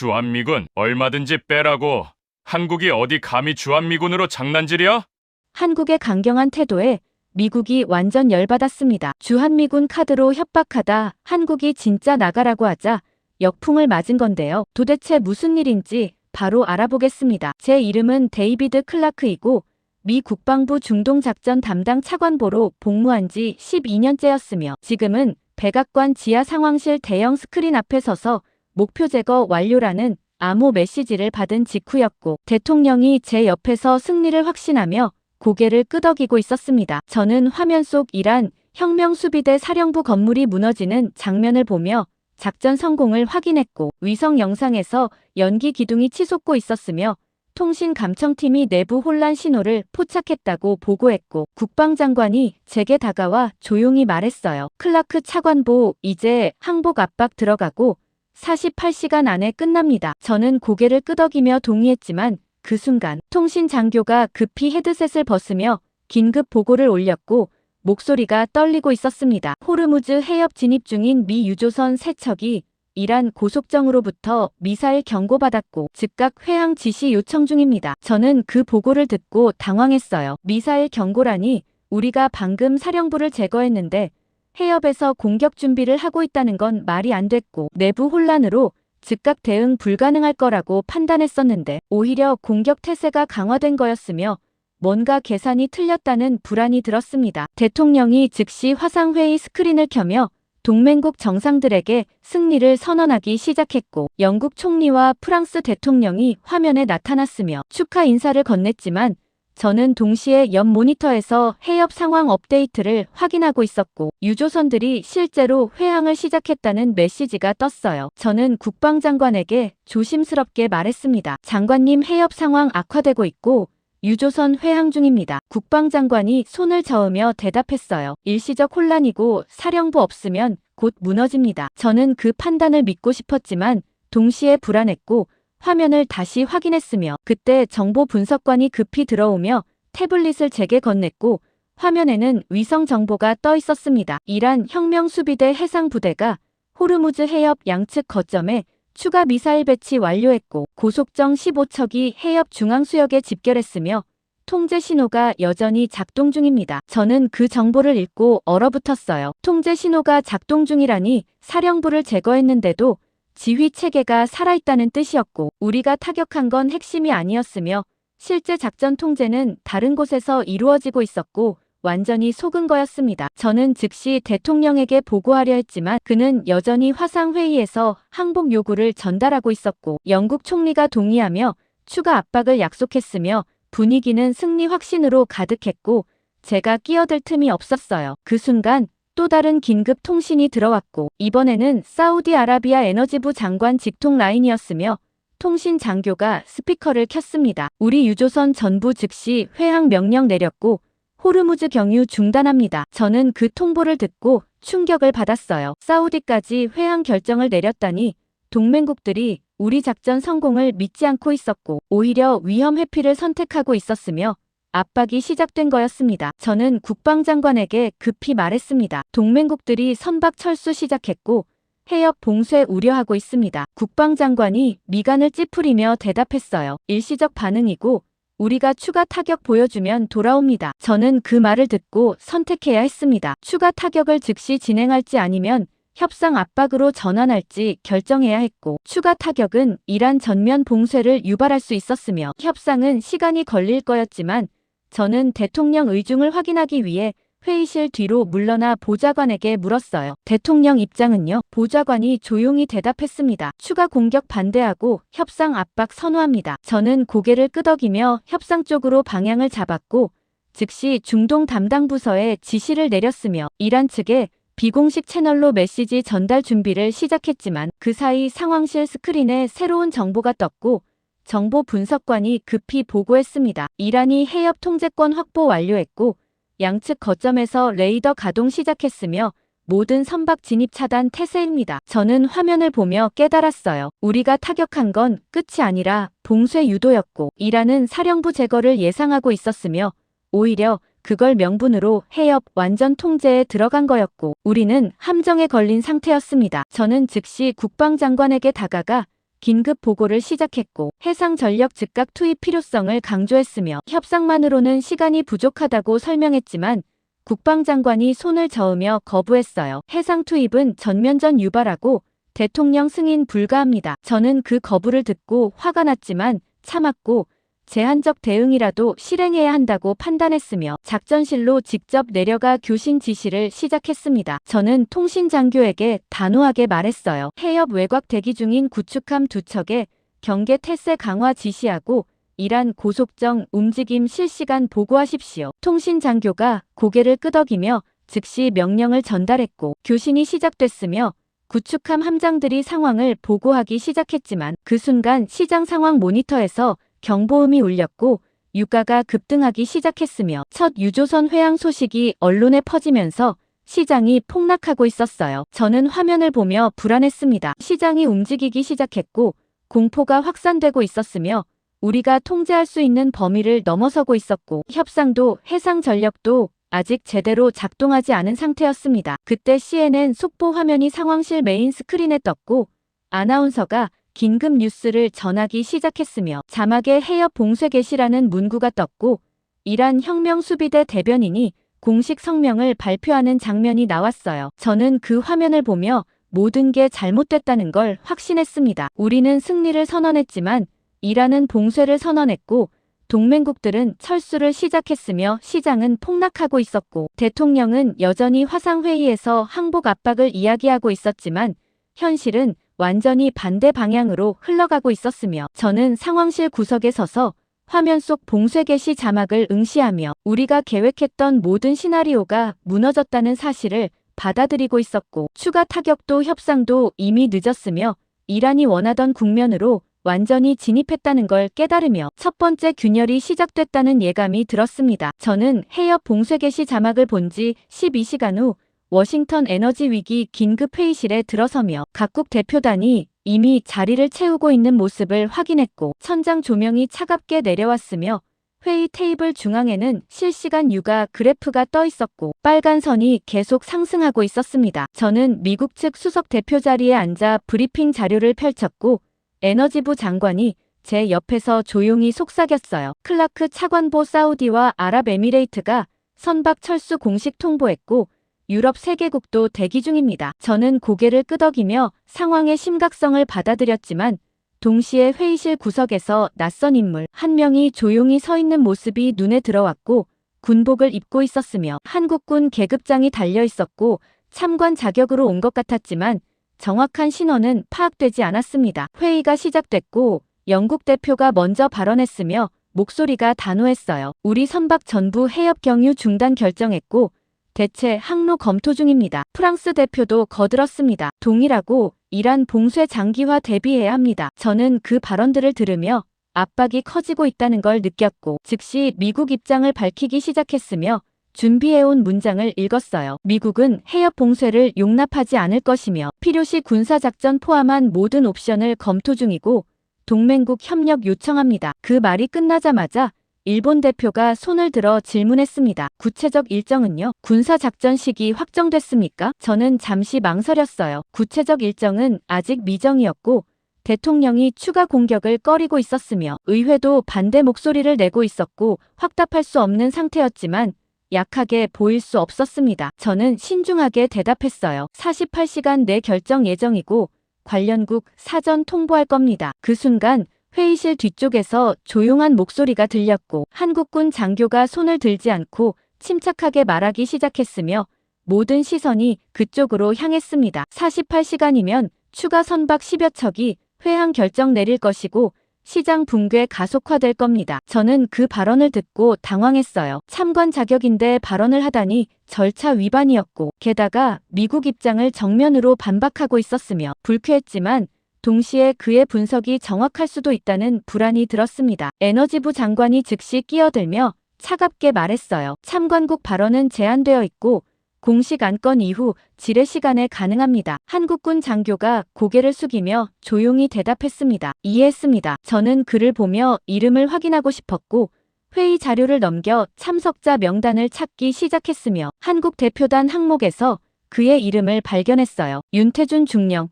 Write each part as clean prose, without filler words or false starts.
주한미군 얼마든지 빼라고. 한국이 어디 감히 주한미군으로 장난질이야? 한국의 강경한 태도에 미국이 완전 열받았습니다. 주한미군 카드로 협박하다 한국이 진짜 나가라고 하자 역풍을 맞은 건데요. 도대체 무슨 일인지 바로 알아보겠습니다. 제 이름은 데이비드 클라크이고 미 국방부 중동작전 담당 차관보로 복무한 지 12년째였으며 지금은 백악관 지하 상황실 대형 스크린 앞에 서서 목표 제거 완료라는 암호 메시지를 받은 직후였고 대통령이 제 옆에서 승리를 확신하며 고개를 끄덕이고 있었습니다. 저는 화면 속 이란 혁명수비대 사령부 건물이 무너지는 장면을 보며 작전 성공을 확인했고 위성 영상에서 연기 기둥이 치솟고 있었으며 통신 감청팀이 내부 혼란 신호를 포착했다고 보고했고 국방장관이 제게 다가와 조용히 말했어요. 클라크 차관보, 이제 항복 압박 들어가고 48시간 안에 끝납니다. 저는 고개를 끄덕이며 동의했지만 그 순간 통신 장교가 급히 헤드셋을 벗으며 긴급 보고를 올렸고 목소리가 떨리고 있었습니다. 호르무즈 해협 진입 중인 미 유조선 3척이 이란 고속정으로부터 미사일 경고받았고 즉각 회항 지시 요청 중입니다. 저는 그 보고를 듣고 당황했어요. 미사일 경고라니 우리가 방금 사령부를 제거했는데 해협에서 공격 준비를 하고 있다는 건 말이 안 됐고 내부 혼란으로 즉각 대응 불가능할 거라고 판단했었는데 오히려 공격 태세가 강화된 거였으며 뭔가 계산이 틀렸다는 불안이 들었습니다. 대통령이 즉시 화상회의 스크린을 켜며 동맹국 정상들에게 승리를 선언하기 시작했고 영국 총리와 프랑스 대통령이 화면에 나타났으며 축하 인사를 건넸지만 저는 동시에 옆 모니터에서 해협 상황 업데이트를 확인하고 있었고 유조선들이 실제로 회항을 시작했다는 메시지가 떴어요. 저는 국방장관에게 조심스럽게 말했습니다. 장관님, 해협 상황 악화되고 있고 유조선 회항 중입니다. 국방장관이 손을 저으며 대답했어요. 일시적 혼란이고 사령부 없으면 곧 무너집니다. 저는 그 판단을 믿고 싶었지만 동시에 불안했고 화면을 다시 확인했으며 그때 정보 분석관이 급히 들어오며 태블릿을 제게 건넸고 화면에는 위성 정보가 떠 있었습니다. 이란 혁명수비대 해상부대가 호르무즈 해협 양측 거점에 추가 미사일 배치 완료했고 고속정 15척이 해협 중앙수역에 집결했으며 통제 신호가 여전히 작동 중입니다. 저는 그 정보를 읽고 얼어붙었어요. 통제 신호가 작동 중이라니 사령부를 제거했는데도 지휘 체계가 살아있다는 뜻이었고 우리가 타격한 건 핵심이 아니었으며 실제 작전 통제는 다른 곳에서 이루어지고 있었고 완전히 속은 거였습니다. 저는 즉시 대통령에게 보고하려 했지만 그는 여전히 화상회의에서 항복 요구를 전달하고 있었고 영국 총리가 동의하며 추가 압박을 약속했으며 분위기는 승리 확신으로 가득했고 제가 끼어들 틈이 없었어요. 그 순간 또 다른 긴급 통신이 들어왔고 이번에는 사우디아라비아 에너지부 장관 직통 라인이었으며 통신 장교가 스피커를 켰습니다. 우리 유조선 전부 즉시 회항 명령 내렸고 호르무즈 경유 중단합니다. 저는 그 통보를 듣고 충격을 받았어요. 사우디까지 회항 결정을 내렸다니 동맹국들이 우리 작전 성공을 믿지 않고 있었고 오히려 위험 회피를 선택하고 있었으며 압박이 시작된 거였습니다. 저는 국방장관에게 급히 말했습니다. 동맹국들이 선박 철수 시작했고 해협 봉쇄 우려하고 있습니다. 국방장관이 미간을 찌푸리며 대답했어요. 일시적 반응이고 우리가 추가 타격 보여주면 돌아옵니다. 저는 그 말을 듣고 선택해야 했습니다. 추가 타격을 즉시 진행할지 아니면 협상 압박으로 전환할지 결정해야 했고 추가 타격은 이란 전면 봉쇄를 유발할 수 있었으며 협상은 시간이 걸릴 거였지만 저는 대통령 의중을 확인하기 위해 회의실 뒤로 물러나 보좌관에게 물었어요. 대통령 입장은요? 보좌관이 조용히 대답했습니다. 추가 공격 반대하고 협상 압박 선호합니다. 저는 고개를 끄덕이며 협상 쪽으로 방향을 잡았고 즉시 중동 담당 부서에 지시를 내렸으며 이란 측에 비공식 채널로 메시지 전달 준비를 시작했지만 그 사이 상황실 스크린에 새로운 정보가 떴고 정보 분석관이 급히 보고했습니다. 이란이 해협 통제권 확보 완료했고 양측 거점에서 레이더 가동 시작했으며 모든 선박 진입 차단 태세입니다. 저는 화면을 보며 깨달았어요. 우리가 타격한 건 끝이 아니라 봉쇄 유도였고 이란은 사령부 제거를 예상하고 있었으며 오히려 그걸 명분으로 해협 완전 통제에 들어간 거였고 우리는 함정에 걸린 상태였습니다. 저는 즉시 국방장관에게 다가가 긴급 보고를 시작했고 해상전력 즉각 투입 필요성을 강조했으며 협상만으로는 시간이 부족하다고 설명했지만 국방장관이 손을 저으며 거부했어요. 해상 투입은 전면전 유발하고 대통령 승인 불가합니다. 저는 그 거부를 듣고 화가 났지만 참았고 제한적 대응이라도 실행해야 한다고 판단했으며 작전실로 직접 내려가 교신 지시를 시작했습니다. 저는 통신장교에게 단호하게 말했어요. 해협 외곽 대기 중인 구축함 2척에 경계 태세 강화 지시하고 이란 고속정 움직임 실시간 보고하십시오. 통신장교가 고개를 끄덕이며 즉시 명령을 전달했고 교신이 시작됐으며 구축함 함장들이 상황을 보고하기 시작했지만 그 순간 시장 상황 모니터에서 경보음이 울렸고 유가가 급등하기 시작했으며 첫 유조선 회항 소식이 언론에 퍼지면서 시장이 폭락하고 있었어요. 저는 화면을 보며 불안했습니다. 시장이 움직이기 시작했고 공포가 확산되고 있었으며 우리가 통제할 수 있는 범위를 넘어서고 있었고 협상도 해상 전력도 아직 제대로 작동하지 않은 상태였습니다. 그때 CNN 속보 화면이 상황실 메인 스크린에 떴고 아나운서가 긴급 뉴스를 전하기 시작했으며 자막에 해협 봉쇄 개시라는 문구가 떴고 이란 혁명수비대 대변인이 공식 성명을 발표하는 장면이 나왔어요. 저는 그 화면을 보며 모든 게 잘못됐다는 걸 확신했습니다. 우리는 승리를 선언했지만 이란은 봉쇄를 선언했고 동맹국들은 철수를 시작했으며 시장은 폭락하고 있었고 대통령은 여전히 화상회의에서 항복 압박을 이야기하고 있었지만 현실은 완전히 반대 방향으로 흘러가고 있었으며 저는 상황실 구석에 서서 화면 속 봉쇄 개시 자막을 응시하며 우리가 계획했던 모든 시나리오가 무너졌다는 사실을 받아들이고 있었고 추가 타격도 협상도 이미 늦었으며 이란이 원하던 국면으로 완전히 진입했다는 걸 깨달으며 첫 번째 균열이 시작됐다는 예감이 들었습니다. 저는 해협 봉쇄 개시 자막을 본 지 12시간 후 워싱턴 에너지 위기 긴급 회의실에 들어서며 각국 대표단이 이미 자리를 채우고 있는 모습을 확인했고 천장 조명이 차갑게 내려왔으며 회의 테이블 중앙에는 실시간 유가 그래프가 떠 있었고 빨간 선이 계속 상승하고 있었습니다. 저는 미국 측 수석 대표 자리에 앉아 브리핑 자료를 펼쳤고 에너지부 장관이 제 옆에서 조용히 속삭였어요. 클라크 차관보 사우디와 아랍에미레이트가 선박 철수 공식 통보했고 유럽 3개국도 대기 중입니다. 저는 고개를 끄덕이며 상황의 심각성을 받아들였지만 동시에 회의실 구석에서 낯선 인물 한 명이 조용히 서 있는 모습이 눈에 들어왔고 군복을 입고 있었으며 한국군 계급장이 달려 있었고 참관 자격으로 온 것 같았지만 정확한 신원은 파악되지 않았습니다. 회의가 시작됐고 영국 대표가 먼저 발언했으며 목소리가 단호했어요. 우리 선박 전부 해협 경유 중단 결정했고 대체 항로 검토 중입니다. 프랑스 대표도 거들었습니다. 동일하고 이란 봉쇄 장기화 대비해야 합니다. 저는 그 발언들을 들으며 압박이 커지고 있다는 걸 느꼈고 즉시 미국 입장을 밝히기 시작했으며 준비해온 문장을 읽었어요. 미국은 해협 봉쇄를 용납하지 않을 것이며 필요시 군사작전 포함한 모든 옵션을 검토 중이고 동맹국 협력 요청합니다. 그 말이 끝나자마자 일본 대표가 손을 들어 질문했습니다. 구체적 일정은요? 군사작전 시기 확정됐습니까? 저는 잠시 망설였어요. 구체적 일정은 아직 미정이었고 대통령이 추가 공격을 꺼리고 있었으며 의회도 반대 목소리를 내고 있었고 확답할 수 없는 상태였지만 약하게 보일 수 없었습니다. 저는 신중하게 대답했어요. 48시간 내 결정 예정이고 관련국 사전 통보할 겁니다. 그 순간 회의실 뒤쪽에서 조용한 목소리가 들렸고 한국군 장교가 손을 들지 않고 침착하게 말하기 시작했으며 모든 시선이 그쪽으로 향했습니다. 48시간이면 추가 선박 10여 척이 회항 결정 내릴 것이고 시장 붕괴 가속화될 겁니다. 저는 그 발언을 듣고 당황했어요. 참관 자격인데 발언을 하다니 절차 위반이었고 게다가 미국 입장을 정면으로 반박하고 있었으며 불쾌했지만 동시에 그의 분석이 정확할 수도 있다는 불안이 들었습니다. 에너지부 장관이 즉시 끼어들며 차갑게 말했어요. 참관국 발언은 제한되어 있고 공식 안건 이후 질의 시간에 가능합니다. 한국군 장교가 고개를 숙이며 조용히 대답했습니다. 이해했습니다. 저는 그를 보며 이름을 확인하고 싶었고 회의 자료를 넘겨 참석자 명단을 찾기 시작했으며 한국 대표단 항목에서 그의 이름을 발견했어요. 윤태준 중령.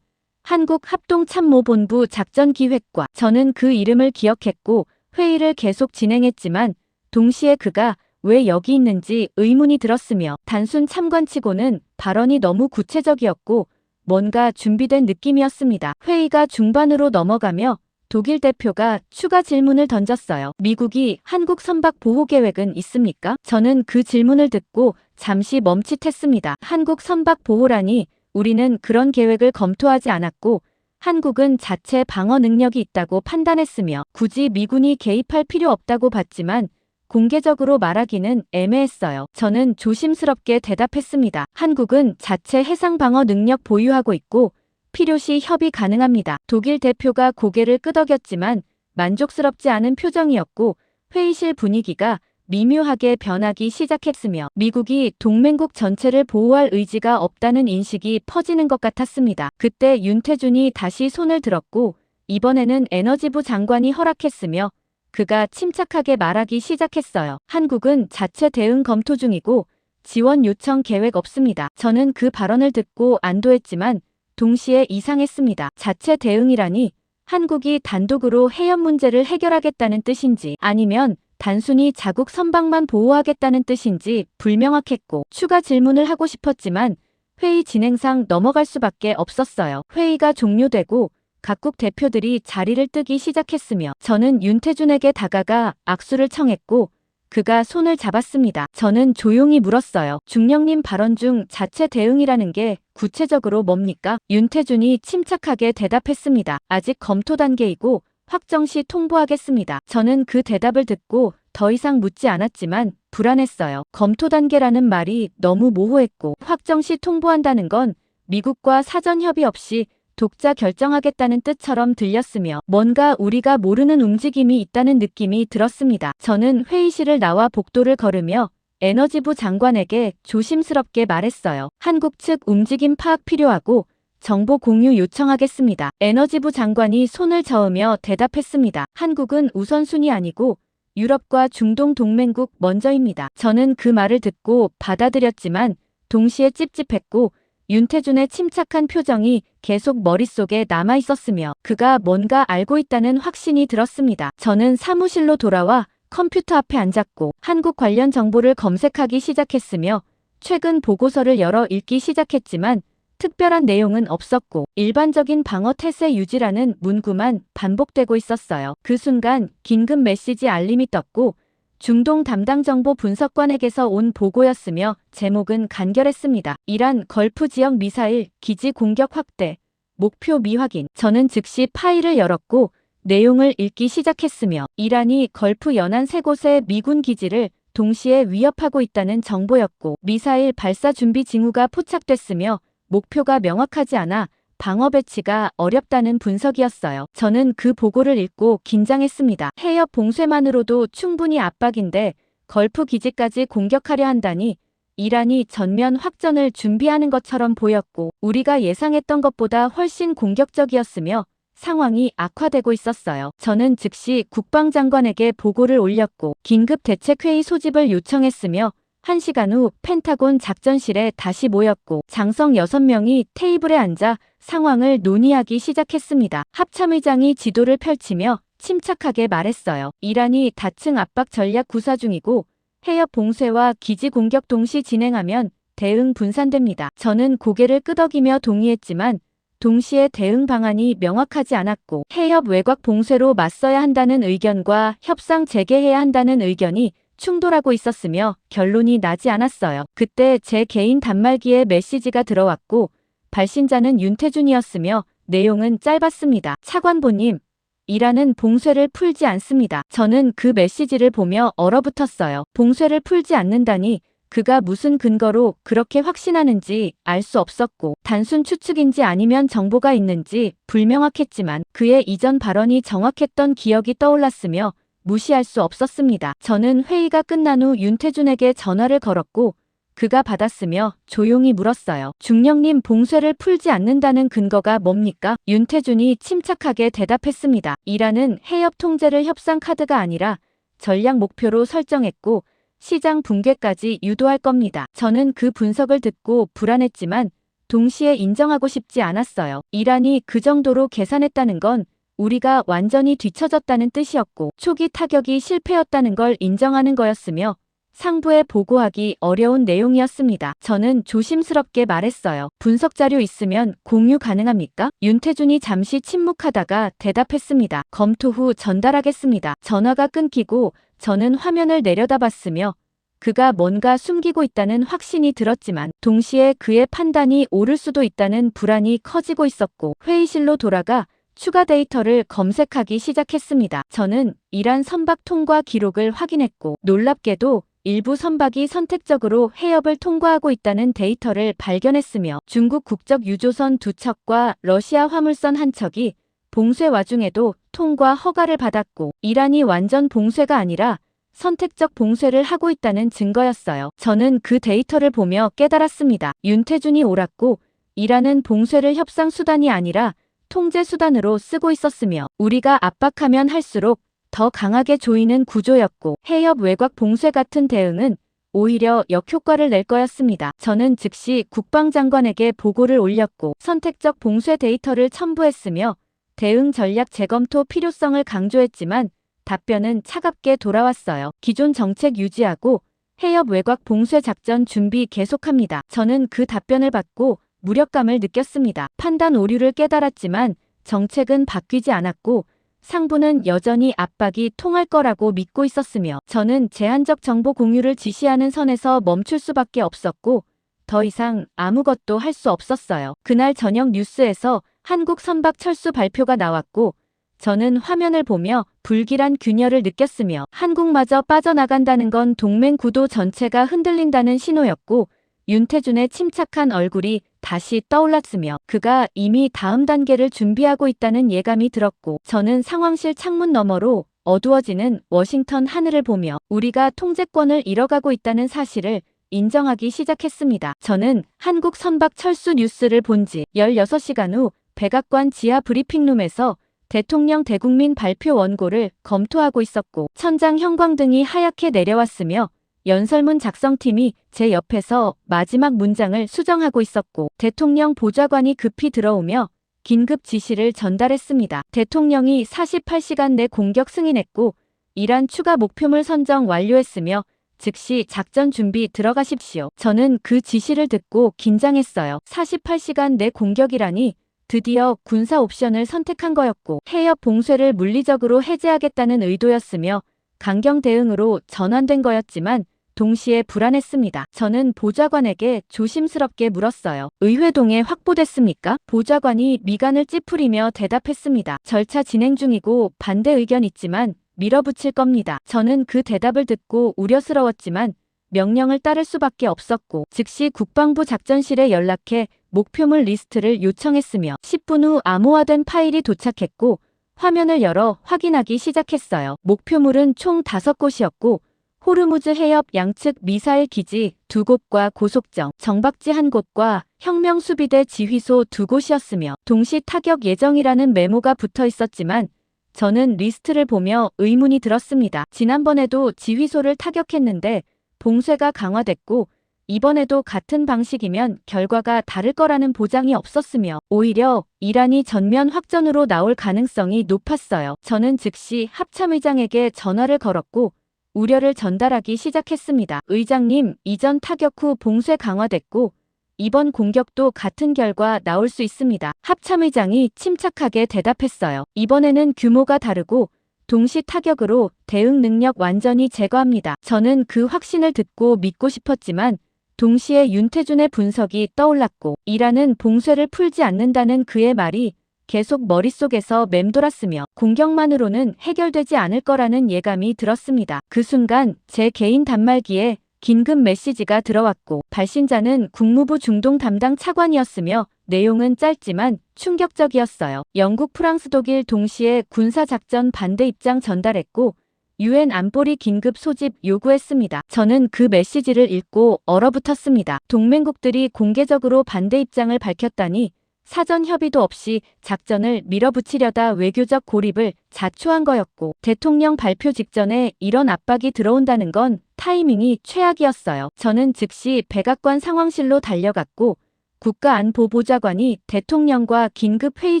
한국합동참모본부 작전기획과. 저는 그 이름을 기억했고 회의를 계속 진행했지만 동시에 그가 왜 여기 있는지 의문이 들었으며 단순 참관치고는 발언이 너무 구체적이었고 뭔가 준비된 느낌이었습니다. 회의가 중반으로 넘어가며 독일 대표가 추가 질문을 던졌어요. 미국이 한국 선박 보호 계획은 있습니까? 저는 그 질문을 듣고 잠시 멈칫했습니다. 한국 선박 보호라니 우리는 그런 계획을 검토하지 않았고 한국은 자체 방어 능력이 있다고 판단했으며 굳이 미군이 개입할 필요 없다고 봤지만 공개적으로 말하기는 애매했어요. 저는 조심스럽게 대답했습니다. 한국은 자체 해상 방어 능력 보유하고 있고 필요시 협의 가능합니다. 독일 대표가 고개를 끄덕였지만 만족스럽지 않은 표정이었고 회의실 분위기가 미묘하게 변하기 시작했으며 미국이 동맹국 전체를 보호할 의지가 없다는 인식이 퍼지는 것 같았습니다. 그때 윤태준이 다시 손을 들었고 이번에는 에너지부 장관이 허락했으며 그가 침착하게 말하기 시작했어요. 한국은 자체 대응 검토 중이고 지원 요청 계획 없습니다. 저는 그 발언을 듣고 안도했지만 동시에 이상했습니다. 자체 대응이라니 한국이 단독으로 해협 문제를 해결하겠다는 뜻인지 아니면 단순히 자국 선박만 보호하겠다는 뜻인지 불명확했고 추가 질문을 하고 싶었지만 회의 진행상 넘어갈 수밖에 없었어요. 회의가 종료되고 각국 대표들이 자리를 뜨기 시작했으며 저는 윤태준에게 다가가 악수를 청했고 그가 손을 잡았습니다. 저는 조용히 물었어요. 중령님 발언 중 자체 대응이라는 게 구체적으로 뭡니까? 윤태준이 침착하게 대답했습니다. 아직 검토 단계이고 확정 시 통보하겠습니다. 저는 그 대답을 듣고 더 이상 묻지 않았지만 불안했어요. 검토 단계라는 말이 너무 모호했고 확정 시 통보한다는 건 미국과 사전 협의 없이 독자 결정하겠다는 뜻처럼 들렸으며 뭔가 우리가 모르는 움직임이 있다는 느낌이 들었습니다. 저는 회의실을 나와 복도를 걸으며 에너지부 장관에게 조심스럽게 말했어요. 한국 측 움직임 파악 필요하고 정보 공유 요청하겠습니다. 에너지부 장관이 손을 저으며 대답했습니다. 한국은 우선순위 아니고 유럽과 중동 동맹국 먼저입니다. 저는 그 말을 듣고 받아들였지만 동시에 찝찝했고 윤태준의 침착한 표정이 계속 머릿속에 남아 있었으며 그가 뭔가 알고 있다는 확신이 들었습니다. 저는 사무실로 돌아와 컴퓨터 앞에 앉았고 한국 관련 정보를 검색하기 시작했으며 최근 보고서를 열어 읽기 시작했지만 특별한 내용은 없었고 일반적인 방어 태세 유지라는 문구만 반복되고 있었어요. 그 순간 긴급 메시지 알림이 떴고 중동 담당 정보 분석관에게서 온 보고였으며 제목은 간결했습니다. 이란 걸프 지역 미사일 기지 공격 확대, 목표 미확인. 저는 즉시 파일을 열었고 내용을 읽기 시작했으며 이란이 걸프 연안 3곳의 미군 기지를 동시에 위협하고 있다는 정보였고 미사일 발사 준비 징후가 포착됐으며 목표가 명확하지 않아 방어 배치가 어렵다는 분석이었어요. 저는 그 보고를 읽고 긴장했습니다. 해협 봉쇄만으로도 충분히 압박인데 걸프 기지까지 공격하려 한다니 이란이 전면 확전을 준비하는 것처럼 보였고 우리가 예상했던 것보다 훨씬 공격적이었으며 상황이 악화되고 있었어요. 저는 즉시 국방장관에게 보고를 올렸고 긴급 대책회의 소집을 요청했으며 1시간 후 펜타곤 작전실에 다시 모였고 장성 6명이 테이블에 앉아 상황을 논의하기 시작했습니다. 합참의장이 지도를 펼치며 침착하게 말했어요. 이란이 다층 압박 전략 구사 중이고 해협 봉쇄와 기지 공격 동시 진행하면 대응 분산됩니다. 저는 고개를 끄덕이며 동의했지만 동시에 대응 방안이 명확하지 않았고 해협 외곽 봉쇄로 맞서야 한다는 의견과 협상 재개해야 한다는 의견이 충돌하고 있었으며 결론이 나지 않았어요. 그때 제 개인 단말기에 메시지가 들어왔고 발신자는 윤태준이었으며 내용은 짧았습니다. 차관보님, 이란은 봉쇄를 풀지 않습니다. 저는 그 메시지를 보며 얼어붙었어요. 봉쇄를 풀지 않는다니 그가 무슨 근거로 그렇게 확신하는지 알 수 없었고 단순 추측인지 아니면 정보가 있는지 불명확했지만 그의 이전 발언이 정확했던 기억이 떠올랐으며 무시할 수 없었습니다. 저는 회의가 끝난 후 윤태준에게 전화를 걸었고 그가 받았으며 조용히 물었어요. 중령님, 봉쇄를 풀지 않는다는 근거가 뭡니까? 윤태준이 침착하게 대답했습니다. 이란은 해협 통제를 협상 카드가 아니라 전략 목표로 설정했고 시장 붕괴까지 유도할 겁니다. 저는 그 분석을 듣고 불안했지만 동시에 인정하고 싶지 않았어요. 이란이 그 정도로 계산했다는 건 우리가 완전히 뒤처졌다는 뜻이었고 초기 타격이 실패였다는 걸 인정하는 거였으며 상부에 보고하기 어려운 내용이었습니다. 저는 조심스럽게 말했어요. 분석 자료 있으면 공유 가능합니까? 윤태준이 잠시 침묵하다가 대답했습니다. 검토 후 전달하겠습니다. 전화가 끊기고 저는 화면을 내려다봤으며 그가 뭔가 숨기고 있다는 확신이 들었지만 동시에 그의 판단이 옳을 수도 있다는 불안이 커지고 있었고 회의실로 돌아가 추가 데이터를 검색하기 시작했습니다. 저는 이란 선박 통과 기록을 확인했고 놀랍게도 일부 선박이 선택적으로 해협을 통과하고 있다는 데이터를 발견했으며 중국 국적 유조선 2척과 러시아 화물선 1척이 봉쇄 와중에도 통과 허가를 받았고 이란이 완전 봉쇄가 아니라 선택적 봉쇄를 하고 있다는 증거였어요. 저는 그 데이터를 보며 깨달았습니다. 윤태준이 옳았고 이란은 봉쇄를 협상 수단이 아니라 통제 수단으로 쓰고 있었으며 우리가 압박하면 할수록 더 강하게 조이는 구조였고 해협 외곽 봉쇄 같은 대응은 오히려 역효과를 낼 거였습니다. 저는 즉시 국방장관에게 보고를 올렸고 선택적 봉쇄 데이터를 첨부했으며 대응 전략 재검토 필요성을 강조했지만 답변은 차갑게 돌아왔어요. 기존 정책 유지하고 해협 외곽 봉쇄 작전 준비 계속합니다. 저는 그 답변을 받고 무력감을 느꼈습니다. 판단 오류를 깨달았지만 정책은 바뀌지 않았고 상부는 여전히 압박이 통할 거라고 믿고 있었으며 저는 제한적 정보 공유를 지시하는 선에서 멈출 수밖에 없었고 더 이상 아무것도 할 수 없었어요. 그날 저녁 뉴스에서 한국 선박 철수 발표가 나왔고 저는 화면을 보며 불길한 균열을 느꼈으며 한국마저 빠져나간다는 건 동맹 구도 전체가 흔들린다는 신호였고 윤태준의 침착한 얼굴이 다시 떠올랐으며 그가 이미 다음 단계를 준비하고 있다는 예감이 들었고 저는 상황실 창문 너머로 어두워지는 워싱턴 하늘을 보며 우리가 통제권을 잃어가고 있다는 사실을 인정하기 시작했습니다. 저는 한국 선박 철수 뉴스를 본 지 16시간 후 백악관 지하 브리핑룸에서 대통령 대국민 발표 원고를 검토하고 있었고 천장 형광등이 하얗게 내려왔으며 연설문 작성팀이 제 옆에서 마지막 문장을 수정하고 있었고 대통령 보좌관이 급히 들어오며 긴급 지시를 전달했습니다. 대통령이 48시간 내 공격 승인했고 이란 추가 목표물 선정 완료했으며 즉시 작전 준비 들어가십시오. 저는 그 지시를 듣고 긴장했어요. 48시간 내 공격이라니 드디어 군사 옵션을 선택한 거였고 해협 봉쇄를 물리적으로 해제하겠다는 의도였으며 강경 대응으로 전환된 거였지만 동시에 불안했습니다. 저는 보좌관에게 조심스럽게 물었어요. 의회동에 확보됐습니까? 보좌관이 미간을 찌푸리며 대답했습니다. 절차 진행 중이고 반대 의견 있지만 밀어붙일 겁니다. 저는 그 대답을 듣고 우려스러웠지만 명령을 따를 수밖에 없었고 즉시 국방부 작전실에 연락해 목표물 리스트를 요청했으며 10분 후 암호화된 파일이 도착했고 화면을 열어 확인하기 시작했어요. 목표물은 총 5곳이었고 호르무즈 해협 양측 미사일 기지 2곳과 고속정, 정박지 1곳과 혁명수비대 지휘소 2곳이었으며 동시 타격 예정이라는 메모가 붙어 있었지만 저는 리스트를 보며 의문이 들었습니다. 지난번에도 지휘소를 타격했는데 봉쇄가 강화됐고 이번에도 같은 방식이면 결과가 다를 거라는 보장이 없었으며 오히려 이란이 전면 확전으로 나올 가능성이 높았어요. 저는 즉시 합참의장에게 전화를 걸었고 우려를 전달하기 시작했습니다. 의장님, 이전 타격 후 봉쇄 강화됐고 이번 공격도 같은 결과 나올 수 있습니다. 합참의장이 침착하게 대답했어요. 이번에는 규모가 다르고 동시 타격으로 대응 능력 완전히 제거합니다. 저는 그 확신을 듣고 믿고 싶었지만 동시에 윤태준의 분석이 떠올랐고 이란은 봉쇄를 풀지 않는다는 그의 말이 계속 머릿속에서 맴돌았으며 공격만으로는 해결되지 않을 거라는 예감이 들었습니다. 그 순간 제 개인 단말기에 긴급 메시지가 들어왔고 발신자는 국무부 중동 담당 차관이었으며 내용은 짧지만 충격적이었어요. 영국, 프랑스, 독일 동시에 군사작전 반대 입장 전달했고 유엔 안보리 긴급 소집 요구했습니다. 저는 그 메시지를 읽고 얼어붙었습니다. 동맹국들이 공개적으로 반대 입장을 밝혔다니 사전 협의도 없이 작전을 밀어붙이려다 외교적 고립을 자초한 거였고 대통령 발표 직전에 이런 압박이 들어온다는 건 타이밍이 최악이었어요. 저는 즉시 백악관 상황실로 달려갔고 국가안보보좌관이 대통령과 긴급 회의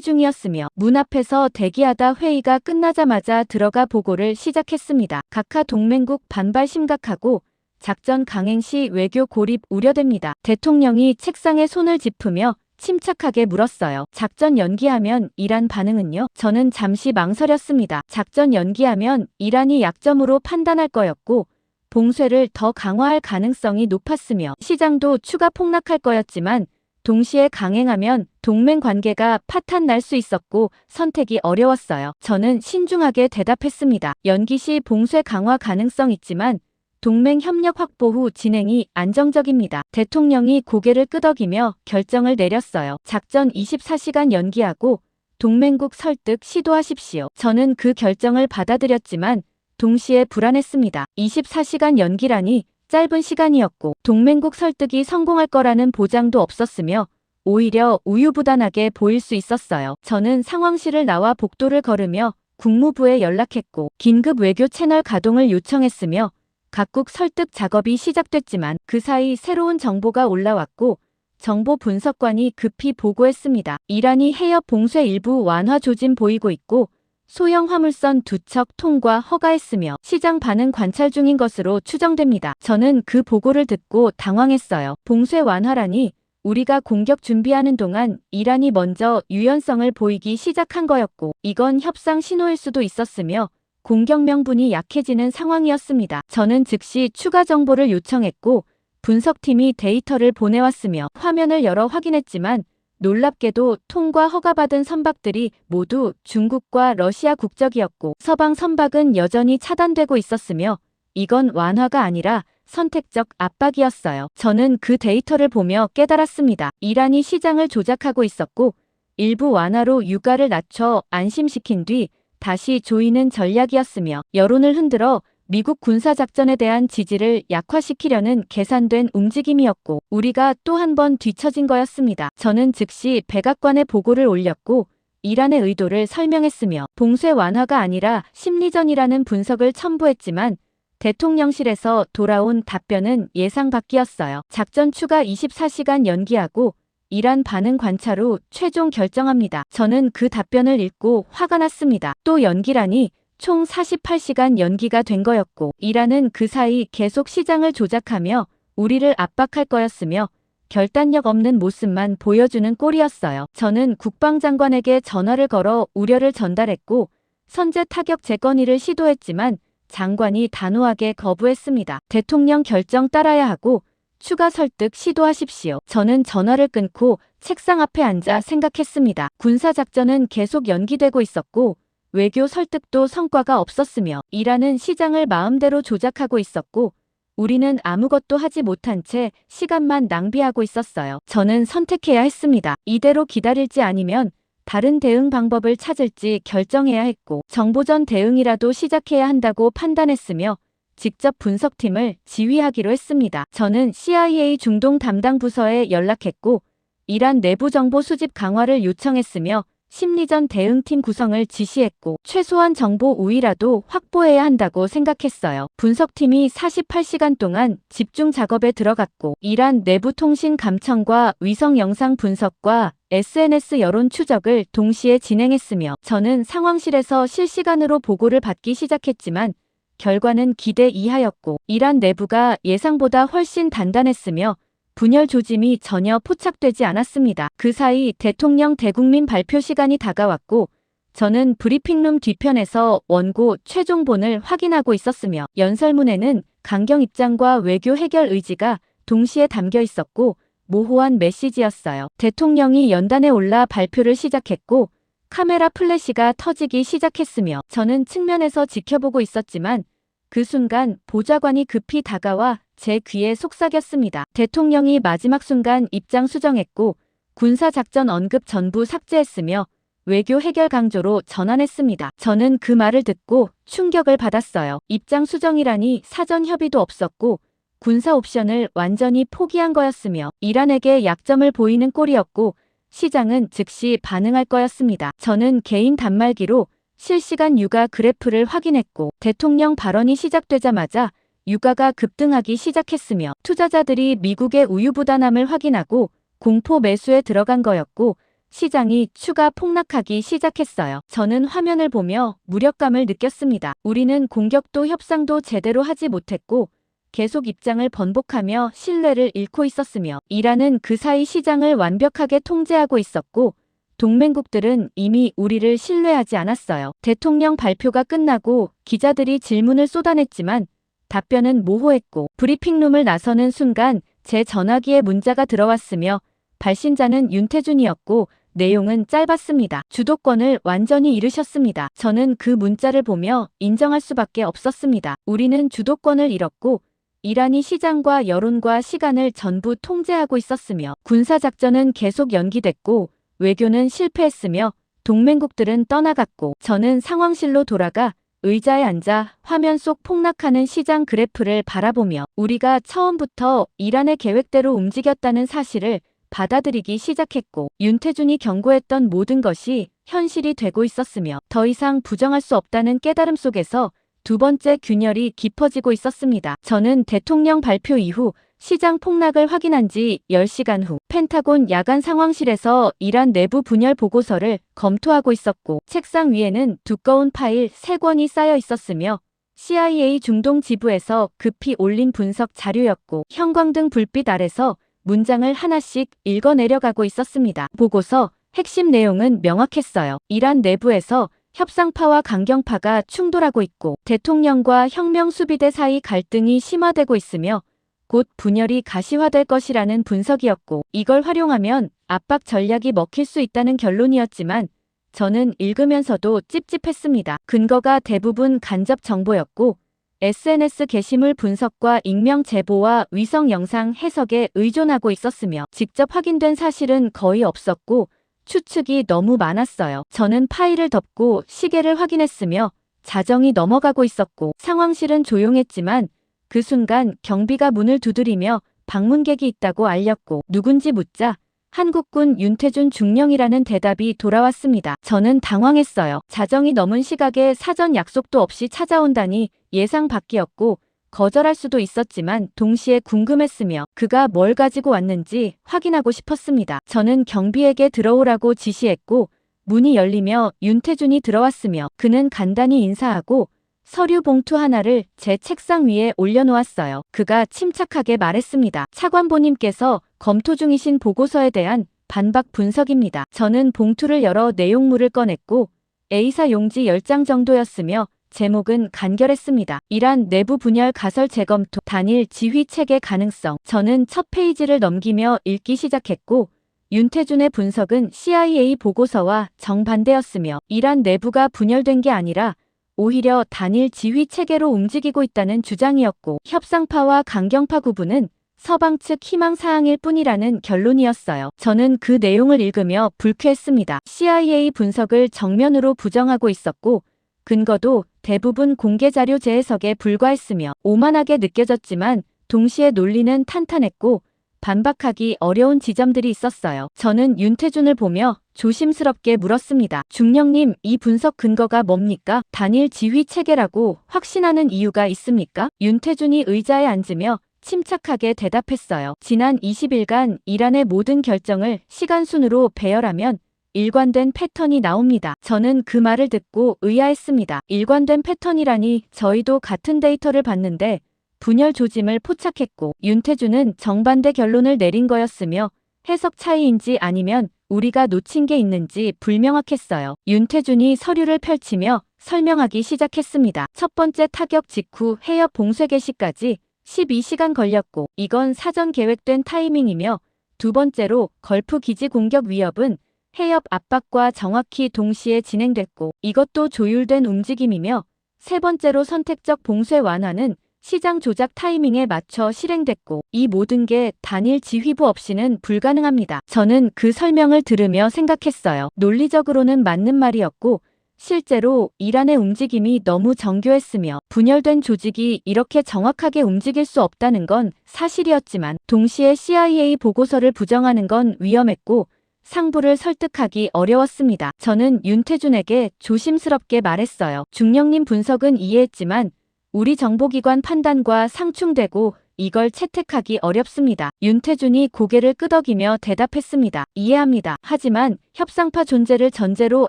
중이었으며 문 앞에서 대기하다 회의가 끝나자마자 들어가 보고를 시작했습니다. 각하 동맹국 반발 심각하고 작전 강행 시 외교 고립 우려됩니다. 대통령이 책상에 손을 짚으며 침착하게 물었어요. 작전 연기하면 이란 반응은요? 저는 잠시 망설였습니다. 작전 연기하면 이란이 약점으로 판단할 거였고 봉쇄를 더 강화할 가능성이 높았으며 시장도 추가 폭락할 거였지만 동시에 강행하면 동맹 관계가 파탄 날 수 있었고 선택이 어려웠어요. 저는 신중하게 대답했습니다. 연기 시 봉쇄 강화 가능성 있지만 동맹 협력 확보 후 진행이 안정적입니다. 대통령이 고개를 끄덕이며 결정을 내렸어요. 작전 24시간 연기하고 동맹국 설득 시도하십시오. 저는 그 결정을 받아들였지만 동시에 불안했습니다. 24시간 연기라니 짧은 시간이었고 동맹국 설득이 성공할 거라는 보장도 없었으며 오히려 우유부단하게 보일 수 있었어요. 저는 상황실을 나와 복도를 걸으며 국무부에 연락했고 긴급 외교 채널 가동을 요청했으며 각국 설득 작업이 시작됐지만 그 사이 새로운 정보가 올라왔고 정보 분석관이 급히 보고했습니다. 이란이 해협 봉쇄 일부 완화 조짐 보이고 있고 소형 화물선 2척 통과 허가했으며 시장 반응 관찰 중인 것으로 추정됩니다. 저는 그 보고를 듣고 당황했어요. 봉쇄 완화라니 우리가 공격 준비하는 동안 이란이 먼저 유연성을 보이기 시작한 거였고 이건 협상 신호일 수도 있었으며 공격 명분이 약해지는 상황이었습니다. 저는 즉시 추가 정보를 요청했고 분석팀이 데이터를 보내왔으며 화면을 열어 확인했지만 놀랍게도 통과 허가받은 선박들이 모두 중국과 러시아 국적이었고 서방 선박은 여전히 차단되고 있었으며 이건 완화가 아니라 선택적 압박이었어요. 저는 그 데이터를 보며 깨달았습니다. 이란이 시장을 조작하고 있었고 일부 완화로 유가를 낮춰 안심시킨 뒤 다시 조이는 전략이었으며 여론을 흔들어 미국 군사작전에 대한 지지를 약화시키려는 계산된 움직임이었고 우리가 또 한 번 뒤처진 거였습니다. 저는 즉시 백악관에 보고를 올렸고 이란의 의도를 설명했으며 봉쇄 완화가 아니라 심리전이라는 분석을 첨부했지만 대통령실에서 돌아온 답변은 예상 밖이었어요. 작전 추가 24시간 연기하고 이란 반응 관찰 후 최종 결정합니다. 저는 그 답변을 읽고 화가 났습니다. 또 연기라니 총 48시간 연기가 된 거였고 이란은 그 사이 계속 시장을 조작하며 우리를 압박할 거였으며 결단력 없는 모습만 보여주는 꼴이었어요. 저는 국방장관에게 전화를 걸어 우려를 전달했고 선제 타격 재건의를 시도했지만 장관이 단호하게 거부했습니다. 대통령 결정 따라야 하고 추가 설득 시도하십시오. 저는 전화를 끊고 책상 앞에 앉아 생각했습니다. 군사작전은 계속 연기되고 있었고 외교 설득도 성과가 없었으며 이란은 시장을 마음대로 조작하고 있었고 우리는 아무것도 하지 못한 채 시간만 낭비하고 있었어요. 저는 선택해야 했습니다. 이대로 기다릴지 아니면 다른 대응 방법을 찾을지 결정해야 했고 정보전 대응이라도 시작해야 한다고 판단했으며 직접 분석팀을 지휘하기로 했습니다. 저는 CIA 중동 담당 부서에 연락했고 이란 내부 정보 수집 강화를 요청했으며 심리전 대응팀 구성을 지시했고 최소한 정보 우위라도 확보해야 한다고 생각했어요. 분석팀이 48시간 동안 집중 작업에 들어갔고 이란 내부 통신 감청과 위성 영상 분석과 SNS 여론 추적을 동시에 진행했으며 저는 상황실에서 실시간으로 보고를 받기 시작했지만 결과는 기대 이하였고 이란 내부가 예상보다 훨씬 단단했으며 분열 조짐이 전혀 포착되지 않았습니다. 그 사이 대통령 대국민 발표 시간이 다가왔고 저는 브리핑룸 뒤편에서 원고 최종본을 확인하고 있었으며 연설문에는 강경 입장과 외교 해결 의지가 동시에 담겨 있었고 모호한 메시지였어요. 대통령이 연단에 올라 발표를 시작했고 카메라 플래시가 터지기 시작했으며 저는 측면에서 지켜보고 있었지만 그 순간 보좌관이 급히 다가와 제 귀에 속삭였습니다. 대통령이 마지막 순간 입장 수정했고 군사작전 언급 전부 삭제했으며 외교 해결 강조로 전환했습니다. 저는 그 말을 듣고 충격을 받았어요. 입장 수정이라니 사전 협의도 없었고 군사 옵션을 완전히 포기한 거였으며 이란에게 약점을 보이는 꼴이었고 시장은 즉시 반응할 거였습니다. 저는 개인 단말기로 실시간 유가 그래프를 확인했고 대통령 발언이 시작되자마자 유가가 급등하기 시작했으며 투자자들이 미국의 우유부단함을 확인하고 공포 매수에 들어간 거였고 시장이 추가 폭락하기 시작했어요. 저는 화면을 보며 무력감을 느꼈습니다. 우리는 공격도 협상도 제대로 하지 못했고 계속 입장을 번복하며 신뢰를 잃고 있었으며 이란은 그 사이 시장을 완벽하게 통제하고 있었고 동맹국들은 이미 우리를 신뢰하지 않았어요. 대통령 발표가 끝나고 기자들이 질문을 쏟아냈지만 답변은 모호했고 브리핑룸을 나서는 순간 제 전화기에 문자가 들어왔으며 발신자는 윤태준이었고 내용은 짧았습니다. 주도권을 완전히 잃으셨습니다. 저는 그 문자를 보며 인정할 수밖에 없었습니다. 우리는 주도권을 잃었고 이란이 시장과 여론과 시간을 전부 통제하고 있었으며 군사작전은 계속 연기됐고 외교는 실패했으며 동맹국들은 떠나갔고 저는 상황실로 돌아가 의자에 앉아 화면 속 폭락하는 시장 그래프를 바라보며 우리가 처음부터 이란의 계획대로 움직였다는 사실을 받아들이기 시작했고 윤태준이 경고했던 모든 것이 현실이 되고 있었으며 더 이상 부정할 수 없다는 깨달음 속에서 두 번째 균열이 깊어지고 있었습니다. 저는 대통령 발표 이후 시장 폭락을 확인한 지 10시간 후 펜타곤 야간 상황실에서 이란 내부 분열 보고서를 검토하고 있었고 책상 위에는 두꺼운 파일 3권이 쌓여 있었으며 CIA 중동 지부에서 급히 올린 분석 자료였고 형광등 불빛 아래서 문장을 하나씩 읽어내려가고 있었습니다. 보고서 핵심 내용은 명확했어요. 이란 내부에서 협상파와 강경파가 충돌하고 있고 대통령과 혁명수비대 사이 갈등이 심화되고 있으며 곧 분열이 가시화될 것이라는 분석이었고 이걸 활용하면 압박 전략이 먹힐 수 있다는 결론이었지만 저는 읽으면서도 찝찝했습니다. 근거가 대부분 간접 정보였고 SNS 게시물 분석과 익명 제보와 위성 영상 해석에 의존하고 있었으며 직접 확인된 사실은 거의 없었고 추측이 너무 많았어요. 저는 파일을 덮고 시계를 확인했으며 자정이 넘어가고 있었고 상황실은 조용했지만 그 순간 경비가 문을 두드리며 방문객이 있다고 알렸고 누군지 묻자 한국군 윤태준 중령이라는 대답이 돌아왔습니다. 저는 당황했어요. 자정이 넘은 시각에 사전 약속도 없이 찾아온다니 예상 밖이었고 거절할 수도 있었지만 동시에 궁금했으며 그가 뭘 가지고 왔는지 확인하고 싶었습니다. 저는 경비에게 들어오라고 지시했고 문이 열리며 윤태준이 들어왔으며 그는 간단히 인사하고 서류 봉투 하나를 제 책상 위에 올려놓았어요. 그가 침착하게 말했습니다. 차관보님께서 검토 중이신 보고서에 대한 반박 분석입니다. 저는 봉투를 열어 내용물을 꺼냈고 A사 용지 10장 정도였으며 제목은 간결했습니다. 이란 내부 분열 가설 재검토 단일 지휘 체계 가능성. 저는 첫 페이지를 넘기며 읽기 시작했고 윤태준의 분석은 CIA 보고서와 정반대였으며 이란 내부가 분열된 게 아니라 오히려 단일 지휘 체계로 움직이고 있다는 주장이었고 협상파와 강경파 구분은 서방 측 희망 사항일 뿐이라는 결론이었어요. 저는 그 내용을 읽으며 불쾌했습니다. CIA 분석을 정면으로 부정하고 있었고 근거도 대부분 공개자료 재해석에 불과했으며 오만하게 느껴졌지만 동시에 논리는 탄탄했고 반박하기 어려운 지점들이 있었어요. 저는 윤태준을 보며 조심스럽게 물었습니다. 중령님, 이 분석 근거가 뭡니까? 단일 지휘 체계라고 확신하는 이유가 있습니까? 윤태준이 의자에 앉으며 침착하게 대답했어요. 지난 20일간 이란의 모든 결정을 시간순으로 배열하면 일관된 패턴이 나옵니다. 저는 그 말을 듣고 의아했습니다. 일관된 패턴이라니 저희도 같은 데이터를 봤는데 분열 조짐을 포착했고 윤태준은 정반대 결론을 내린 거였으며 해석 차이인지 아니면 우리가 놓친 게 있는지 불명확했어요. 윤태준이 서류를 펼치며 설명하기 시작했습니다. 첫 번째 타격 직후 해협 봉쇄 개시까지 12시간 걸렸고 이건 사전 계획된 타이밍이며 두 번째로 걸프 기지 공격 위협은 해협 압박과 정확히 동시에 진행됐고 이것도 조율된 움직임이며 세 번째로 선택적 봉쇄 완화는 시장 조작 타이밍에 맞춰 실행됐고 이 모든 게 단일 지휘부 없이는 불가능합니다. 저는 그 설명을 들으며 생각했어요. 논리적으로는 맞는 말이었고 실제로 이란의 움직임이 너무 정교했으며 분열된 조직이 이렇게 정확하게 움직일 수 없다는 건 사실이었지만 동시에 CIA 보고서를 부정하는 건 위험했고 상부를 설득하기 어려웠습니다. 저는 윤태준에게 조심스럽게 말했어요. 중령님 분석은 이해했지만 우리 정보기관 판단과 상충되고 이걸 채택하기 어렵습니다. 윤태준이 고개를 끄덕이며 대답했습니다. 이해합니다. 하지만 협상파 존재를 전제로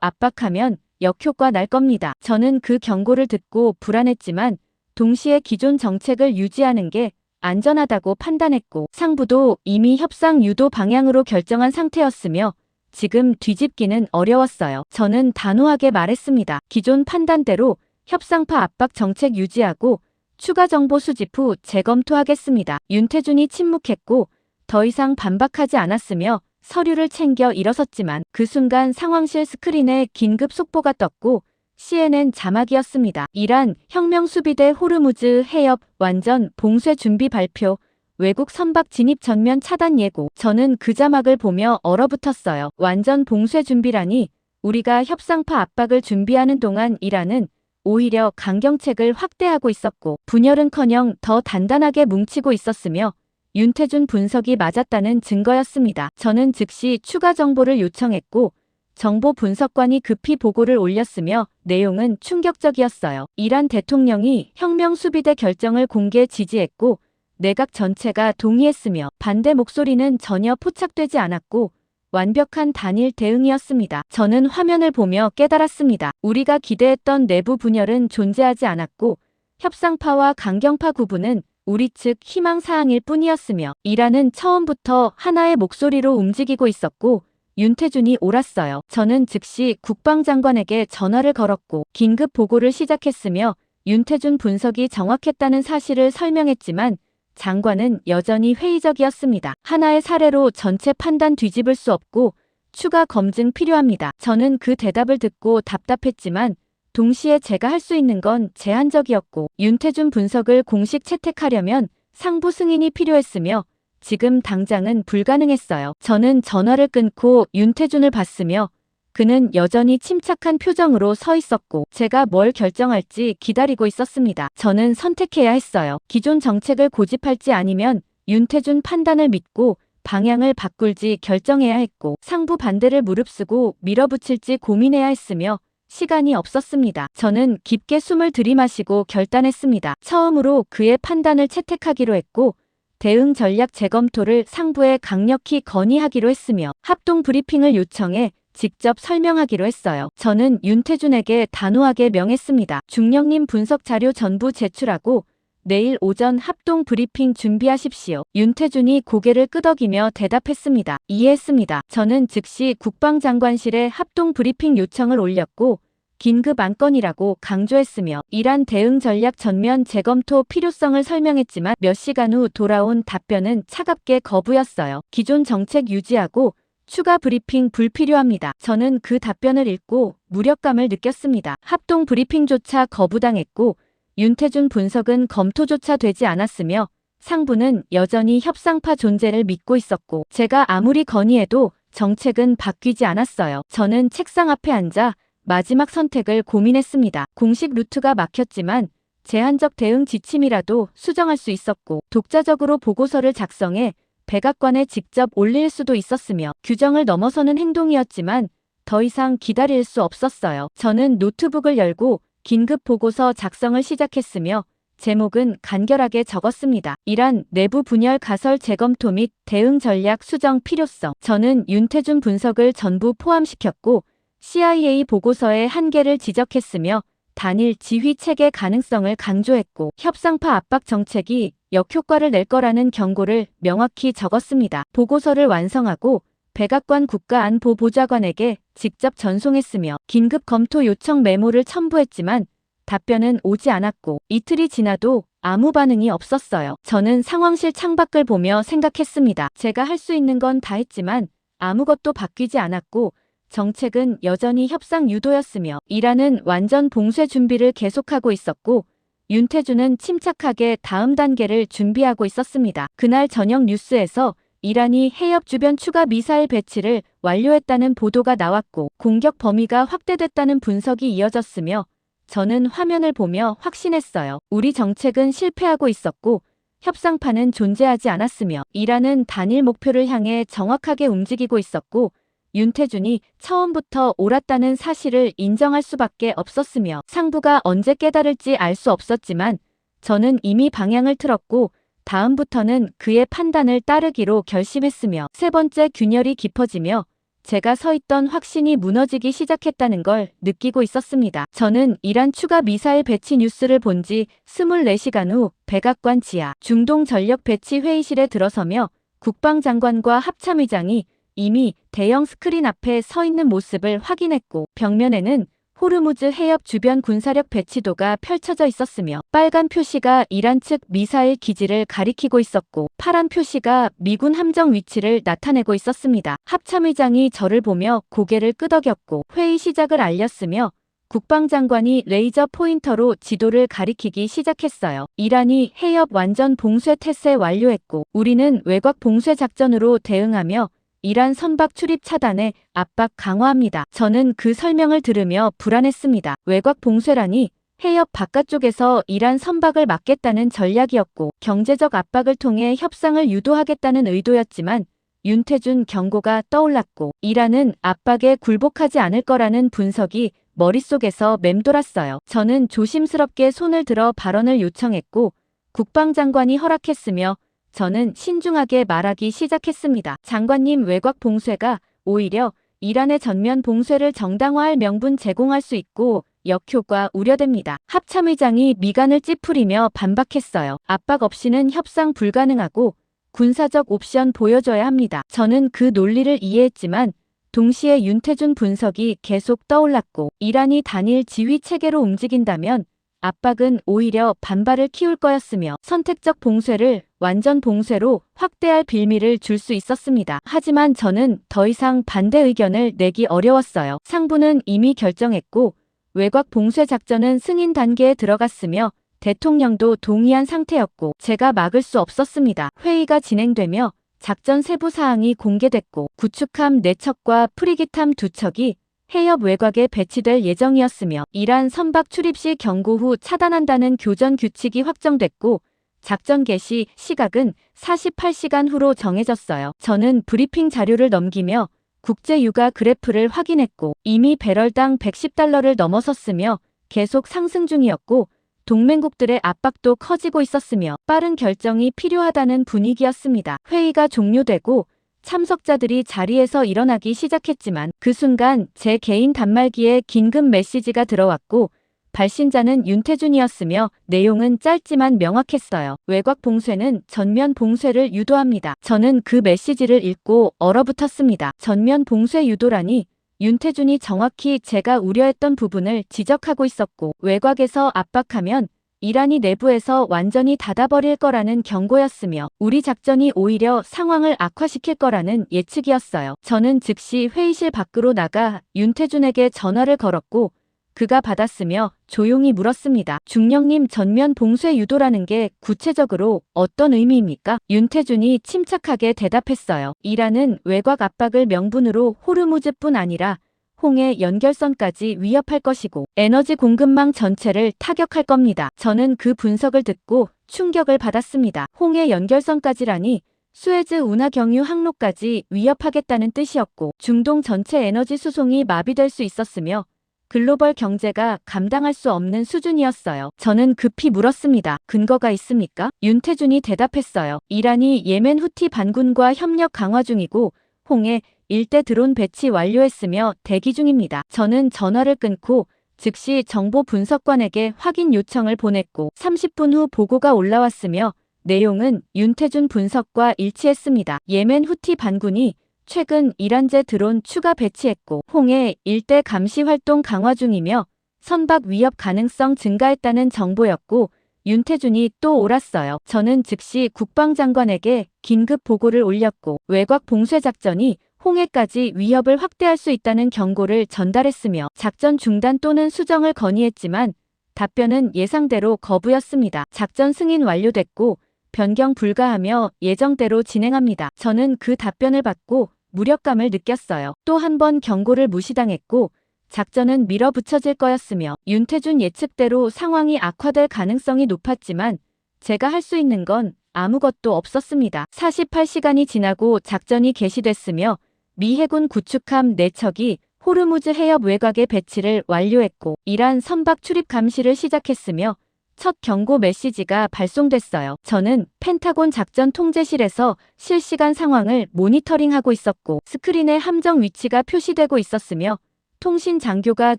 압박하면 역효과 날 겁니다. 저는 그 경고를 듣고 불안했지만 동시에 기존 정책을 유지하는 게 안전하다고 판단했고 상부도 이미 협상 유도 방향으로 결정한 상태였으며 지금 뒤집기는 어려웠어요. 저는 단호하게 말했습니다. 기존 판단대로 협상파 압박 정책 유지하고 추가 정보 수집 후 재검토하겠습니다. 윤태준이 침묵했고 더 이상 반박하지 않았으며 서류를 챙겨 일어섰지만 그 순간 상황실 스크린에 긴급 속보가 떴고 CNN 자막이었습니다. 이란 혁명수비대 호르무즈 해협 완전 봉쇄 준비 발표. 외국 선박 진입 전면 차단 예고. 저는 그 자막을 보며 얼어붙었어요. 완전 봉쇄 준비라니 우리가 협상파 압박을 준비하는 동안 이란은 오히려 강경책을 확대하고 있었고 분열은커녕 더 단단하게 뭉치고 있었으며 윤태준 분석이 맞았다는 증거였습니다. 저는 즉시 추가 정보를 요청했고 정보 분석관이 급히 보고를 올렸으며 내용은 충격적이었어요. 이란 대통령이 혁명수비대 결정을 공개 지지했고 내각 전체가 동의했으며 반대 목소리는 전혀 포착되지 않았고 완벽한 단일 대응이었습니다. 저는 화면을 보며 깨달았습니다. 우리가 기대했던 내부 분열은 존재하지 않았고 협상파와 강경파 구분은 우리 측 희망사항일 뿐이었으며 이란은 처음부터 하나의 목소리로 움직이고 있었고 윤태준이 옳았어요. 저는 즉시 국방장관에게 전화를 걸었고 긴급 보고를 시작했으며 윤태준 분석이 정확했다는 사실을 설명했지만 장관은 여전히 회의적이었습니다. 하나의 사례로 전체 판단 뒤집을 수 없고 추가 검증 필요합니다. 저는 그 대답을 듣고 답답했지만 동시에 제가 할 수 있는 건 제한적이었고 윤태준 분석을 공식 채택하려면 상부 승인이 필요했으며 지금 당장은 불가능했어요. 저는 전화를 끊고 윤태준을 봤으며 그는 여전히 침착한 표정으로 서 있었고 제가 뭘 결정할지 기다리고 있었습니다. 저는 선택해야 했어요. 기존 정책을 고집할지 아니면 윤태준 판단을 믿고 방향을 바꿀지 결정해야 했고 상부 반대를 무릅쓰고 밀어붙일지 고민해야 했으며 시간이 없었습니다. 저는 깊게 숨을 들이마시고 결단했습니다. 처음으로 그의 판단을 채택하기로 했고 대응 전략 재검토를 상부에 강력히 건의하기로 했으며 합동 브리핑을 요청해 직접 설명하기로 했어요. 저는 윤태준에게 단호하게 명했습니다. 중령님 분석 자료 전부 제출하고 내일 오전 합동 브리핑 준비하십시오. 윤태준이 고개를 끄덕이며 대답했습니다. 이해했습니다. 저는 즉시 국방장관실에 합동 브리핑 요청을 올렸고 긴급 안건이라고 강조했으며 이란 대응 전략 전면 재검토 필요성을 설명했지만 몇 시간 후 돌아온 답변은 차갑게 거부였어요. 기존 정책 유지하고 추가 브리핑 불필요합니다. 저는 그 답변을 읽고 무력감을 느꼈습니다. 합동 브리핑조차 거부당했고 윤태준 분석은 검토조차 되지 않았으며 상부는 여전히 협상파 존재를 믿고 있었고 제가 아무리 건의해도 정책은 바뀌지 않았어요. 저는 책상 앞에 앉아 마지막 선택을 고민했습니다. 공식 루트가 막혔지만 제한적 대응 지침이라도 수정할 수 있었고 독자적으로 보고서를 작성해 백악관에 직접 올릴 수도 있었으며 규정을 넘어서는 행동이었지만 더 이상 기다릴 수 없었어요. 저는 노트북을 열고 긴급 보고서 작성을 시작했으며 제목은 간결하게 적었습니다. 이란 내부 분열 가설 재검토 및 대응 전략 수정 필요성. 저는 윤태준 분석을 전부 포함시켰고 CIA 보고서의 한계를 지적했으며 단일 지휘 체계 가능성을 강조했고 협상파 압박 정책이 역효과를 낼 거라는 경고를 명확히 적었습니다. 보고서를 완성하고 백악관 국가안보보좌관에게 직접 전송했으며 긴급 검토 요청 메모를 첨부했지만 답변은 오지 않았고 이틀이 지나도 아무 반응이 없었어요. 저는 상황실 창밖을 보며 생각했습니다. 제가 할 수 있는 건 다 했지만 아무것도 바뀌지 않았고 정책은 여전히 협상 유도였으며 이란은 완전 봉쇄 준비를 계속하고 있었고 윤태준은 침착하게 다음 단계를 준비하고 있었습니다. 그날 저녁 뉴스에서 이란이 해협 주변 추가 미사일 배치를 완료했다는 보도가 나왔고 공격 범위가 확대됐다는 분석이 이어졌으며 저는 화면을 보며 확신했어요. 우리 정책은 실패하고 있었고 협상파는 존재하지 않았으며 이란은 단일 목표를 향해 정확하게 움직이고 있었고 윤태준이 처음부터 옳았다는 사실을 인정할 수밖에 없었으며 상부가 언제 깨달을지 알 수 없었지만 저는 이미 방향을 틀었고 다음부터는 그의 판단을 따르기로 결심했으며 세 번째 균열이 깊어지며 제가 서 있던 확신이 무너지기 시작했다는 걸 느끼고 있었습니다. 저는 이란 추가 미사일 배치 뉴스를 본 지 24시간 후 백악관 지하 중동 전력 배치 회의실에 들어서며 국방장관과 합참의장이 이미 대형 스크린 앞에 서 있는 모습을 확인했고 벽면에는 호르무즈 해협 주변 군사력 배치도가 펼쳐져 있었으며 빨간 표시가 이란 측 미사일 기지를 가리키고 있었고 파란 표시가 미군 함정 위치를 나타내고 있었습니다. 합참의장이 저를 보며 고개를 끄덕였고 회의 시작을 알렸으며 국방장관이 레이저 포인터로 지도를 가리키기 시작했어요. 이란이 해협 완전 봉쇄 태세 완료했고 우리는 외곽 봉쇄 작전으로 대응하며 이란 선박 출입 차단에 압박 강화합니다. 저는 그 설명을 들으며 불안했습니다. 외곽 봉쇄라니 해협 바깥쪽에서 이란 선박을 막겠다는 전략이었고 경제적 압박을 통해 협상을 유도하겠다는 의도였지만 윤태준 경고가 떠올랐고 이란은 압박에 굴복하지 않을 거라는 분석이 머릿속에서 맴돌았어요. 저는 조심스럽게 손을 들어 발언을 요청했고 국방장관이 허락했으며 저는 신중하게 말하기 시작했습니다. 장관님, 외곽 봉쇄가 오히려 이란의 전면 봉쇄를 정당화할 명분 제공할 수 있고 역효과 우려됩니다. 합참의장이 미간을 찌푸리며 반박했어요. 압박 없이는 협상 불가능하고 군사적 옵션 보여줘야 합니다. 저는 그 논리를 이해했지만 동시에 윤태준 분석이 계속 떠올랐고 이란이 단일 지휘 체계로 움직인다면 압박은 오히려 반발을 키울 거였으며 선택적 봉쇄를 완전 봉쇄로 확대할 빌미를 줄 수 있었습니다. 하지만 저는 더 이상 반대 의견을 내기 어려웠어요. 상부는 이미 결정했고 외곽 봉쇄 작전은 승인 단계에 들어갔으며 대통령도 동의한 상태였고 제가 막을 수 없었습니다. 회의가 진행되며 작전 세부 사항이 공개됐고 구축함 4척과 프리기함 2척이 해협 외곽에 배치될 예정이었으며 이란 선박 출입 시 경고 후 차단한다는 교전 규칙이 확정됐고 작전 개시 시각은 48시간 후로 정해졌어요. 저는 브리핑 자료를 넘기며 국제 유가 그래프를 확인했고 이미 배럴당 110달러를 넘어섰으며 계속 상승 중이었고 동맹국들의 압박도 커지고 있었으며 빠른 결정이 필요하다는 분위기였습니다. 회의가 종료되고 참석자들이 자리에서 일어나기 시작했지만 그 순간 제 개인 단말기에 긴급 메시지가 들어왔고 발신자는 윤태준이었으며 내용은 짧지만 명확했어요. 외곽 봉쇄는 전면 봉쇄를 유도합니다. 저는 그 메시지를 읽고 얼어붙었습니다. 전면 봉쇄 유도라니 윤태준이 정확히 제가 우려했던 부분을 지적하고 있었고 외곽에서 압박하면 이란이 내부에서 완전히 닫아버릴 거라는 경고였으며 우리 작전이 오히려 상황을 악화시킬 거라는 예측이었어요. 저는 즉시 회의실 밖으로 나가 윤태준에게 전화를 걸었고 그가 받았으며 조용히 물었습니다. 중령님, 전면 봉쇄 유도라는 게 구체적으로 어떤 의미입니까? 윤태준이 침착하게 대답했어요. 이란은 외곽 압박을 명분으로 호르무즈뿐 아니라 홍해 연결선까지 위협할 것이고 에너지 공급망 전체를 타격할 겁니다. 저는 그 분석을 듣고 충격을 받았습니다. 홍해 연결선까지라니 수에즈 운하 경유 항로까지 위협하겠다는 뜻이었고 중동 전체 에너지 수송이 마비될 수 있었으며 글로벌 경제가 감당할 수 없는 수준이었어요. 저는 급히 물었습니다. 근거가 있습니까? 윤태준이 대답했어요. 이란이 예멘 후티 반군과 협력 강화 중이고 홍해 일대 드론 배치 완료했으며 대기 중입니다. 저는 전화를 끊고 즉시 정보 분석관에게 확인 요청을 보냈고 30분 후 보고가 올라왔으며 내용은 윤태준 분석과 일치했습니다. 예멘 후티 반군이 최근 이란제 드론 추가 배치했고 홍해 일대 감시 활동 강화 중이며 선박 위협 가능성 증가했다는 정보였고 윤태준이 또 옳았어요. 저는 즉시 국방장관에게 긴급 보고를 올렸고 외곽 봉쇄 작전이 홍해까지 위협을 확대할 수 있다는 경고를 전달했으며 작전 중단 또는 수정을 건의했지만 답변은 예상대로 거부였습니다. 작전 승인 완료됐고 변경 불가하며 예정대로 진행합니다. 저는 그 답변을 받고 무력감을 느꼈어요. 또 한 번 경고를 무시당했고 작전은 밀어붙여질 거였으며 윤태준 예측대로 상황이 악화될 가능성이 높았지만 제가 할 수 있는 건 아무것도 없었습니다. 48시간이 지나고 작전이 개시됐으며 미 해군 구축함 4척이 호르무즈 해협 외곽에 배치를 완료했고 이란 선박 출입 감시를 시작했으며 첫 경고 메시지가 발송됐어요. 저는 펜타곤 작전 통제실에서 실시간 상황을 모니터링하고 있었고 스크린에 함정 위치가 표시되고 있었으며 통신 장교가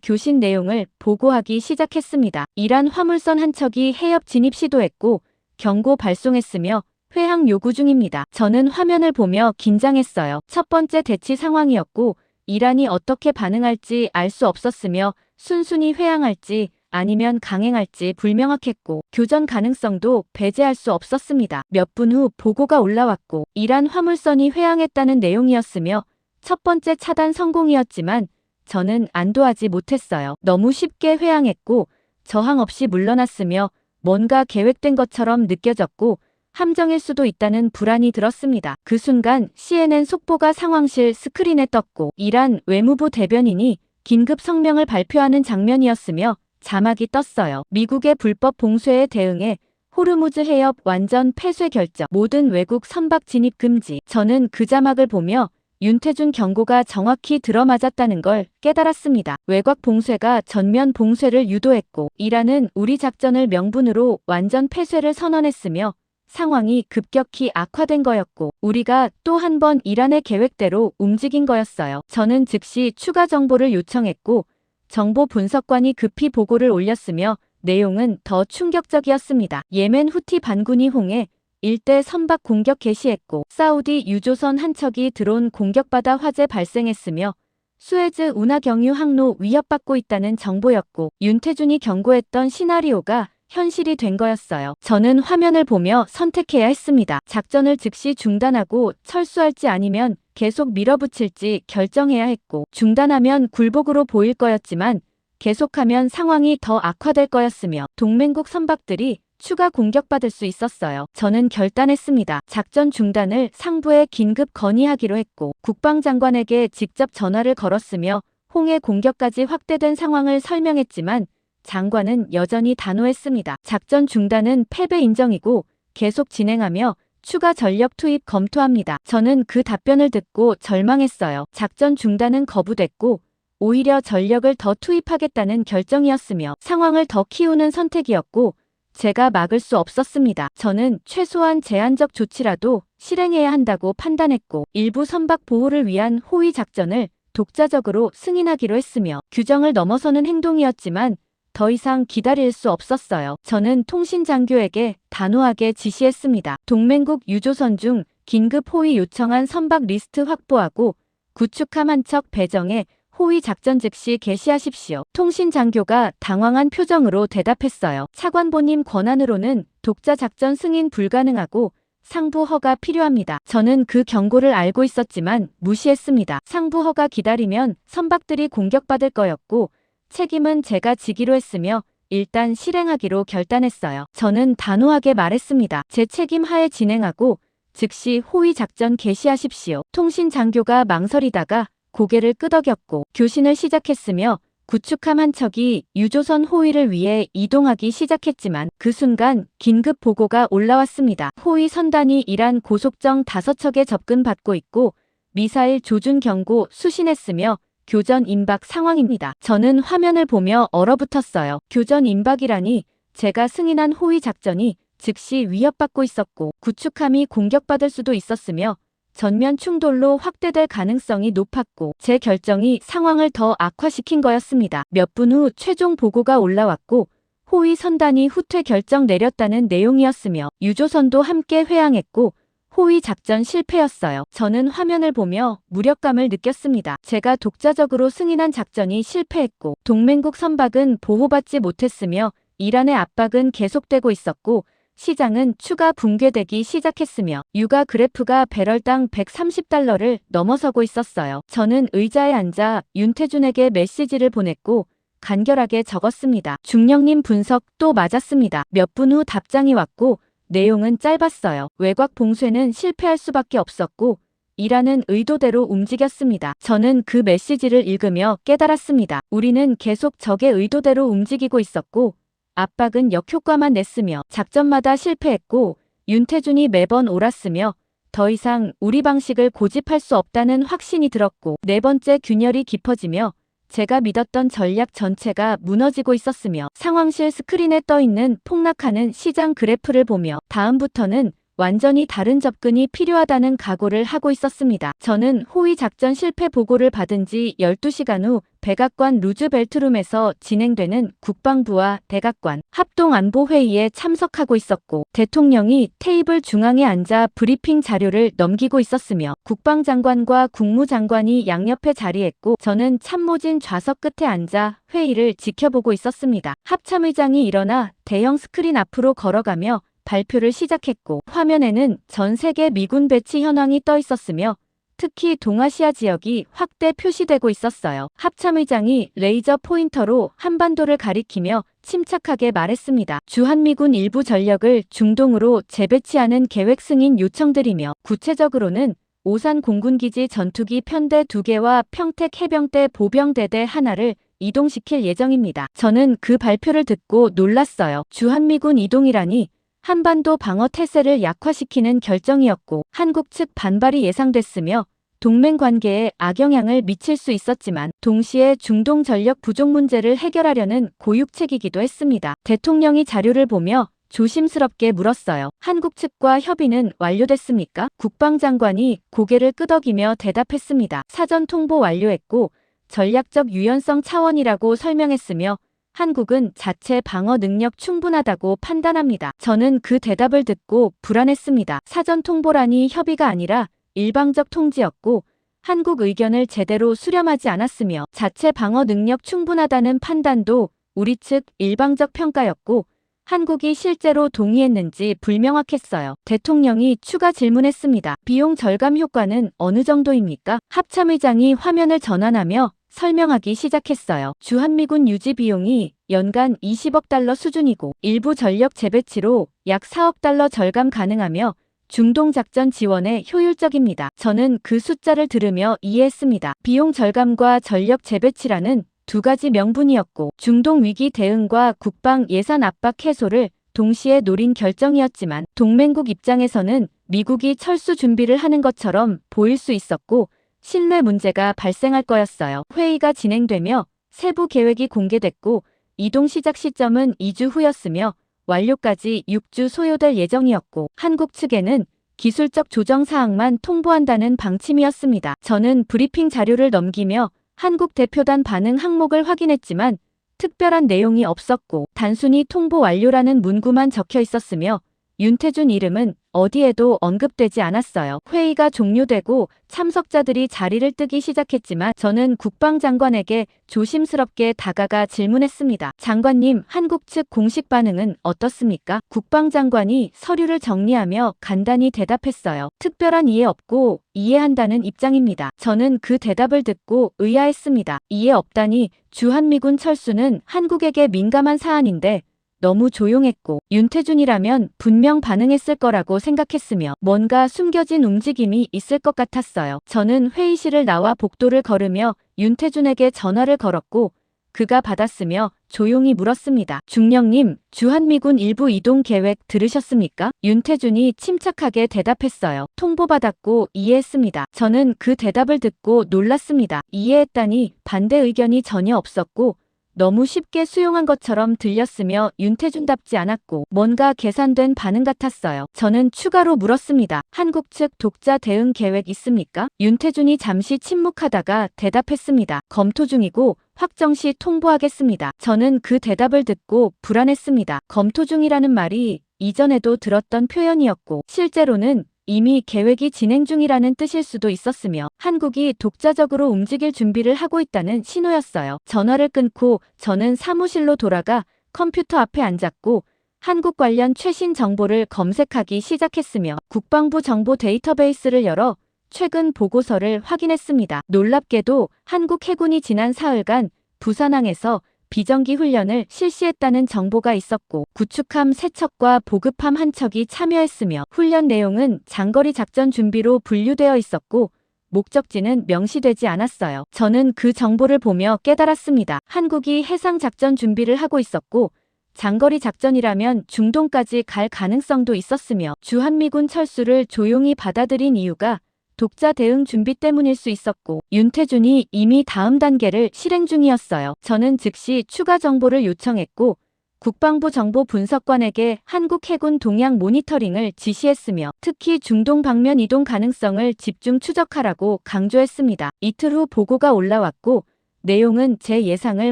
교신 내용을 보고하기 시작했습니다. 이란 화물선 한 척이 해협 진입 시도했고 경고 발송했으며 회항 요구 중입니다. 저는 화면을 보며 긴장했어요. 첫 번째 대치 상황이었고 이란이 어떻게 반응할지 알 수 없었으며 순순히 회항할지 아니면 강행할지 불명확했고 교전 가능성도 배제할 수 없었습니다. 몇 분 후 보고가 올라왔고 이란 화물선이 회항했다는 내용이었으며 첫 번째 차단 성공이었지만 저는 안도하지 못했어요. 너무 쉽게 회항했고 저항 없이 물러났으며 뭔가 계획된 것처럼 느껴졌고 함정일 수도 있다는 불안이 들었습니다. 그 순간 CNN 속보가 상황실 스크린에 떴고 이란 외무부 대변인이 긴급 성명을 발표하는 장면이었으며 자막이 떴어요. 미국의 불법 봉쇄에 대응해 호르무즈 해협 완전 폐쇄 결정, 모든 외국 선박 진입 금지. 저는 그 자막을 보며 윤태준 경고가 정확히 들어맞았다는 걸 깨달았습니다. 외곽 봉쇄가 전면 봉쇄를 유도했고 이란은 우리 작전을 명분으로 완전 폐쇄를 선언했으며 상황이 급격히 악화된 거였고 우리가 또 한 번 이란의 계획대로 움직인 거였어요. 저는 즉시 추가 정보를 요청했고 정보 분석관이 급히 보고를 올렸으며 내용은 더 충격적이었습니다. 예멘 후티 반군이 홍해 일대 선박 공격 개시했고 사우디 유조선 한 척이 드론 공격받아 화재 발생했으며 수에즈 운하 경유 항로 위협받고 있다는 정보였고 윤태준이 경고했던 시나리오가 현실이 된 거였어요. 저는 화면을 보며 선택해야 했습니다. 작전을 즉시 중단하고 철수할지 아니면 계속 밀어붙일지 결정해야 했고 중단하면 굴복으로 보일 거였지만 계속하면 상황이 더 악화될 거였으며 동맹국 선박들이 추가 공격받을 수 있었어요. 저는 결단했습니다. 작전 중단을 상부에 긴급 건의하기로 했고 국방장관에게 직접 전화를 걸었으며 홍해 공격까지 확대된 상황을 설명했지만 장관은 여전히 단호했습니다. 작전 중단은 패배 인정이고 계속 진행하며 추가 전력 투입 검토합니다. 저는 그 답변을 듣고 절망했어요. 작전 중단은 거부됐고 오히려 전력을 더 투입하겠다는 결정이었으며 상황을 더 키우는 선택이었고 제가 막을 수 없었습니다. 저는 최소한 제한적 조치라도 실행해야 한다고 판단했고 일부 선박 보호를 위한 호위 작전을 독자적으로 승인하기로 했으며 규정을 넘어서는 행동이었지만 더 이상 기다릴 수 없었어요. 저는 통신장교에게 단호하게 지시했습니다. 동맹국 유조선 중 긴급 호위 요청한 선박 리스트 확보하고 구축함 한 척 배정해 호위 작전 즉시 개시하십시오. 통신장교가 당황한 표정으로 대답했어요. 차관보님 권한으로는 독자 작전 승인 불가능하고 상부 허가 필요합니다. 저는 그 경고를 알고 있었지만 무시했습니다. 상부 허가 기다리면 선박들이 공격받을 거였고 책임은 제가 지기로 했으며 일단 실행하기로 결단했어요. 저는 단호하게 말했습니다. 제 책임 하에 진행하고 즉시 호위 작전 개시하십시오. 통신장교가 망설이다가 고개를 끄덕였고 교신을 시작했으며 구축함 한 척이 유조선 호위를 위해 이동하기 시작했지만 그 순간 긴급 보고가 올라왔습니다. 호위 선단이 이란 고속정 5척에 접근받고 있고 미사일 조준 경고 수신했으며 교전 임박 상황입니다. 저는 화면을 보며 얼어붙었어요. 교전 임박이라니 제가 승인한 호위 작전이 즉시 위협받고 있었고 구축함이 공격받을 수도 있었으며 전면 충돌로 확대될 가능성이 높았고 제 결정이 상황을 더 악화시킨 거였습니다. 몇 분 후 최종 보고가 올라왔고 호위 선단이 후퇴 결정 내렸다는 내용이었으며 유조선도 함께 회항했고 호위 작전 실패였어요. 저는 화면을 보며 무력감을 느꼈습니다. 제가 독자적으로 승인한 작전이 실패했고 동맹국 선박은 보호받지 못했으며 이란의 압박은 계속되고 있었고 시장은 추가 붕괴되기 시작했으며 유가 그래프가 배럴당 130달러를 넘어서고 있었어요. 저는 의자에 앉아 윤태준에게 메시지를 보냈고 간결하게 적었습니다. 중령님 분석 또 맞았습니다. 몇 분 후 답장이 왔고 내용은 짧았어요. 외곽 봉쇄는 실패할 수밖에 없었고 이란은 의도대로 움직였습니다. 저는 그 메시지를 읽으며 깨달았습니다. 우리는 계속 적의 의도대로 움직이고 있었고 압박은 역효과만 냈으며 작전마다 실패했고 윤태준이 매번 옳았으며 더 이상 우리 방식을 고집할 수 없다는 확신이 들었고 네 번째 균열이 깊어지며 제가 믿었던 전략 전체가 무너지고 있었으며 상황실 스크린에 떠있는 폭락하는 시장 그래프를 보며 다음부터는 완전히 다른 접근이 필요하다는 각오를 하고 있었습니다. 저는 호위 작전 실패 보고를 받은 지 12시간 후 백악관 루즈벨트룸에서 진행되는 국방부와 백악관 합동안보회의에 참석하고 있었고 대통령이 테이블 중앙에 앉아 브리핑 자료를 넘기고 있었으며 국방장관과 국무장관이 양옆에 자리했고 저는 참모진 좌석 끝에 앉아 회의를 지켜보고 있었습니다. 합참의장이 일어나 대형 스크린 앞으로 걸어가며 발표를 시작했고 화면에는 전 세계 미군 배치 현황이 떠 있었으며 특히 동아시아 지역이 확대 표시되고 있었어요. 합참의장이 레이저 포인터로 한반도를 가리키며 침착하게 말했습니다. 주한미군 일부 전력을 중동으로 재배치하는 계획 승인 요청드리며 구체적으로는 오산 공군기지 전투기 편대 2개와 평택 해병대 보병대대 하나를 이동시킬 예정입니다. 저는 그 발표를 듣고 놀랐어요. 주한미군 이동이라니 한반도 방어 태세를 약화시키는 결정이었고 한국 측 반발이 예상됐으며 동맹 관계에 악영향을 미칠 수 있었지만 동시에 중동 전력 부족 문제를 해결하려는 고육책이기도 했습니다. 대통령이 자료를 보며 조심스럽게 물었어요. 한국 측과 협의는 완료됐습니까? 국방장관이 고개를 끄덕이며 대답했습니다. 사전 통보 완료했고 전략적 유연성 차원이라고 설명했으며 한국은 자체 방어 능력 충분하다고 판단합니다. 저는 그 대답을 듣고 불안했습니다. 사전 통보라니 협의가 아니라 일방적 통지였고 한국 의견을 제대로 수렴하지 않았으며 자체 방어 능력 충분하다는 판단도 우리 측 일방적 평가였고 한국이 실제로 동의했는지 불명확했어요. 대통령이 추가 질문했습니다. 비용 절감 효과는 어느 정도입니까? 합참의장이 화면을 전환하며 설명하기 시작했어요. 주한미군 유지 비용이 연간 20억 달러 수준이고 일부 전력 재배치로 약 4억 달러 절감 가능하며 중동 작전 지원에 효율적입니다. 저는 그 숫자를 들으며 이해했습니다. 비용 절감과 전력 재배치라는 두 가지 명분이었고 중동 위기 대응과 국방 예산 압박 해소를 동시에 노린 결정이었지만 동맹국 입장에서는 미국이 철수 준비를 하는 것처럼 보일 수 있었고 신뢰 문제가 발생할 거였어요. 회의가 진행되며 세부 계획이 공개됐고 이동 시작 시점은 2주 후였으며 완료까지 6주 소요될 예정이었고 한국 측에는 기술적 조정 사항만 통보한다는 방침이었습니다. 저는 브리핑 자료를 넘기며 한국 대표단 반응 항목을 확인했지만 특별한 내용이 없었고 단순히 통보 완료라는 문구만 적혀 있었으며 윤태준 이름은 어디에도 언급되지 않았어요. 회의가 종료되고 참석자들이 자리를 뜨기 시작했지만 저는 국방장관에게 조심스럽게 다가가 질문했습니다. 장관님, 한국 측 공식 반응은 어떻습니까? 국방장관이 서류를 정리하며 간단히 대답했어요. 특별한 이해 없고 이해한다는 입장입니다. 저는 그 대답을 듣고 의아했습니다. 이해 없다니 주한미군 철수는 한국에게 민감한 사안인데 너무 조용했고 윤태준이라면 분명 반응했을 거라고 생각했으며 뭔가 숨겨진 움직임이 있을 것 같았어요. 저는 회의실을 나와 복도를 걸으며 윤태준에게 전화를 걸었고 그가 받았으며 조용히 물었습니다. 중령님, 주한미군 일부 이동 계획 들으셨습니까? 윤태준이 침착하게 대답했어요. 통보받았고 이해했습니다. 저는 그 대답을 듣고 놀랐습니다. 이해했다니 반대 의견이 전혀 없었고 너무 쉽게 수용한 것처럼 들렸으며 윤태준답지 않았고 뭔가 계산된 반응 같았어요. 저는 추가로 물었습니다. 한국 측 독자 대응 계획 있습니까? 윤태준이 잠시 침묵하다가 대답했습니다. 검토 중이고 확정 시 통보하겠습니다. 저는 그 대답을 듣고 불안했습니다. 검토 중이라는 말이 이전에도 들었던 표현이었고 실제로는 이미 계획이 진행 중이라는 뜻일 수도 있었으며 한국이 독자적으로 움직일 준비를 하고 있다는 신호였어요. 전화를 끊고 저는 사무실로 돌아가 컴퓨터 앞에 앉았고 한국 관련 최신 정보를 검색하기 시작했으며 국방부 정보 데이터베이스를 열어 최근 보고서를 확인했습니다. 놀랍게도 한국 해군이 지난 사흘간 부산항에서 비정기 훈련을 실시했다는 정보가 있었고 구축함 3척과 보급함 1척이 참여했으며 훈련 내용은 장거리 작전 준비로 분류되어 있었고 목적지는 명시되지 않았어요. 저는 그 정보를 보며 깨달았습니다. 한국이 해상 작전 준비를 하고 있었고 장거리 작전이라면 중동까지 갈 가능성도 있었으며 주한미군 철수를 조용히 받아들인 이유가 독자 대응 준비 때문일 수 있었고 윤태준이 이미 다음 단계를 실행 중이었어요. 저는 즉시 추가 정보를 요청했고 국방부 정보분석관에게 한국 해군 동향 모니터링을 지시했으며 특히 중동 방면 이동 가능성을 집중 추적하라고 강조했습니다. 이틀 후 보고가 올라왔고 내용은 제 예상을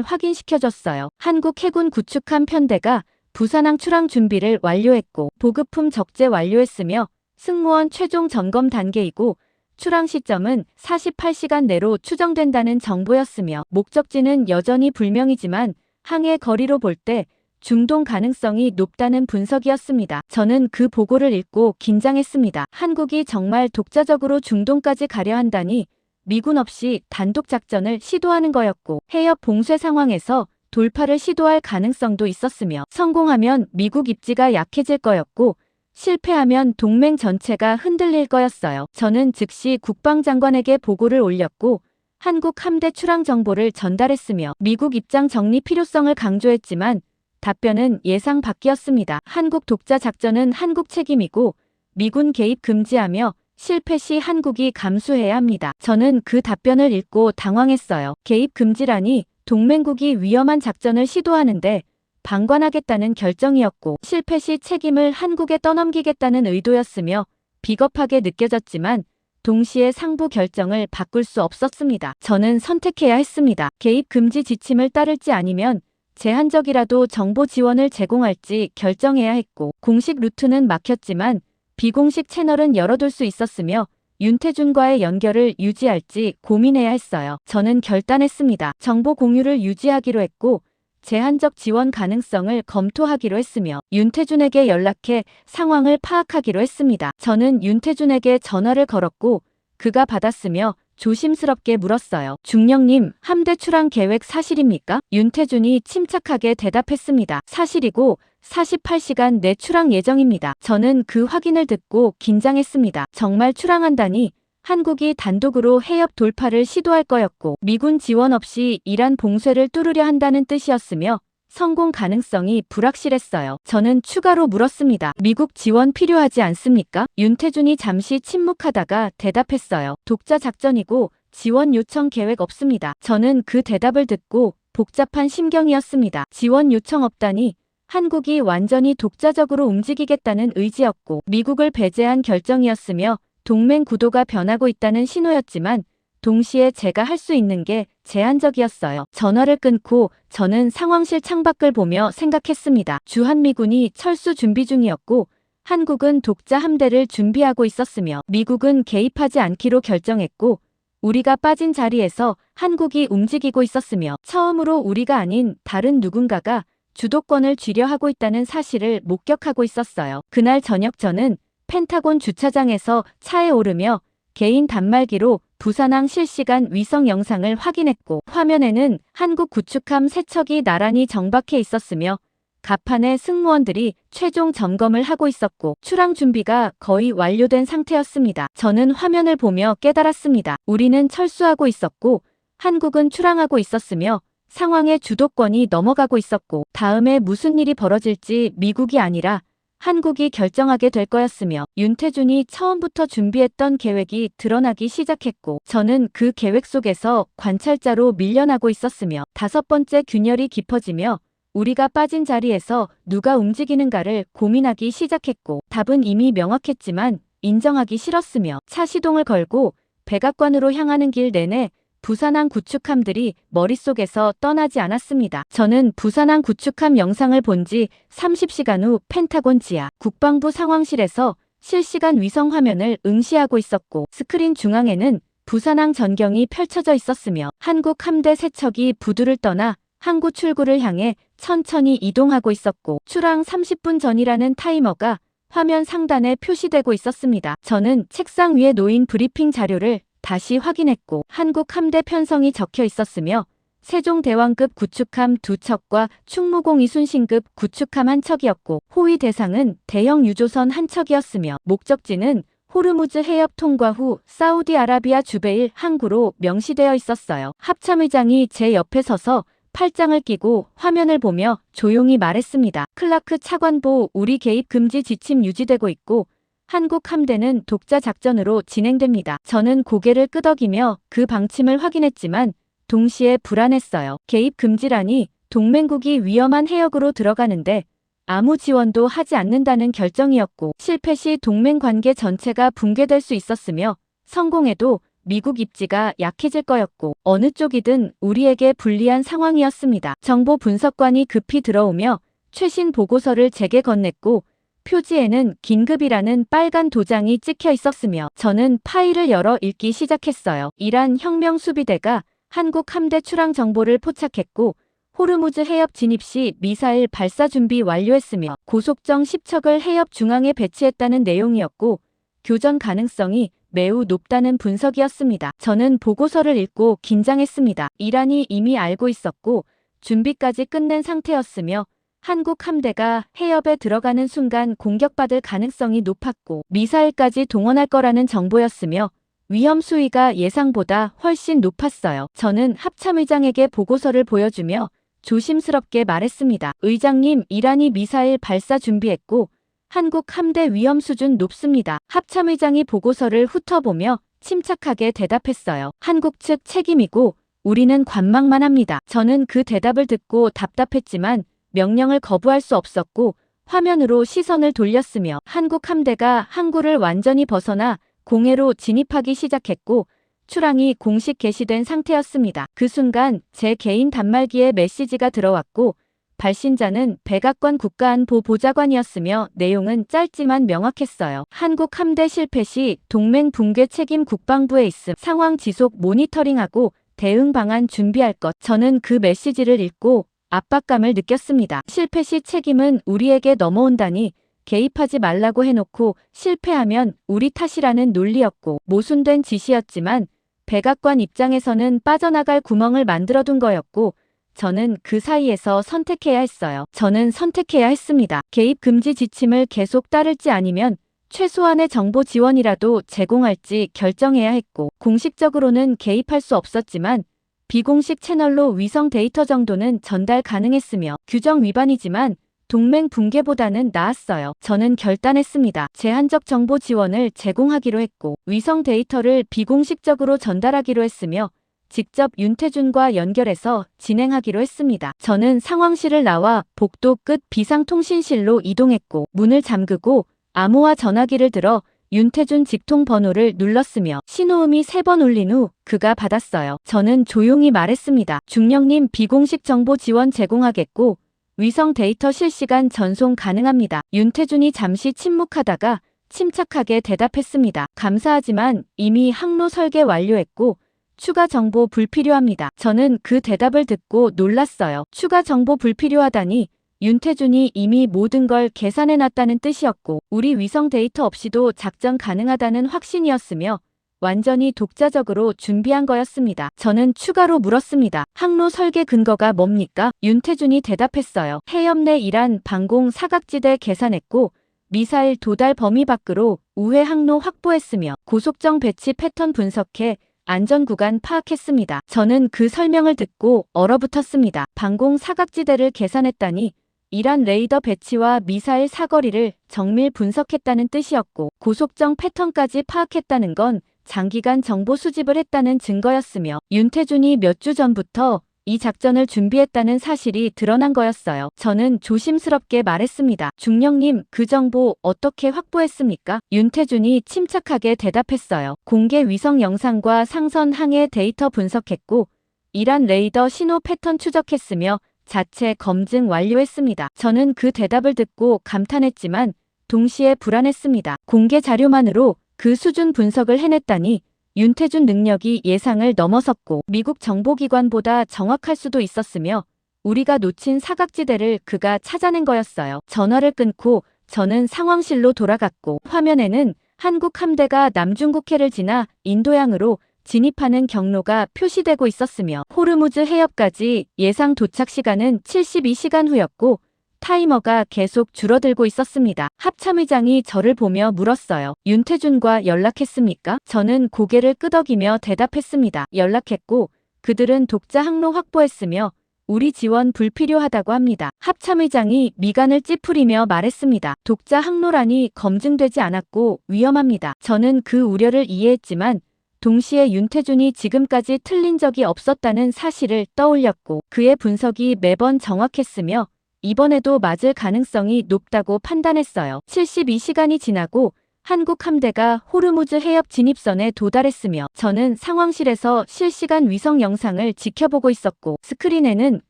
확인시켜줬어요. 한국 해군 구축함 편대가 부산항 출항 준비를 완료했고 보급품 적재 완료했으며 승무원 최종 점검 단계이고 출항 시점은 48시간 내로 추정된다는 정보였으며 목적지는 여전히 불명이지만 항해 거리로 볼 때 중동 가능성이 높다는 분석이었습니다. 저는 그 보고를 읽고 긴장했습니다. 한국이 정말 독자적으로 중동까지 가려 한다니 미군 없이 단독 작전을 시도하는 거였고 해협 봉쇄 상황에서 돌파를 시도할 가능성도 있었으며 성공하면 미국 입지가 약해질 거였고 실패하면 동맹 전체가 흔들릴 거였어요. 저는 즉시 국방장관에게 보고를 올렸고 한국 함대 출항 정보를 전달했으며 미국 입장 정리 필요성을 강조했지만 답변은 예상 밖이었습니다. 한국 독자 작전은 한국 책임이고 미군 개입 금지하며 실패 시 한국이 감수해야 합니다. 저는 그 답변을 읽고 당황했어요. 개입 금지라니 동맹국이 위험한 작전을 시도하는데 방관하겠다는 결정이었고 실패 시 책임을 한국에 떠넘기겠다는 의도였으며 비겁하게 느껴졌지만 동시에 상부 결정을 바꿀 수 없었습니다. 저는 선택해야 했습니다. 개입 금지 지침을 따를지 아니면 제한적이라도 정보 지원을 제공할지 결정해야 했고 공식 루트는 막혔지만 비공식 채널은 열어둘 수 있었으며 윤태준과의 연결을 유지할지 고민해야 했어요. 저는 결단했습니다. 정보 공유를 유지하기로 했고 제한적 지원 가능성을 검토하기로 했으며 윤태준에게 연락해 상황을 파악하기로 했습니다. 저는 윤태준에게 전화를 걸었고 그가 받았으며 조심스럽게 물었어요. 중령님, 함대 출항 계획 사실입니까? 윤태준이 침착하게 대답했습니다. 사실이고 48시간 내 출항 예정입니다. 저는 그 확인을 듣고 긴장했습니다. 정말 출항한다니 한국이 단독으로 해협 돌파를 시도할 거였고 미군 지원 없이 이란 봉쇄를 뚫으려 한다는 뜻이었으며 성공 가능성이 불확실했어요. 저는 추가로 물었습니다. 미국 지원 필요하지 않습니까? 윤태준이 잠시 침묵하다가 대답했어요. 독자 작전이고 지원 요청 계획 없습니다. 저는 그 대답을 듣고 복잡한 심경이었습니다. 지원 요청 없다니 한국이 완전히 독자적으로 움직이겠다는 의지였고 미국을 배제한 결정이었으며 동맹 구도가 변하고 있다는 신호였지만 동시에 제가 할 수 있는 게 제한적이었어요. 전화를 끊고 저는 상황실 창밖을 보며 생각했습니다. 주한미군이 철수 준비 중이었고 한국은 독자 함대를 준비하고 있었으며 미국은 개입하지 않기로 결정했고 우리가 빠진 자리에서 한국이 움직이고 있었으며 처음으로 우리가 아닌 다른 누군가가 주도권을 쥐려 하고 있다는 사실을 목격하고 있었어요. 그날 저녁 저는 펜타곤 주차장에서 차에 오르며 개인 단말기로 부산항 실시간 위성 영상을 확인했고 화면에는 한국 구축함 3척이 나란히 정박해 있었으며 갑판에 승무원들이 최종 점검을 하고 있었고 출항 준비가 거의 완료된 상태였습니다. 저는 화면을 보며 깨달았습니다. 우리는 철수하고 있었고 한국은 출항하고 있었으며 상황의 주도권이 넘어가고 있었고 다음에 무슨 일이 벌어질지 미국이 아니라 한국이 결정하게 될 거였으며 윤태준이 처음부터 준비했던 계획이 드러나기 시작했고 저는 그 계획 속에서 관찰자로 밀려나고 있었으며 5번째 균열이 깊어지며 우리가 빠진 자리에서 누가 움직이는가를 고민하기 시작했고 답은 이미 명확했지만 인정하기 싫었으며 차 시동을 걸고 백악관으로 향하는 길 내내 부산항 구축함들이 머릿속에서 떠나지 않았습니다. 저는 부산항 구축함 영상을 본 지 30시간 후 펜타곤 지하 국방부 상황실에서 실시간 위성 화면을 응시하고 있었고 스크린 중앙에는 부산항 전경이 펼쳐져 있었으며 한국 함대 3척이 부두를 떠나 항구 출구를 향해 천천히 이동하고 있었고 출항 30분 전이라는 타이머가 화면 상단에 표시되고 있었습니다. 저는 책상 위에 놓인 브리핑 자료를 다시 확인했고 한국 함대 편성이 적혀 있었으며 세종대왕급 구축함 2척과 충무공 이순신급 구축함 1척이었고 호위 대상은 대형 유조선 1척이었으며 목적지는 호르무즈 해협 통과 후 사우디아라비아 주베일 항구로 명시되어 있었어요. 합참의장이 제 옆에 서서 팔짱을 끼고 화면을 보며 조용히 말했습니다. 클라크 차관보 우리 개입 금지 지침 유지되고 있고 한국 함대는 독자 작전으로 진행됩니다. 저는 고개를 끄덕이며 그 방침을 확인했지만 동시에 불안했어요. 개입 금지라니 동맹국이 위험한 해역으로 들어가는데 아무 지원도 하지 않는다는 결정이었고, 실패 시 동맹 관계 전체가 붕괴될 수 있었으며 성공해도 미국 입지가 약해질 거였고 어느 쪽이든 우리에게 불리한 상황이었습니다. 정보 분석관이 급히 들어오며 최신 보고서를 제게 건넸고 표지에는 긴급이라는 빨간 도장이 찍혀 있었으며 저는 파일을 열어 읽기 시작했어요. 이란 혁명 수비대가 한국 함대 출항 정보를 포착했고 호르무즈 해협 진입 시 미사일 발사 준비 완료했으며 고속정 10척을 해협 중앙에 배치했다는 내용이었고 교전 가능성이 매우 높다는 분석이었습니다. 저는 보고서를 읽고 긴장했습니다. 이란이 이미 알고 있었고 준비까지 끝낸 상태였으며 한국 함대가 해협에 들어가는 순간 공격받을 가능성이 높았고 미사일까지 동원할 거라는 정보였으며 위험 수위가 예상보다 훨씬 높았어요. 저는 합참의장에게 보고서를 보여주며 조심스럽게 말했습니다. 의장님, 이란이 미사일 발사 준비했고 한국 함대 위험 수준 높습니다. 합참의장이 보고서를 훑어보며 침착하게 대답했어요. 한국 측 책임이고 우리는 관망만 합니다. 저는 그 대답을 듣고 답답했지만 명령을 거부할 수 없었고 화면으로 시선을 돌렸으며 한국 함대가 항구를 완전히 벗어나 공해로 진입하기 시작했고 출항이 공식 게시된 상태였습니다. 그 순간 제 개인 단말기에 메시지가 들어왔고 발신자는 백악관 국가안보 보좌관이었으며 내용은 짧지만 명확했어요. 한국 함대 실패 시 동맹 붕괴 책임 국방부에 있음. 상황 지속 모니터링하고 대응 방안 준비할 것. 저는 그 메시지를 읽고 압박감을 느꼈습니다. 실패 시 책임은 우리에게 넘어온다니 개입하지 말라고 해놓고 실패하면 우리 탓이라는 논리였고 모순된 지시였지만 백악관 입장에서는 빠져나갈 구멍을 만들어둔 거였고 저는 그 사이에서 선택해야 했어요. 저는 선택해야 했습니다. 개입 금지 지침을 계속 따를지 아니면 최소한의 정보 지원이라도 제공할지 결정해야 했고 공식적으로는 개입할 수 없었지만 비공식 채널로 위성 데이터 정도는 전달 가능했으며 규정 위반이지만 동맹 붕괴보다는 나았어요. 저는 결단했습니다. 제한적 정보 지원을 제공하기로 했고 위성 데이터를 비공식적으로 전달하기로 했으며 직접 윤태준과 연결해서 진행하기로 했습니다. 저는 상황실을 나와 복도 끝 비상통신실로 이동했고 문을 잠그고 암호화 전화기를 들어 윤태준 직통 번호를 눌렀으며 신호음이 3번 울린 후 그가 받았어요. 저는 조용히 말했습니다. 중령님, 비공식 정보 지원 제공하겠고 위성 데이터 실시간 전송 가능합니다. 윤태준이 잠시 침묵하다가 침착하게 대답했습니다. 감사하지만 이미 항로 설계 완료했고 추가 정보 불필요합니다. 저는 그 대답을 듣고 놀랐어요. 추가 정보 불필요하다니 윤태준이 이미 모든 걸 계산해놨다는 뜻이었고 우리 위성 데이터 없이도 작전 가능하다는 확신이었으며 완전히 독자적으로 준비한 거였습니다. 저는 추가로 물었습니다. 항로 설계 근거가 뭡니까? 윤태준이 대답했어요. 해협 내 이란 방공 사각지대 계산했고 미사일 도달 범위 밖으로 우회 항로 확보했으며 고속정 배치 패턴 분석해 안전구간 파악했습니다. 저는 그 설명을 듣고 얼어붙었습니다. 방공 사각지대를 계산했다니 이란 레이더 배치와 미사일 사거리를 정밀 분석했다는 뜻이었고 고속정 패턴까지 파악했다는 건 장기간 정보 수집을 했다는 증거였으며 윤태준이 몇 주 전부터 이 작전을 준비했다는 사실이 드러난 거였어요. 저는 조심스럽게 말했습니다. 중령님, 그 정보 어떻게 확보했습니까? 윤태준이 침착하게 대답했어요. 공개 위성 영상과 상선 항해 데이터 분석했고 이란 레이더 신호 패턴 추적했으며 자체 검증 완료했습니다. 저는 그 대답을 듣고 감탄했지만 동시에 불안했습니다. 공개 자료만으로 그 수준 분석을 해냈다니 윤태준 능력이 예상을 넘어섰고 미국 정보기관보다 정확할 수도 있었으며 우리가 놓친 사각지대를 그가 찾아낸 거였어요. 전화를 끊고 저는 상황실로 돌아갔고 화면에는 한국 함대가 남중국해를 지나 인도양으로 진입하는 경로가 표시되고 있었으며 호르무즈 해협까지 예상 도착 시간은 72시간 후였고 타이머가 계속 줄어들고 있었습니다. 합참의장이 저를 보며 물었어요. 윤태준과 연락했습니까? 저는 고개를 끄덕이며 대답했습니다. 연락했고 그들은 독자 항로 확보했으며 우리 지원 불필요하다고 합니다. 합참의장이 미간을 찌푸리며 말했습니다. 독자 항로란이 검증되지 않았고 위험합니다. 저는 그 우려를 이해했지만 동시에 윤태준이 지금까지 틀린 적이 없었다는 사실을 떠올렸고 그의 분석이 매번 정확했으며 이번에도 맞을 가능성이 높다고 판단했어요. 72시간이 지나고 한국 함대가 호르무즈 해협 진입선에 도달했으며 저는 상황실에서 실시간 위성 영상을 지켜보고 있었고 스크린에는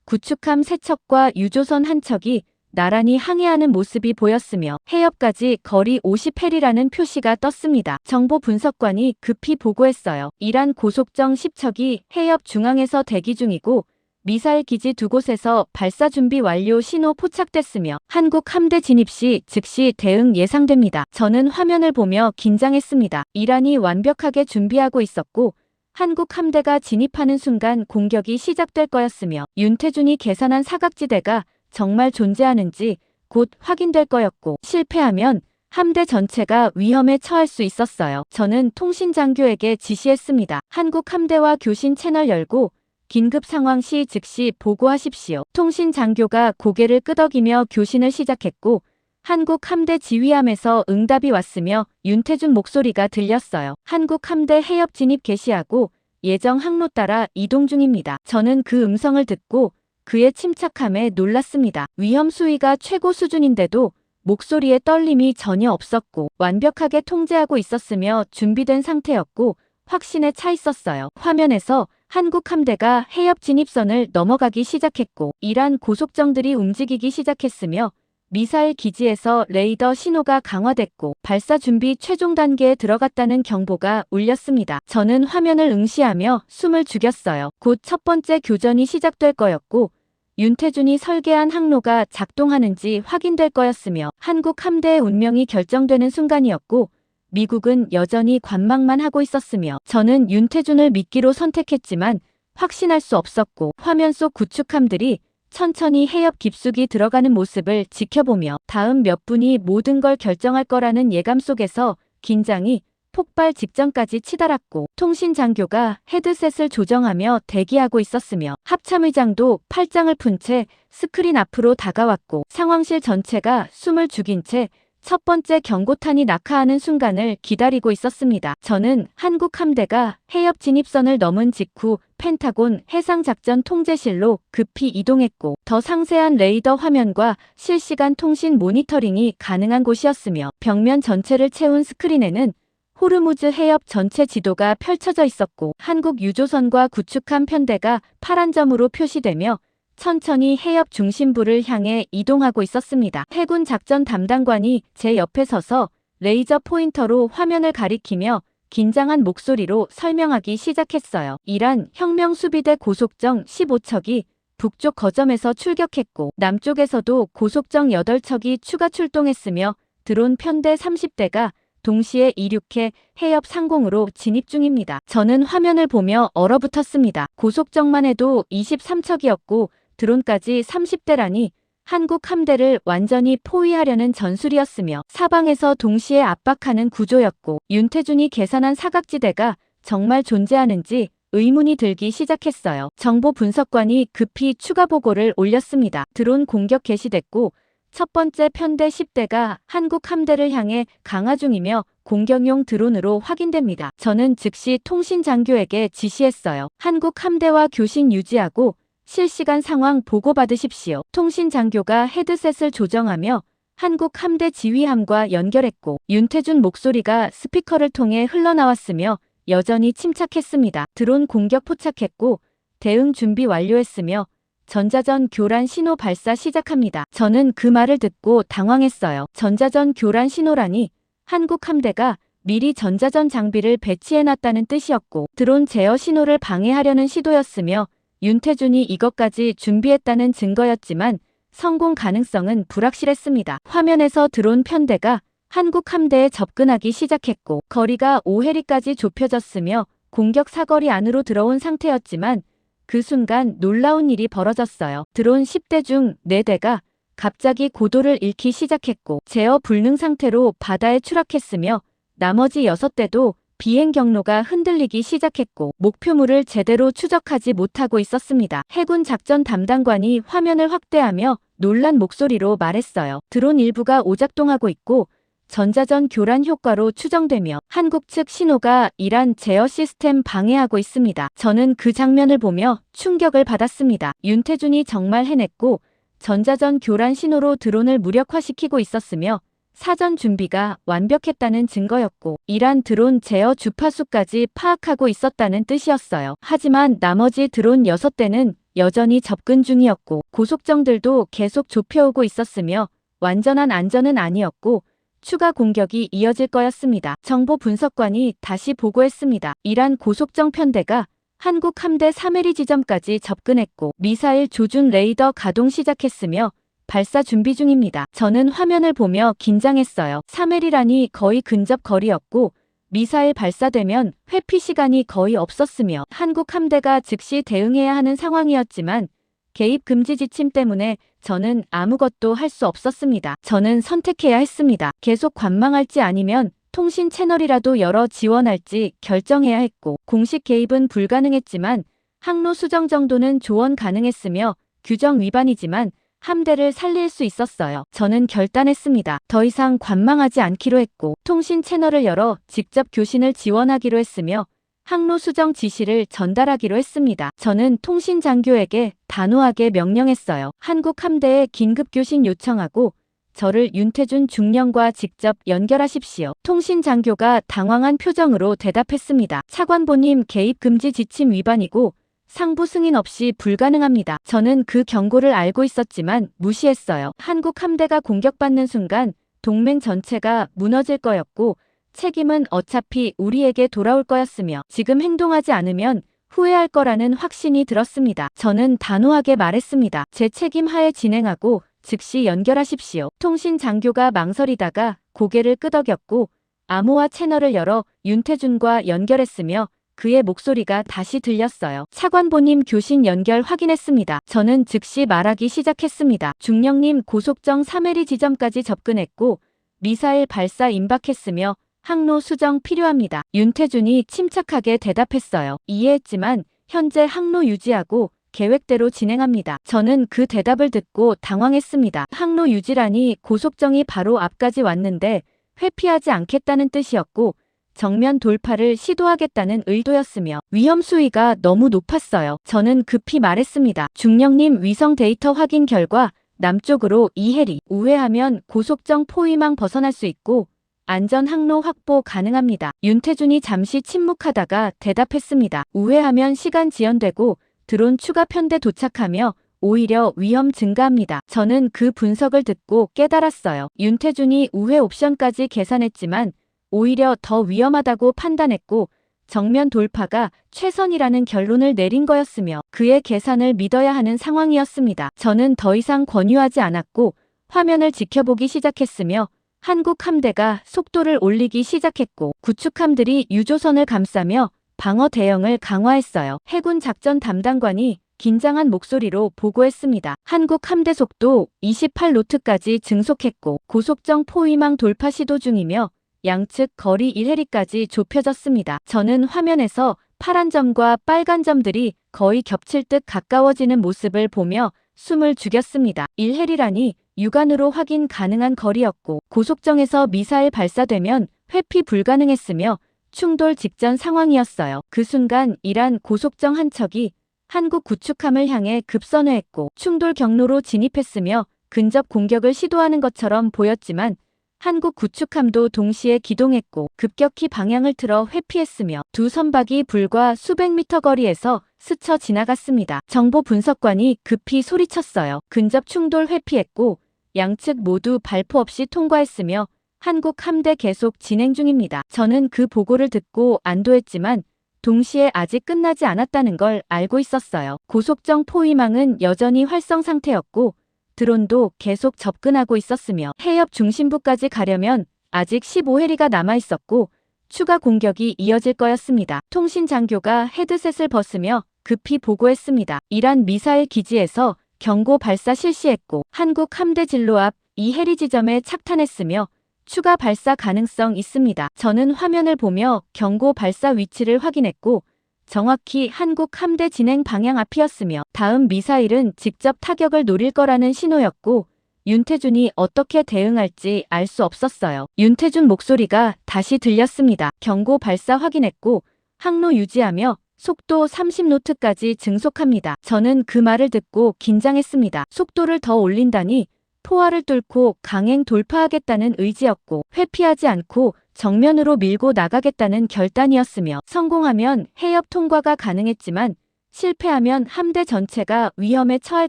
구축함 3척과 유조선 1척이 나란히 항해하는 모습이 보였으며 해협까지 거리 50해리라는 표시가 떴습니다. 정보 분석관이 급히 보고했어요. 이란 고속정 10척이 해협 중앙에서 대기 중이고 미사일 기지 2곳에서 발사 준비 완료 신호 포착됐으며 한국 함대 진입 시 즉시 대응 예상됩니다. 저는 화면을 보며 긴장했습니다. 이란이 완벽하게 준비하고 있었고 한국 함대가 진입하는 순간 공격이 시작될 거였으며 윤태준이 계산한 사각지대가 정말 존재하는지 곧 확인될 거였고 실패하면 함대 전체가 위험에 처할 수 있었어요. 저는 통신장교에게 지시했습니다. 한국 함대와 교신 채널 열고 긴급 상황 시 즉시 보고하십시오. 통신장교가 고개를 끄덕이며 교신을 시작했고 한국 함대 지휘함에서 응답이 왔으며 윤태준 목소리가 들렸어요. 한국 함대 해협 진입 개시하고 예정 항로 따라 이동 중입니다. 저는 그 음성을 듣고 그의 침착함에 놀랐습니다. 위험 수위가 최고 수준인데도 목소리에 떨림이 전혀 없었고 완벽하게 통제하고 있었으며 준비된 상태였고 확신에 차 있었어요. 화면에서 한국 함대가 해협 진입선을 넘어가기 시작했고 이란 고속정들이 움직이기 시작했으며 미사일 기지에서 레이더 신호가 강화됐고 발사 준비 최종 단계에 들어갔다는 경보가 울렸습니다. 저는 화면을 응시하며 숨을 죽였어요. 곧 첫 번째 교전이 시작될 거였고 윤태준이 설계한 항로가 작동하는지 확인될 거였으며 한국 함대의 운명이 결정되는 순간이었고 미국은 여전히 관망만 하고 있었으며 저는 윤태준을 미끼로 선택했지만 확신할 수 없었고 화면 속 구축함들이 천천히 해협 깊숙이 들어가는 모습을 지켜보며 다음 몇 분이 모든 걸 결정할 거라는 예감 속에서 긴장이 폭발 직전까지 치달았고 통신장교가 헤드셋을 조정하며 대기하고 있었으며 합참의장도 팔짱을 푼 채 스크린 앞으로 다가왔고 상황실 전체가 숨을 죽인 채 첫 번째 경고탄이 낙하하는 순간을 기다리고 있었습니다. 저는 한국 함대가 해협 진입선을 넘은 직후 펜타곤 해상작전 통제실로 급히 이동했고 더 상세한 레이더 화면과 실시간 통신 모니터링이 가능한 곳이었으며 벽면 전체를 채운 스크린에는 호르무즈 해협 전체 지도가 펼쳐져 있었고 한국 유조선과 구축함 편대가 파란 점으로 표시되며 천천히 해협 중심부를 향해 이동하고 있었습니다. 해군 작전 담당관이 제 옆에 서서 레이저 포인터로 화면을 가리키며 긴장한 목소리로 설명하기 시작했어요. 이란 혁명수비대 고속정 15척이 북쪽 거점에서 출격했고 남쪽에서도 고속정 8척이 추가 출동했으며 드론 편대 30대가 동시에 이륙해 해협 상공으로 진입 중입니다. 저는 화면을 보며 얼어붙었습니다. 고속정만 해도 23척이었고 드론까지 30대라니 한국 함대를 완전히 포위하려는 전술이었으며 사방에서 동시에 압박하는 구조였고 윤태준이 계산한 사각지대가 정말 존재하는지 의문이 들기 시작했어요. 정보 분석관이 급히 추가 보고를 올렸습니다. 드론 공격 개시됐고 첫 번째 편대 10대가 한국 함대를 향해 강화 중이며 공격용 드론으로 확인됩니다. 저는 즉시 통신장교에게 지시했어요. 한국 함대와 교신 유지하고 실시간 상황 보고받으십시오. 통신장교가 헤드셋을 조정하며 한국 함대 지휘함과 연결했고 윤태준 목소리가 스피커를 통해 흘러나왔으며 여전히 침착했습니다. 드론 공격 포착했고 대응 준비 완료했으며 전자전 교란 신호 발사 시작합니다. 저는 그 말을 듣고 당황했어요. 전자전 교란 신호라니 한국 함대가 미리 전자전 장비를 배치해놨다는 뜻이었고 드론 제어 신호를 방해하려는 시도였으며 윤태준이 이것까지 준비했다는 증거였지만 성공 가능성은 불확실했습니다. 화면에서 드론 편대가 한국 함대에 접근하기 시작했고 거리가 5해리까지 좁혀졌으며 공격 사거리 안으로 들어온 상태였지만 그 순간 놀라운 일이 벌어졌어요. 드론 10대 중 4대가 갑자기 고도를 잃기 시작했고 제어 불능 상태로 바다에 추락했으며 나머지 6대도 비행 경로가 흔들리기 시작했고 목표물을 제대로 추적하지 못하고 있었습니다. 해군 작전 담당관이 화면을 확대하며 놀란 목소리로 말했어요. 드론 일부가 오작동하고 있고 전자전 교란 효과로 추정되며 한국 측 신호가 이란 제어 시스템 방해하고 있습니다. 저는 그 장면을 보며 충격을 받았습니다. 윤태준이 정말 해냈고 전자전 교란 신호로 드론을 무력화시키고 있었으며 사전 준비가 완벽했다는 증거였고 이란 드론 제어 주파수까지 파악하고 있었다는 뜻이었어요. 하지만 나머지 드론 6대는 여전히 접근 중이었고 고속정들도 계속 좁혀오고 있었으며 완전한 안전은 아니었고 추가 공격이 이어질 거였습니다. 정보 분석관이 다시 보고했습니다. 이란 고속정 편대가 한국 함대 3해리 지점까지 접근했고 미사일 조준 레이더 가동 시작했으며 발사 준비 중입니다. 저는 화면을 보며 긴장했어요. 3해리라니 거의 근접 거리였고 미사일 발사되면 회피 시간이 거의 없었으며 한국 함대가 즉시 대응해야 하는 상황이었지만 개입 금지 지침 때문에 저는 아무것도 할 수 없었습니다. 저는 선택해야 했습니다. 계속 관망할지 아니면 통신 채널이라도 열어 지원할지 결정해야 했고 공식 개입은 불가능했지만 항로 수정 정도는 조언 가능했으며 규정 위반이지만 함대를 살릴 수 있었어요. 저는 결단했습니다. 더 이상 관망하지 않기로 했고 통신 채널을 열어 직접 교신을 지원하기로 했으며 항로 수정 지시를 전달하기로 했습니다. 저는 통신 장교에게 단호하게 명령했어요. 한국 함대에 긴급 교신 요청하고 저를 윤태준 중령과 직접 연결하십시오. 통신 장교가 당황한 표정으로 대답했습니다. 차관보님 개입 금지 지침 위반이고 상부 승인 없이 불가능합니다. 저는 그 경고를 알고 있었지만 무시했어요. 한국 함대가 공격받는 순간 동맹 전체가 무너질 거였고 책임은 어차피 우리에게 돌아올 거였으며 지금 행동하지 않으면 후회할 거라는 확신이 들었습니다. 저는 단호하게 말했습니다. 제 책임 하에 진행하고 즉시 연결하십시오. 통신 장교가 망설이다가 고개를 끄덕였고 암호화 채널을 열어 윤태준과 연결했으며 그의 목소리가 다시 들렸어요. 차관보님 교신 연결 확인했습니다. 저는 즉시 말하기 시작했습니다. 중령님 고속정 3해리 지점까지 접근했고 미사일 발사 임박했으며 항로 수정 필요합니다. 윤태준이 침착하게 대답했어요. 이해했지만 현재 항로 유지하고 계획대로 진행합니다. 저는 그 대답을 듣고 당황했습니다. 항로 유지라니 고속정이 바로 앞까지 왔는데 회피하지 않겠다는 뜻이었고 정면 돌파를 시도하겠다는 의도였으며 위험 수위가 너무 높았어요. 저는 급히 말했습니다. 중령님 위성 데이터 확인 결과 남쪽으로 2해리 우회하면 고속정 포위망 벗어날 수 있고 안전 항로 확보 가능합니다. 윤태준이 잠시 침묵하다가 대답했습니다. 우회하면 시간 지연되고 드론 추가 편대 도착하며 오히려 위험 증가합니다. 저는 그 분석을 듣고 깨달았어요. 윤태준이 우회 옵션까지 계산했지만 오히려 더 위험하다고 판단했고 정면 돌파가 최선이라는 결론을 내린 거였으며 그의 계산을 믿어야 하는 상황이었습니다. 저는 더 이상 권유하지 않았고 화면을 지켜보기 시작했으며 한국 함대가 속도를 올리기 시작했고 구축함들이 유조선을 감싸며 방어 대응을 강화했어요. 해군 작전 담당관이 긴장한 목소리로 보고했습니다. 한국 함대 속도 28노트까지 증속했고 고속정 포위망 돌파 시도 중이며 양측 거리 1해리까지 좁혀졌습니다. 저는 화면에서 파란 점과 빨간 점들이 거의 겹칠 듯 가까워지는 모습을 보며 숨을 죽였습니다. 1해리라니 육안으로 확인 가능한 거리였고 고속정에서 미사일 발사되면 회피 불가능했으며 충돌 직전 상황이었어요. 그 순간 이란 고속정 한 척이 한국 구축함을 향해 급선회했고 충돌 경로로 진입했으며 근접 공격을 시도하는 것처럼 보였지만 한국 구축함도 동시에 기동했고 급격히 방향을 틀어 회피했으며 두 선박이 불과 수백 미터 거리에서 스쳐 지나갔습니다. 정보 분석관이 급히 소리쳤어요. 근접 충돌 회피했고 양측 모두 발포 없이 통과했으며 한국 함대 계속 진행 중입니다. 저는 그 보고를 듣고 안도했지만 동시에 아직 끝나지 않았다는 걸 알고 있었어요. 고속정 포위망은 여전히 활성 상태였고 드론도 계속 접근하고 있었으며 해협 중심부까지 가려면 아직 15해리가 남아있었고 추가 공격이 이어질 거였습니다. 통신 장교가 헤드셋을 벗으며 급히 보고했습니다. 이란 미사일 기지에서 경고 발사 실시했고 한국 함대 진로 앞 2해리 지점에 착탄했으며 추가 발사 가능성 있습니다. 저는 화면을 보며 경고 발사 위치를 확인했고 정확히 한국 함대 진행 방향 앞이었으며 다음 미사일은 직접 타격을 노릴 거라는 신호였고 윤태준이 어떻게 대응할지 알 수 없었어요. 윤태준 목소리가 다시 들렸습니다. 경고 발사 확인했고 항로 유지하며 속도 30노트까지 증속합니다. 저는 그 말을 듣고 긴장했습니다. 속도를 더 올린다니 포화를 뚫고 강행 돌파하겠다는 의지였고 회피하지 않고 정면으로 밀고 나가겠다는 결단이었으며 성공하면 해협 통과가 가능했지만 실패하면 함대 전체가 위험에 처할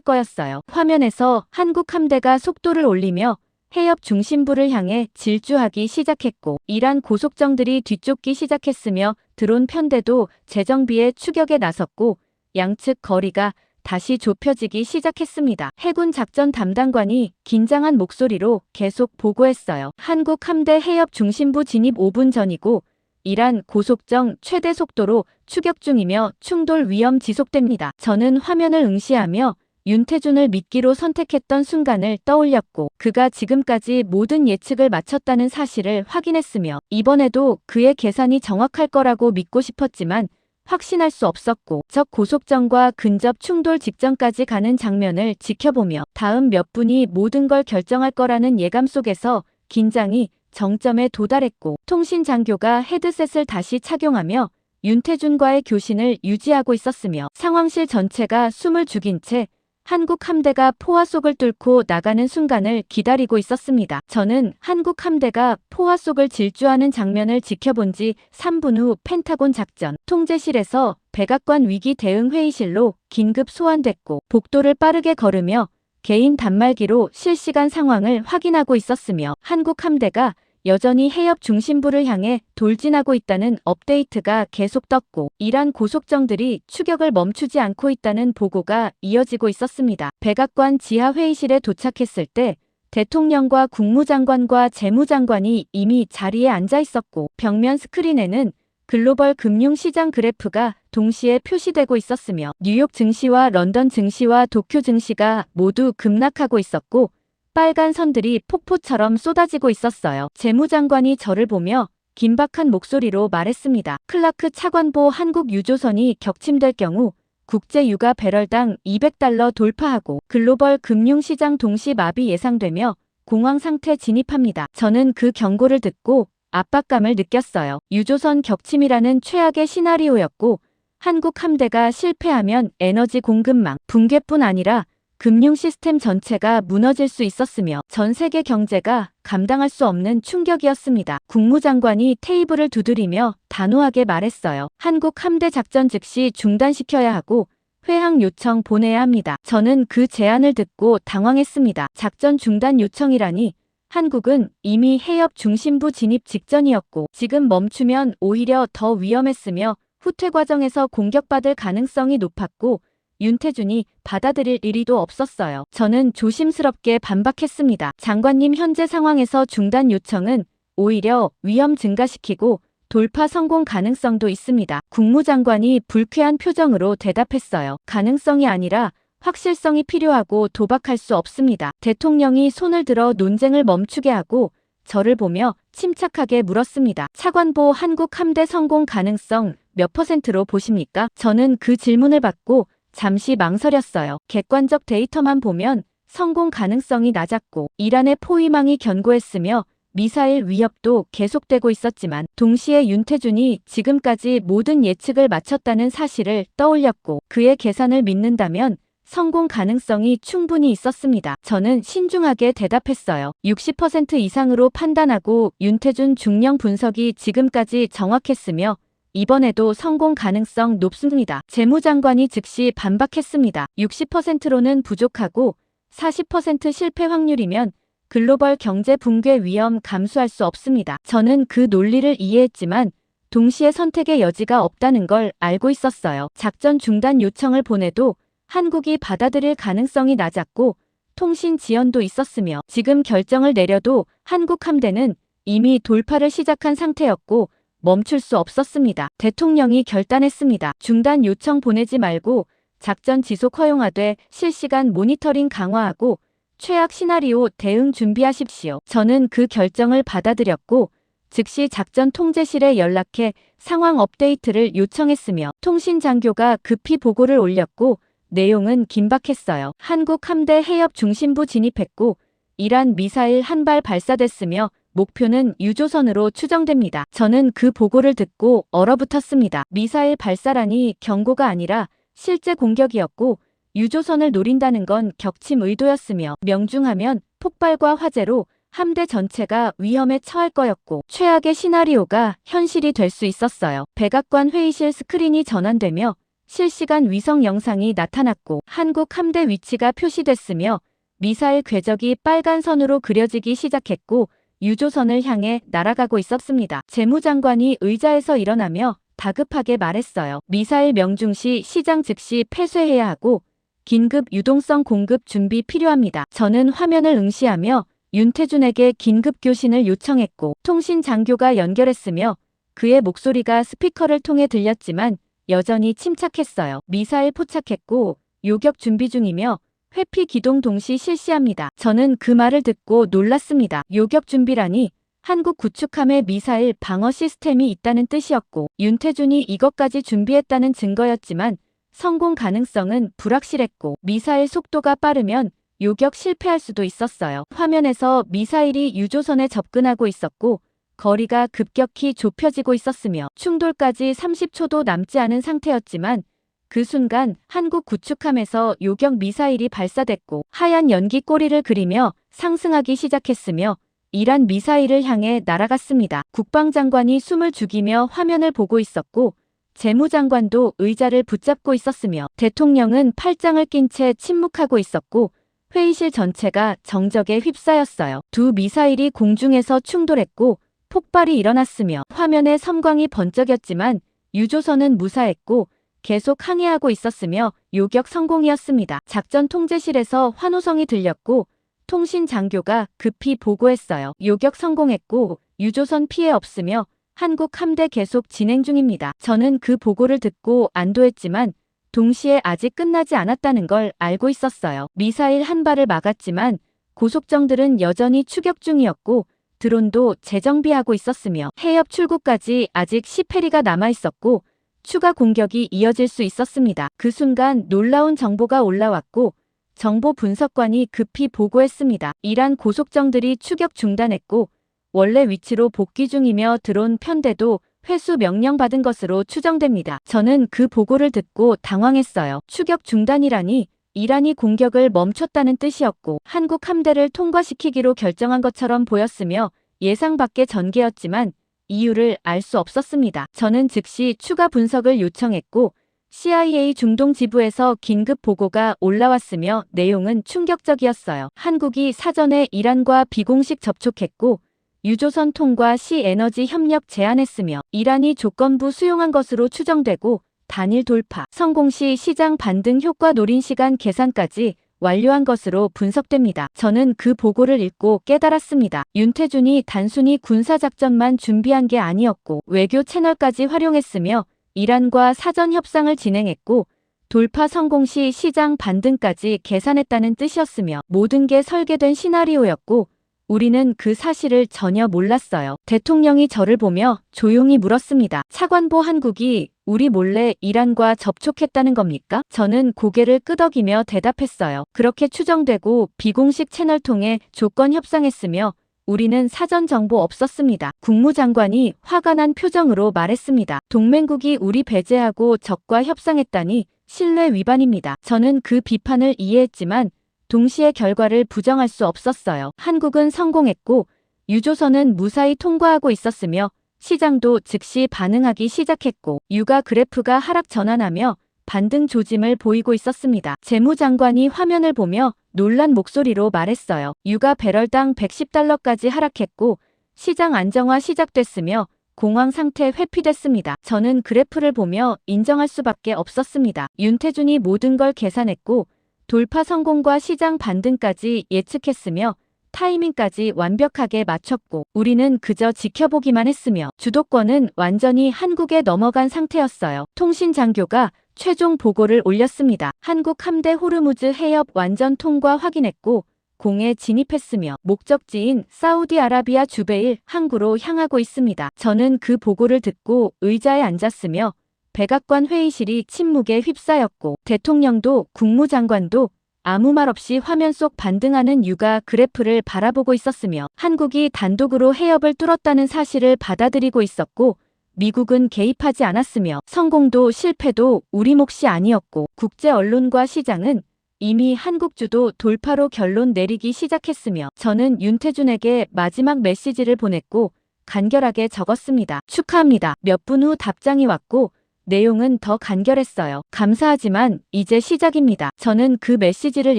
거였어요. 화면에서 한국 함대가 속도를 올리며 해협 중심부를 향해 질주하기 시작했고 이란 고속정들이 뒤쫓기 시작했으며 드론 편대도 재정비에 추격에 나섰고 양측 거리가 다시 좁혀지기 시작했습니다. 해군 작전 담당관이 긴장한 목소리로 계속 보고했어요. 한국 함대 해협 중심부 진입 5분 전이고 이란 고속정 최대 속도로 추격 중이며 충돌 위험 지속됩니다. 저는 화면을 응시하며 윤태준을 미끼로 선택했던 순간을 떠올렸고 그가 지금까지 모든 예측을 마쳤다는 사실을 확인했으며 이번에도 그의 계산이 정확할 거라고 믿고 싶었지만 확신할 수 없었고 적 고속정과 근접 충돌 직전까지 가는 장면을 지켜보며 다음 몇 분이 모든 걸 결정할 거라는 예감 속에서 긴장이 정점에 도달했고 통신 장교가 헤드셋을 다시 착용하며 윤태준과의 교신을 유지하고 있었으며 상황실 전체가 숨을 죽인 채 한국 함대가 포화 속을 뚫고 나가는 순간을 기다리고 있었습니다. 저는 한국 함대가 포화 속을 질주하는 장면을 지켜본 지 3분 후 펜타곤 작전 통제실에서 백악관 위기 대응 회의실로 긴급 소환됐고 복도를 빠르게 걸으며 개인 단말기로 실시간 상황을 확인하고 있었으며 한국 함대가 여전히 해협 중심부를 향해 돌진하고 있다는 업데이트가 계속 떴고 이란 고속정들이 추격을 멈추지 않고 있다는 보고가 이어지고 있었습니다. 백악관 지하 회의실에 도착했을 때 대통령과 국무장관과 재무장관이 이미 자리에 앉아 있었고 벽면 스크린에는 글로벌 금융시장 그래프가 동시에 표시되고 있었으며 뉴욕 증시와 런던 증시와 도쿄 증시가 모두 급락하고 있었고 빨간 선들이 폭포처럼 쏟아지고 있었어요. 재무장관이 저를 보며 긴박한 목소리로 말했습니다. 클라크 차관보 한국 유조선이 격침될 경우 국제 유가 배럴당 $200 돌파하고 글로벌 금융시장 동시 마비 예상되며 공황 상태 진입합니다. 저는 그 경고를 듣고 압박감을 느꼈어요. 유조선 격침이라는 최악의 시나리오였고 한국 함대가 실패하면 에너지 공급망 붕괴뿐 아니라 금융 시스템 전체가 무너질 수 있었으며 전 세계 경제가 감당할 수 없는 충격이었습니다. 국무장관이 테이블을 두드리며 단호하게 말했어요. 한국 함대 작전 즉시 중단시켜야 하고 회항 요청 보내야 합니다. 저는 그 제안을 듣고 당황했습니다. 작전 중단 요청이라니 한국은 이미 해협 중심부 진입 직전이었고 지금 멈추면 오히려 더 위험했으며 후퇴 과정에서 공격받을 가능성이 높았고 윤태준이 받아들일 일이도 없었어요. 저는 조심스럽게 반박했습니다. 장관님 현재 상황에서 중단 요청은 오히려 위험 증가시키고 돌파 성공 가능성도 있습니다. 국무장관이 불쾌한 표정으로 대답했어요. 가능성이 아니라 확실성이 필요하고 도박할 수 없습니다. 대통령이 손을 들어 논쟁을 멈추게 하고 저를 보며 침착하게 물었습니다. 차관보 한국 함대 성공 가능성 몇 %로 보십니까? 저는 그 질문을 받고 잠시 망설였어요. 객관적 데이터만 보면 성공 가능성이 낮았고 이란의 포위망이 견고했으며 미사일 위협도 계속되고 있었지만 동시에 윤태준이 지금까지 모든 예측을 마쳤다는 사실을 떠올렸고 그의 계산을 믿는다면 성공 가능성이 충분히 있었습니다. 저는 신중하게 대답했어요. 60% 이상으로 판단하고 윤태준 중령 분석이 지금까지 정확했으며 이번에도 성공 가능성 높습니다. 재무장관이 즉시 반박했습니다. 60%로는 부족하고 40% 실패 확률이면 글로벌 경제 붕괴 위험 감수할 수 없습니다. 저는 그 논리를 이해했지만 동시에 선택의 여지가 없다는 걸 알고 있었어요. 작전 중단 요청을 보내도 한국이 받아들일 가능성이 낮았고 통신 지연도 있었으며 지금 결정을 내려도 한국 함대는 이미 돌파를 시작한 상태였고 멈출 수 없었습니다. 대통령이 결단했습니다. 중단 요청 보내지 말고 작전 지속 허용하되 실시간 모니터링 강화하고 최악 시나리오 대응 준비하십시오. 저는 그 결정을 받아들였고 즉시 작전 통제실에 연락해 상황 업데이트를 요청했으며 통신장교가 급히 보고를 올렸고 내용은 긴박했어요. 한국 함대 해협 중심부 진입했고 이란 미사일 한 발 발사됐으며 목표는 유조선으로 추정됩니다. 저는 그 보고를 듣고 얼어붙었습니다. 미사일 발사라니 경고가 아니라 실제 공격이었고 유조선을 노린다는 건 격침 의도였으며 명중하면 폭발과 화재로 함대 전체가 위험에 처할 거였고 최악의 시나리오가 현실이 될 수 있었어요. 백악관 회의실 스크린이 전환되며 실시간 위성 영상이 나타났고 한국 함대 위치가 표시됐으며 미사일 궤적이 빨간 선으로 그려지기 시작했고 유조선을 향해 날아가고 있었습니다. 재무장관이 의자에서 일어나며 다급하게 말했어요. 미사일 명중 시 시장 즉시 폐쇄해야 하고 긴급 유동성 공급 준비 필요합니다. 저는 화면을 응시하며 윤태준에게 긴급 교신을 요청했고 통신 장교가 연결했으며 그의 목소리가 스피커를 통해 들렸지만 여전히 침착했어요. 미사일 포착했고 요격 준비 중이며 회피 기동 동시 실시합니다. 저는 그 말을 듣고 놀랐습니다. 요격 준비라니 한국 구축함에 미사일 방어 시스템이 있다는 뜻이었고 윤태준이 이것까지 준비했다는 증거였지만 성공 가능성은 불확실했고 미사일 속도가 빠르면 요격 실패할 수도 있었어요. 화면에서 미사일이 유조선에 접근하고 있었고 거리가 급격히 좁혀지고 있었으며 충돌까지 30초도 남지 않은 상태였지만 그 순간 한국 구축함에서 요격 미사일이 발사됐고 하얀 연기 꼬리를 그리며 상승하기 시작했으며 이란 미사일을 향해 날아갔습니다. 국방장관이 숨을 죽이며 화면을 보고 있었고 재무장관도 의자를 붙잡고 있었으며 대통령은 팔짱을 낀 채 침묵하고 있었고 회의실 전체가 정적에 휩싸였어요. 두 미사일이 공중에서 충돌했고 폭발이 일어났으며 화면에 섬광이 번쩍였지만 유조선은 무사했고 계속 항해하고 있었으며 요격 성공이었습니다. 작전 통제실에서 환호성이 들렸고 통신 장교가 급히 보고했어요. 요격 성공했고 유조선 피해 없으며 한국 함대 계속 진행 중입니다. 저는 그 보고를 듣고 안도했지만 동시에 아직 끝나지 않았다는 걸 알고 있었어요. 미사일 한 발을 막았지만 고속정들은 여전히 추격 중이었고 드론도 재정비하고 있었으며 해협 출구까지 아직 10해리가 남아있었고 추가 공격이 이어질 수 있었습니다. 그 순간 놀라운 정보가 올라왔고 정보 분석관이 급히 보고했습니다. 이란 고속정들이 추격 중단했고 원래 위치로 복귀 중이며 드론 편대도 회수 명령받은 것으로 추정됩니다. 저는 그 보고를 듣고 당황했어요. 추격 중단이라니 이란이 공격을 멈췄다는 뜻이었고 한국 함대를 통과시키기로 결정한 것처럼 보였으며 예상 밖의 전개였지만 이유를 알 수 없었습니다. 저는 즉시 추가 분석을 요청했고 CIA 중동 지부에서 긴급 보고가 올라왔으며 내용은 충격적이었어요. 한국이 사전에 이란과 비공식 접촉했고 유조선 통과 시 에너지 협력 제안했으며 이란이 조건부 수용한 것으로 추정되고 단일 돌파, 성공 시 시장 반등 효과 노린 시간 계산까지 완료한 것으로 분석됩니다. 저는 그 보고를 읽고 깨달았습니다. 윤태준이 단순히 군사작전만 준비한 게 아니었고 외교 채널까지 활용했으며 이란과 사전 협상을 진행했고 돌파 성공 시 시장 반등까지 계산했다는 뜻이었으며 모든 게 설계된 시나리오였고 우리는 그 사실을 전혀 몰랐어요. 대통령이 저를 보며 조용히 물었습니다. 차관보 한국이 우리 몰래 이란과 접촉했다는 겁니까? 저는 고개를 끄덕이며 대답했어요. 그렇게 추정되고 비공식 채널 통해 조건 협상했으며 우리는 사전 정보 없었습니다. 국무장관이 화가 난 표정으로 말했습니다. 동맹국이 우리 배제하고 적과 협상했다니 신뢰 위반입니다. 저는 그 비판을 이해했지만 동시에 결과를 부정할 수 없었어요. 한국은 성공했고 유조선은 무사히 통과하고 있었으며 시장도 즉시 반응하기 시작했고 유가 그래프가 하락 전환하며 반등 조짐을 보이고 있었습니다. 재무장관이 화면을 보며 놀란 목소리로 말했어요. 유가 배럴당 110달러까지 하락했고 시장 안정화 시작됐으며 공황 상태 회피됐습니다. 저는 그래프를 보며 인정할 수밖에 없었습니다. 윤태준이 모든 걸 계산했고 돌파 성공과 시장 반등까지 예측했으며 타이밍까지 완벽하게 맞췄고 우리는 그저 지켜보기만 했으며 주도권은 완전히 한국에 넘어간 상태였어요. 통신장교가 최종 보고를 올렸습니다. 한국 함대 호르무즈 해협 완전 통과 확인했고 공에 진입했으며 목적지인 사우디아라비아 주베일 항구로 향하고 있습니다. 저는 그 보고를 듣고 의자에 앉았으며 백악관 회의실이 침묵에 휩싸였고 대통령도 국무장관도 아무 말 없이 화면 속 반등하는 유가 그래프를 바라보고 있었으며 한국이 단독으로 해협을 뚫었다는 사실을 받아들이고 있었고 미국은 개입하지 않았으며 성공도 실패도 우리 몫이 아니었고 국제 언론과 시장은 이미 한국 주도 돌파로 결론 내리기 시작했으며 저는 윤태준에게 마지막 메시지를 보냈고 간결하게 적었습니다. 축하합니다. 몇 분 후 답장이 왔고 내용은 더 간결했어요. 감사하지만 이제 시작입니다. 저는 그 메시지를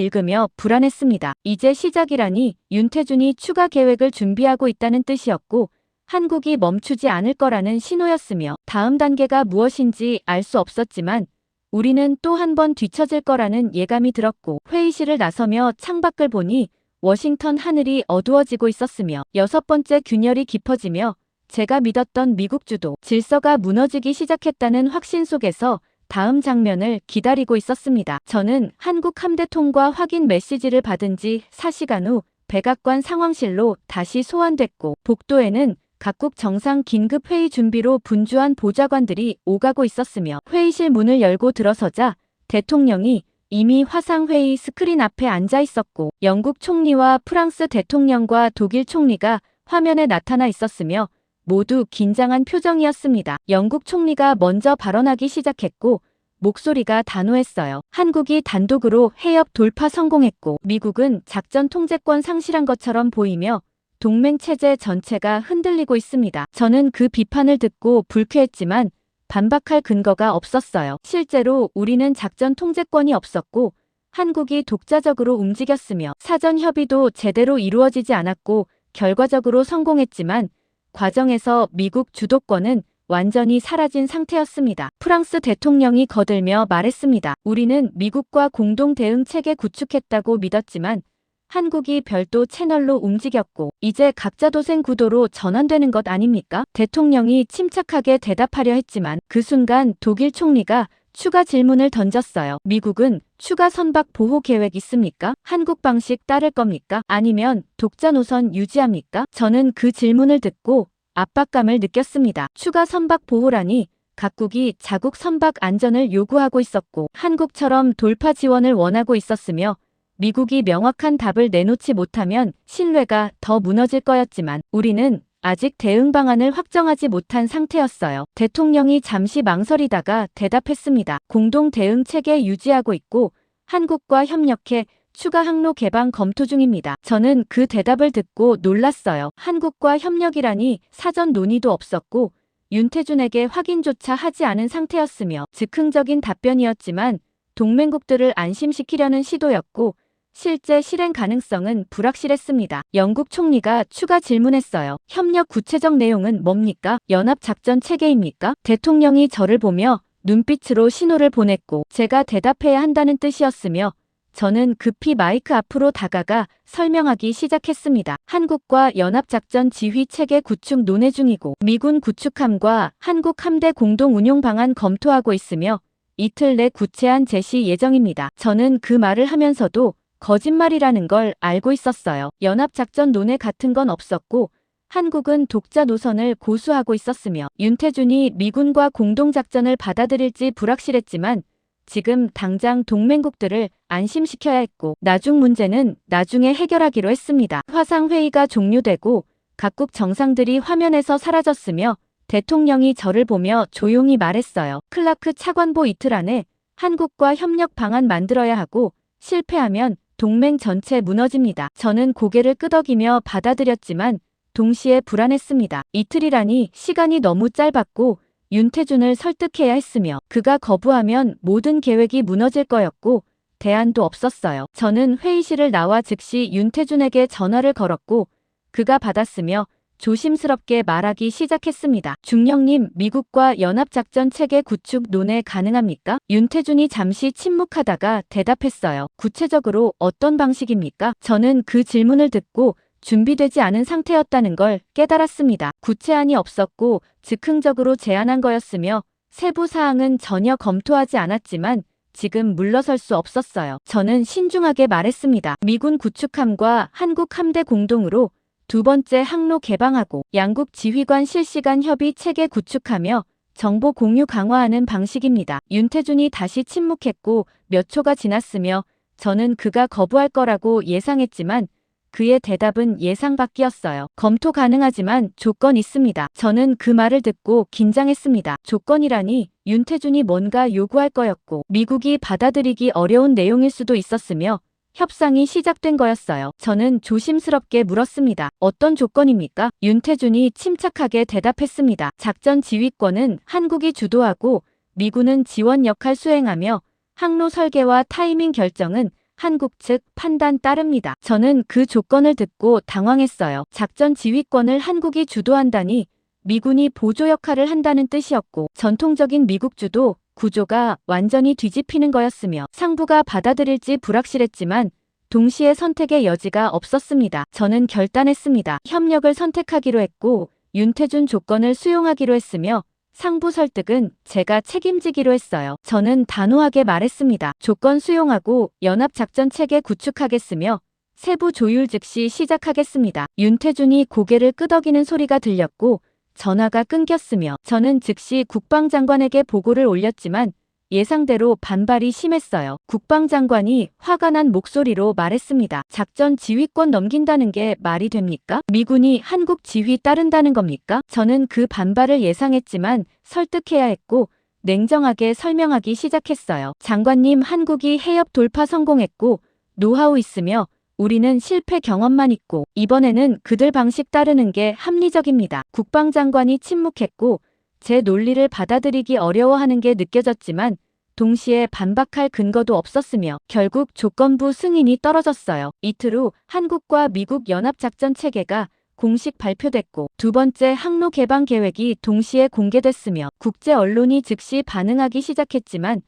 읽으며 불안했습니다. 이제 시작이라니 윤태준이 추가 계획을 준비하고 있다는 뜻이었고 한국이 멈추지 않을 거라는 신호였으며 다음 단계가 무엇인지 알 수 없었지만 우리는 또 한 번 뒤처질 거라는 예감이 들었고 회의실을 나서며 창밖을 보니 워싱턴 하늘이 어두워지고 있었으며 6번째 균열이 깊어지며 제가 믿었던 미국 주도 질서가 무너지기 시작했다는 확신 속에서 다음 장면을 기다리고 있었습니다. 저는 한국 함대 통과 확인 메시지를 받은 지 4시간 후 백악관 상황실로 다시 소환됐고 복도에는 각국 정상 긴급 회의 준비로 분주한 보좌관들이 오가고 있었으며 회의실 문을 열고 들어서자 대통령이 이미 화상회의 스크린 앞에 앉아 있었고 영국 총리와 프랑스 대통령과 독일 총리가 화면에 나타나 있었으며 모두 긴장한 표정이었습니다. 영국 총리가 먼저 발언하기 시작했고 목소리가 단호했어요. 한국이 단독으로 해협 돌파 성공했고 미국은 작전 통제권 상실한 것처럼 보이며 동맹 체제 전체가 흔들리고 있습니다. 저는 그 비판을 듣고 불쾌했지만 반박할 근거가 없었어요. 실제로 우리는 작전 통제권이 없었고 한국이 독자적으로 움직였으며 사전 협의도 제대로 이루어지지 않았고 결과적으로 성공했지만 과정에서 미국 주도권은 완전히 사라진 상태였습니다. 프랑스 대통령이 거들며 말했습니다. 우리는 미국과 공동 대응 체계 구축했다고 믿었지만 한국이 별도 채널로 움직였고 이제 각자 도생 구도로 전환되는 것 아닙니까? 대통령이 침착하게 대답하려 했지만 그 순간 독일 총리가 추가 질문을 던졌어요. 미국은 추가 선박 보호 계획 있습니까? 한국 방식 따를 겁니까? 아니면 독자 노선 유지합니까? 저는 그 질문을 듣고 압박감을 느꼈습니다. 추가 선박 보호라니 각국이 자국 선박 안전을 요구하고 있었고 한국처럼 돌파 지원을 원하고 있었으며 미국이 명확한 답을 내놓지 못하면 신뢰가 더 무너질 거였지만 우리는 아직 대응 방안을 확정하지 못한 상태였어요. 대통령이 잠시 망설이다가 대답했습니다. 공동 대응 체계 유지하고 있고 한국과 협력해 추가 항로 개방 검토 중입니다. 저는 그 대답을 듣고 놀랐어요. 한국과 협력이라니 사전 논의도 없었고 윤태준에게 확인조차 하지 않은 상태였으며 즉흥적인 답변이었지만 동맹국들을 안심시키려는 시도였고 실제 실행 가능성은 불확실했습니다. 영국 총리가 추가 질문했어요. 협력 구체적 내용은 뭡니까? 연합작전 체계입니까? 대통령이 저를 보며 눈빛으로 신호를 보냈고 제가 대답해야 한다는 뜻이었으며 저는 급히 마이크 앞으로 다가가 설명하기 시작했습니다. 한국과 연합작전 지휘체계 구축 논의 중이고 미군 구축함과 한국 함대 공동 운용 방안 검토하고 있으며 이틀 내 구체안 제시 예정입니다. 저는 그 말을 하면서도 거짓말이라는 걸 알고 있었어요. 연합작전 논의 같은 건 없었고 한국은 독자 노선을 고수하고 있었으며 윤태준이 미군과 공동작전을 받아들일지 불확실했지만 지금 당장 동맹국들을 안심시켜야 했고 나중 문제는 나중에 해결하기로 했습니다. 화상회의가 종료되고 각국 정상들이 화면에서 사라졌으며 대통령이 저를 보며 조용히 말했어요. 클라크 차관보 이틀 안에 한국과 협력 방안 만들어야 하고 실패하면 동맹 전체 무너집니다. 저는 고개를 끄덕이며 받아들였지만 동시에 불안했습니다. 이틀이라니 시간이 너무 짧았고 윤태준을 설득해야 했으며 그가 거부하면 모든 계획이 무너질 거였고 대안도 없었어요. 저는 회의실을 나와 즉시 윤태준에게 전화를 걸었고 그가 받았으며 조심스럽게 말하기 시작했습니다. 중령님, 미국과 연합작전 체계 구축 논의 가능합니까? 윤태준이 잠시 침묵하다가 대답했어요. 구체적으로 어떤 방식입니까? 저는 그 질문을 듣고 준비되지 않은 상태였다는 걸 깨달았습니다. 구체안이 없었고 즉흥적으로 제안한 거였으며 세부 사항은 전혀 검토하지 않았지만 지금 물러설 수 없었어요. 저는 신중하게 말했습니다. 미군 구축함과 한국 함대 공동으로 두 번째 항로 개방하고 양국 지휘관 실시간 협의 체계 구축하며 정보 공유 강화하는 방식입니다. 윤태준이 다시 침묵했고 몇 초가 지났으며 저는 그가 거부할 거라고 예상했지만 그의 대답은 예상 밖이었어요. 검토 가능하지만 조건 있습니다. 저는 그 말을 듣고 긴장했습니다. 조건이라니 윤태준이 뭔가 요구할 거였고 미국이 받아들이기 어려운 내용일 수도 있었으며 협상이 시작된 거였어요. 저는 조심스럽게 물었습니다. 어떤 조건입니까? 윤태준이 침착하게 대답했습니다. 작전 지휘권은 한국이 주도하고 미군은 지원 역할 수행하며 항로 설계와 타이밍 결정은 한국 측 판단 따릅니다. 저는 그 조건을 듣고 당황했어요. 작전 지휘권을 한국이 주도한다니 미군이 보조 역할을 한다는 뜻이었고 전통적인 미국 주도 구조가 완전히 뒤집히는 거였으며 상부가 받아들일지 불확실했지만 동시에 선택의 여지가 없었습니다. 저는 결단했습니다. 협력을 선택하기로 했고 윤태준 조건을 수용하기로 했으며 상부 설득은 제가 책임지기로 했어요. 저는 단호하게 말했습니다. 조건 수용하고 연합작전 체계 구축하겠으며 세부 조율 즉시 시작하겠습니다. 윤태준이 고개를 끄덕이는 소리가 들렸고 전화가 끊겼으며 저는 즉시 국방장관에게 보고를 올렸지만 예상대로 반발이 심했어요. 국방장관이 화가 난 목소리로 말했습니다. 작전 지휘권 넘긴다는 게 말이 됩니까? 미군이 한국 지휘 따른다는 겁니까? 저는 그 반발을 예상했지만 설득해야 했고 냉정하게 설명하기 시작했어요. 장관님, 한국이 해협 돌파 성공했고 노하우 있으며 우리는 실패 경험만 있고 이번에는 그들 방식 따르는 게 합리적입니다. 국방장관이 침묵했고 제 논리를 받아들이기 어려워하는 게 느껴졌지만 동시에 반박할 근거도 없었으며 결국 조건부 승인이 떨어졌어요. 이틀 후 한국과 미국 연합작전 체계가 공식 발표됐고 두 번째 항로 개방 계획이 동시에 공개됐으며 국제 언론이 즉시 반응하기 시작했지만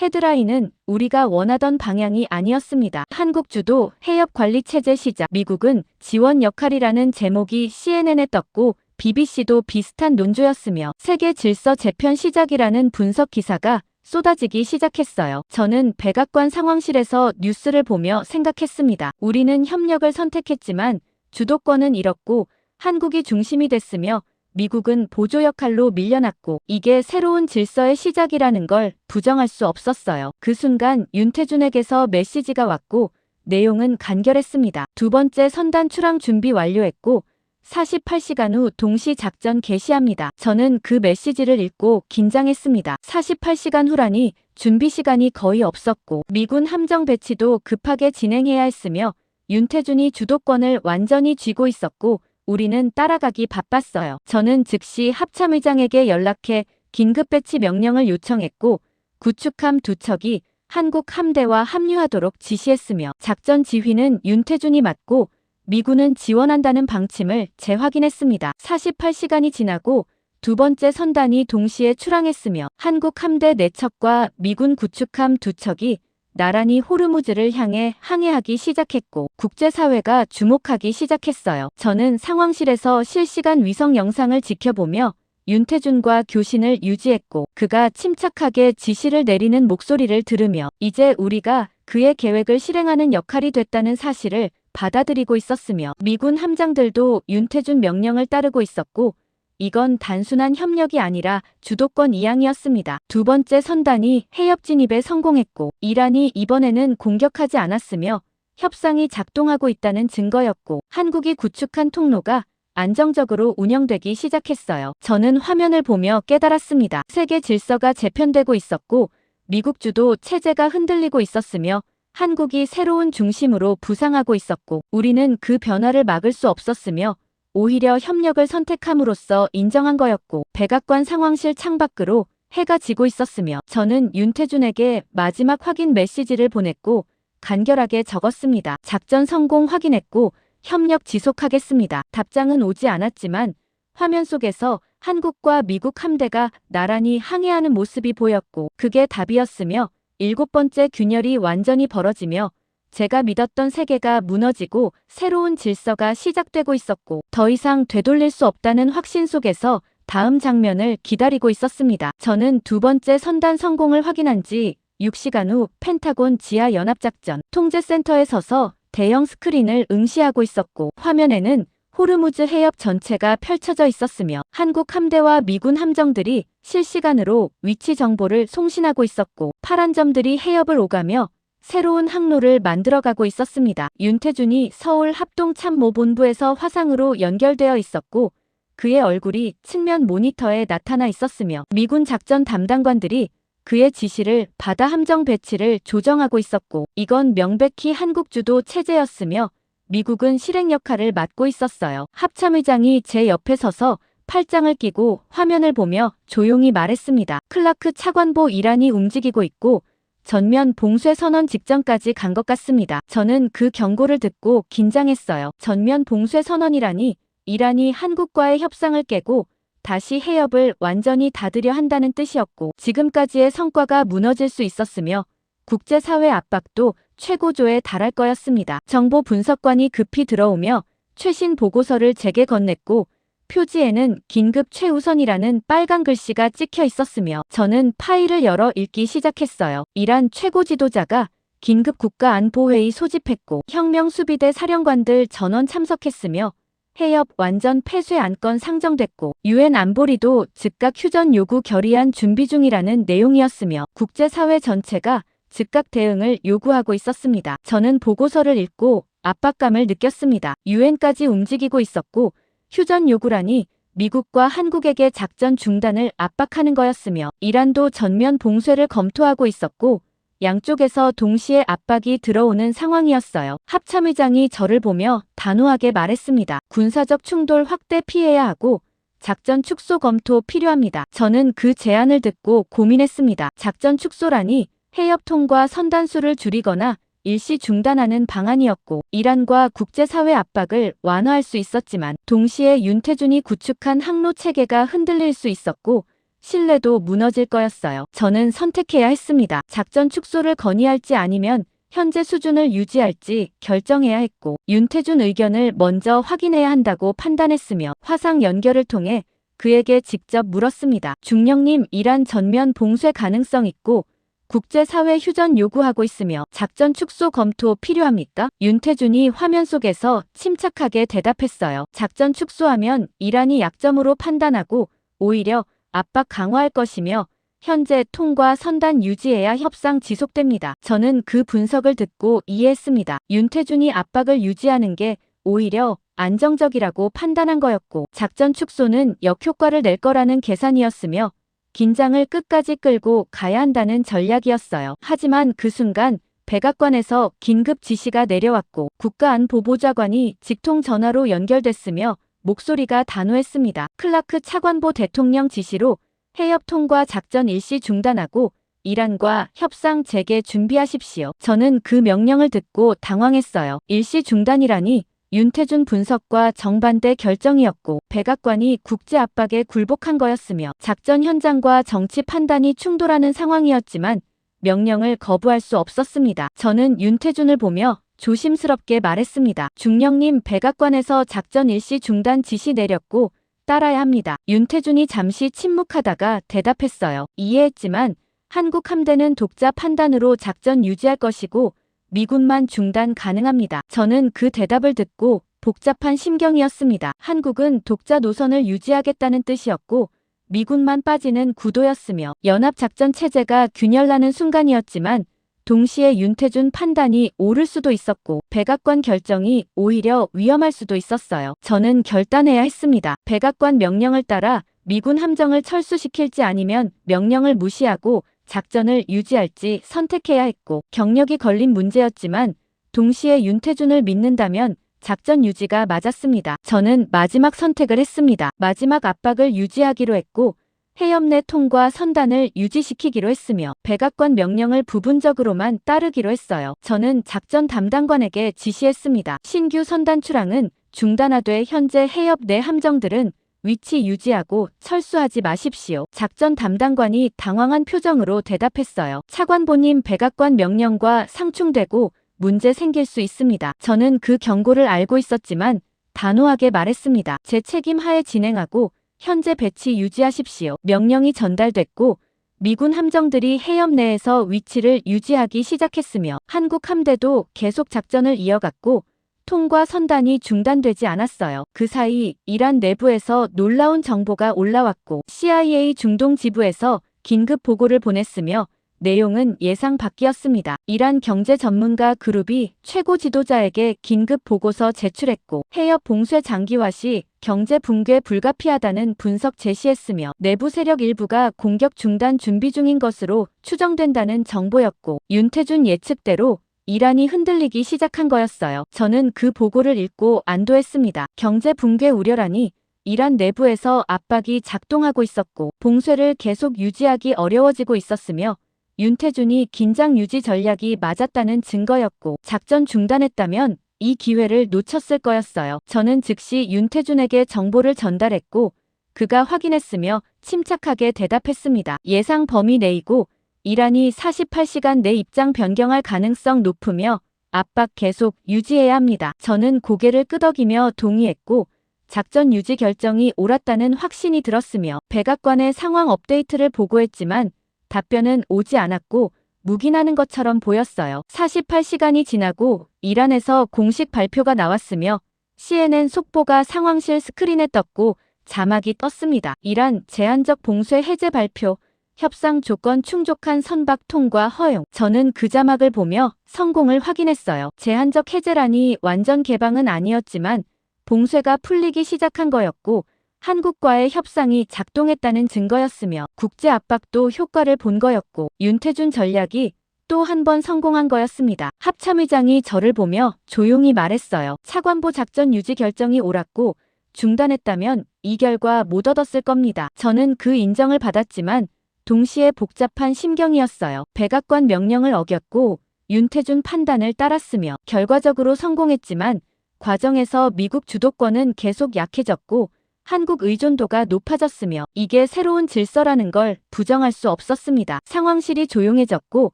헤드라인은 우리가 원하던 방향이 아니었습니다. 한국 주도 해협 관리 체제 시작, 미국은 지원 역할이라는 제목이 CNN에 떴고 BBC도 비슷한 논조였으며 세계 질서 재편 시작이라는 분석 기사가 쏟아지기 시작했어요. 저는 백악관 상황실에서 뉴스를 보며 생각했습니다. 우리는 협력을 선택했지만 주도권은 잃었고 한국이 중심이 됐으며 미국은 보조 역할로 밀려났고 이게 새로운 질서의 시작이라는 걸 부정할 수 없었어요. 그 순간 윤태준에게서 메시지가 왔고 내용은 간결했습니다. 두 번째 선단 출항 준비 완료했고 48시간 후 동시 작전 개시합니다. 저는 그 메시지를 읽고 긴장했습니다. 48시간 후라니 준비 시간이 거의 없었고 미군 함정 배치도 급하게 진행해야 했으며 윤태준이 주도권을 완전히 쥐고 있었고 우리는 따라가기 바빴어요. 저는 즉시 합참의장에게 연락해 긴급 배치 명령을 요청했고 구축함 두 척이 한국 함대와 합류하도록 지시했으며 작전 지휘는 윤태준이 맡고 미군은 지원한다는 방침을 재확인했습니다. 48시간이 지나고 두 번째 선단이 동시에 출항했으며 한국 함대 4척과 미군 구축함 2척이 나란히 호르무즈를 향해 항해하기 시작했고 국제사회가 주목하기 시작했어요. 저는 상황실에서 실시간 위성 영상을 지켜보며 윤태준과 교신을 유지했고 그가 침착하게 지시를 내리는 목소리를 들으며 이제 우리가 그의 계획을 실행하는 역할이 됐다는 사실을 받아들이고 있었으며 미군 함장들도 윤태준 명령을 따르고 있었고 이건 단순한 협력이 아니라 주도권 이양이었습니다. 두 번째 선단이 해협 진입에 성공했고 이란이 이번에는 공격하지 않았으며 협상이 작동하고 있다는 증거였고 한국이 구축한 통로가 안정적으로 운영되기 시작했어요. 저는 화면을 보며 깨달았습니다. 세계 질서가 재편되고 있었고 미국 주도 체제가 흔들리고 있었으며 한국이 새로운 중심으로 부상하고 있었고 우리는 그 변화를 막을 수 없었으며 오히려 협력을 선택함으로써 인정한 거였고 백악관 상황실 창밖으로 해가 지고 있었으며 저는 윤태준에게 마지막 확인 메시지를 보냈고 간결하게 적었습니다. 작전 성공 확인했고 협력 지속하겠습니다. 답장은 오지 않았지만 화면 속에서 한국과 미국 함대가 나란히 항해하는 모습이 보였고 그게 답이었으며 7번째 균열이 완전히 벌어지며 제가 믿었던 세계가 무너지고 새로운 질서가 시작되고 있었고 더 이상 되돌릴 수 없다는 확신 속에서 다음 장면을 기다리고 있었습니다. 저는 두 번째 선단 성공을 확인한 지 6시간 후 펜타곤 지하 연합작전 통제센터에 서서 대형 스크린을 응시하고 있었고 화면에는 호르무즈 해협 전체가 펼쳐져 있었으며 한국 함대와 미군 함정들이 실시간으로 위치 정보를 송신하고 있었고 파란 점들이 해협을 오가며 새로운 항로를 만들어가고 있었습니다. 윤태준이 서울 합동참모본부에서 화상으로 연결되어 있었고 그의 얼굴이 측면 모니터에 나타나 있었으며 미군 작전 담당관들이 그의 지시를 받아 함정 배치를 조정하고 있었고 이건 명백히 한국 주도 체제였으며 미국은 실행 역할을 맡고 있었어요. 합참의장이 제 옆에 서서 팔짱을 끼고 화면을 보며 조용히 말했습니다. 클라크 차관보 이란이 움직이고 있고 전면 봉쇄 선언 직전까지 간 것 같습니다. 저는 그 경고를 듣고 긴장했어요. 전면 봉쇄 선언이라니 이란이 한국과의 협상을 깨고 다시 해협을 완전히 닫으려 한다는 뜻이었고 지금까지의 성과가 무너질 수 있었으며 국제사회 압박도 최고조에 달할 거였습니다. 정보 분석관이 급히 들어오며 최신 보고서를 제게 건넸고 표지에는 긴급 최우선이라는 빨간 글씨가 찍혀 있었으며 저는 파일을 열어 읽기 시작했어요. 이란 최고 지도자가 긴급 국가안보회의 소집했고 혁명수비대 사령관들 전원 참석했으며 해협 완전 폐쇄 안건 상정됐고 유엔 안보리도 즉각 휴전 요구 결의안 준비 중이라는 내용이었으며 국제사회 전체가 즉각 대응을 요구하고 있었습니다. 저는 보고서를 읽고 압박감을 느꼈습니다. 유엔까지 움직이고 있었고 휴전 요구라니 미국과 한국에게 작전 중단을 압박하는 거였으며 이란도 전면 봉쇄를 검토하고 있었고 양쪽에서 동시에 압박이 들어오는 상황이었어요. 합참의장이 저를 보며 단호하게 말했습니다. 군사적 충돌 확대 피해야 하고 작전 축소 검토 필요합니다. 저는 그 제안을 듣고 고민했습니다. 작전 축소라니 해협 통과 선단수를 줄이거나 일시 중단하는 방안이었고 이란과 국제사회 압박을 완화할 수 있었지만 동시에 윤태준이 구축한 항로 체계가 흔들릴 수 있었고 신뢰도 무너질 거였어요. 저는 선택해야 했습니다. 작전 축소를 건의할지 아니면 현재 수준을 유지할지 결정해야 했고 윤태준 의견을 먼저 확인해야 한다고 판단했으며 화상 연결을 통해 그에게 직접 물었습니다. 중령님, 이란 전면 봉쇄 가능성 있고 국제사회 휴전 요구하고 있으며 작전 축소 검토 필요합니까? 윤태준이 화면 속에서 침착하게 대답했어요. 작전 축소하면 이란이 약점으로 판단하고 오히려 압박 강화할 것이며 현재 통과 선단 유지해야 협상 지속됩니다. 저는 그 분석을 듣고 이해했습니다. 윤태준이 압박을 유지하는 게 오히려 안정적이라고 판단한 거였고 작전 축소는 역효과를 낼 거라는 계산이었으며 긴장을 끝까지 끌고 가야 한다는 전략이었어요. 하지만 그 순간 백악관에서 긴급 지시가 내려왔고 국가안보보좌관이 직통 전화로 연결됐으며 목소리가 단호했습니다. 클라크 차관보 대통령 지시로 해협 통과 작전 일시 중단하고 이란과 협상 재개 준비하십시오. 저는 그 명령을 듣고 당황했어요. 일시 중단이라니 윤태준 분석과 정반대 결정이었고 백악관이 국제 압박에 굴복한 거였으며 작전 현장과 정치 판단이 충돌하는 상황이었지만 명령을 거부할 수 없었습니다. 저는 윤태준을 보며 조심스럽게 말했습니다. 중령님, 백악관에서 작전 일시 중단 지시 내렸고 따라야 합니다. 윤태준이 잠시 침묵하다가 대답했어요. 이해했지만 한국 함대는 독자 판단으로 작전 유지할 것이고 미군만 중단 가능합니다. 저는 그 대답을 듣고 복잡한 심경이었습니다. 한국은 독자 노선을 유지하겠다는 뜻이었고 미군만 빠지는 구도였으며 연합작전 체제가 균열나는 순간이었지만 동시에 윤태준 판단이 옳을 수도 있었고 백악관 결정이 오히려 위험할 수도 있었어요. 저는 결단해야 했습니다. 백악관 명령을 따라 미군 함정을 철수시킬지 아니면 명령을 무시하고 작전을 유지할지 선택해야 했고 경력이 걸린 문제였지만 동시에 윤태준을 믿는다면 작전 유지가 맞았습니다. 저는 마지막 선택을 했습니다. 마지막 압박을 유지하기로 했고 해협 내 통과 선단을 유지시키기로 했으며 백악관 명령을 부분적으로만 따르기로 했어요. 저는 작전 담당관에게 지시했습니다. 신규 선단 출항은 중단하되 현재 해협 내 함정들은 위치 유지하고 철수하지 마십시오. 작전 담당관이 당황한 표정으로 대답했어요. 차관보님, 백악관 명령과 상충되고 문제 생길 수 있습니다. 저는 그 경고를 알고 있었지만 단호하게 말했습니다. 제 책임 하에 진행하고 현재 배치 유지하십시오. 명령이 전달됐고 미군 함정들이 해협 내에서 위치를 유지하기 시작했으며 한국 함대도 계속 작전을 이어갔고 통과 선단이 중단되지 않았어요. 그 사이 이란 내부에서 놀라운 정보가 올라왔고 CIA 중동 지부에서 긴급 보고를 보냈으며 내용은 예상 밖이었습니다. 이란 경제 전문가 그룹이 최고 지도자에게 긴급 보고서 제출했고 해협 봉쇄 장기화 시 경제 붕괴 불가피하다는 분석 제시했으며 내부 세력 일부가 공격 중단 준비 중인 것으로 추정된다는 정보였고 윤태준 예측대로 이란이 흔들리기 시작한 거였어요. 저는 그 보고를 읽고 안도했습니다. 경제 붕괴 우려라니 이란 내부에서 압박이 작동하고 있었고 봉쇄를 계속 유지하기 어려워지고 있었으며 윤태준이 긴장 유지 전략이 맞았다는 증거였고 작전 중단했다면 이 기회를 놓쳤을 거였어요. 저는 즉시 윤태준에게 정보를 전달했고 그가 확인했으며 침착하게 대답했습니다. 예상 범위 내이고 이란이 48시간 내 입장 변경할 가능성 높으며 압박 계속 유지해야 합니다. 저는 고개를 끄덕이며 동의했고 작전 유지 결정이 옳았다는 확신이 들었으며 백악관에 상황 업데이트를 보고했지만 답변은 오지 않았고 묵인하는 것처럼 보였어요. 48시간이 지나고 이란에서 공식 발표가 나왔으며 CNN 속보가 상황실 스크린에 떴고 자막이 떴습니다. 이란 제한적 봉쇄 해제 발표, 협상 조건 충족한 선박 통과 허용. 저는 그 자막을 보며 성공을 확인했어요. 제한적 해제라니 완전 개방은 아니었지만 봉쇄가 풀리기 시작한 거였고 한국과의 협상이 작동했다는 증거였으며 국제 압박도 효과를 본 거였고 윤태준 전략이 또 한 번 성공한 거였습니다. 합참의장이 저를 보며 조용히 말했어요. 차관보 작전 유지 결정이 옳았고 중단했다면 이 결과 못 얻었을 겁니다. 저는 그 인정을 받았지만 동시에 복잡한 심경이었어요. 백악관 명령을 어겼고 윤태준 판단을 따랐으며 결과적으로 성공했지만 과정에서 미국 주도권은 계속 약해졌고 한국 의존도가 높아졌으며 이게 새로운 질서라는 걸 부정할 수 없었습니다. 상황실이 조용해졌고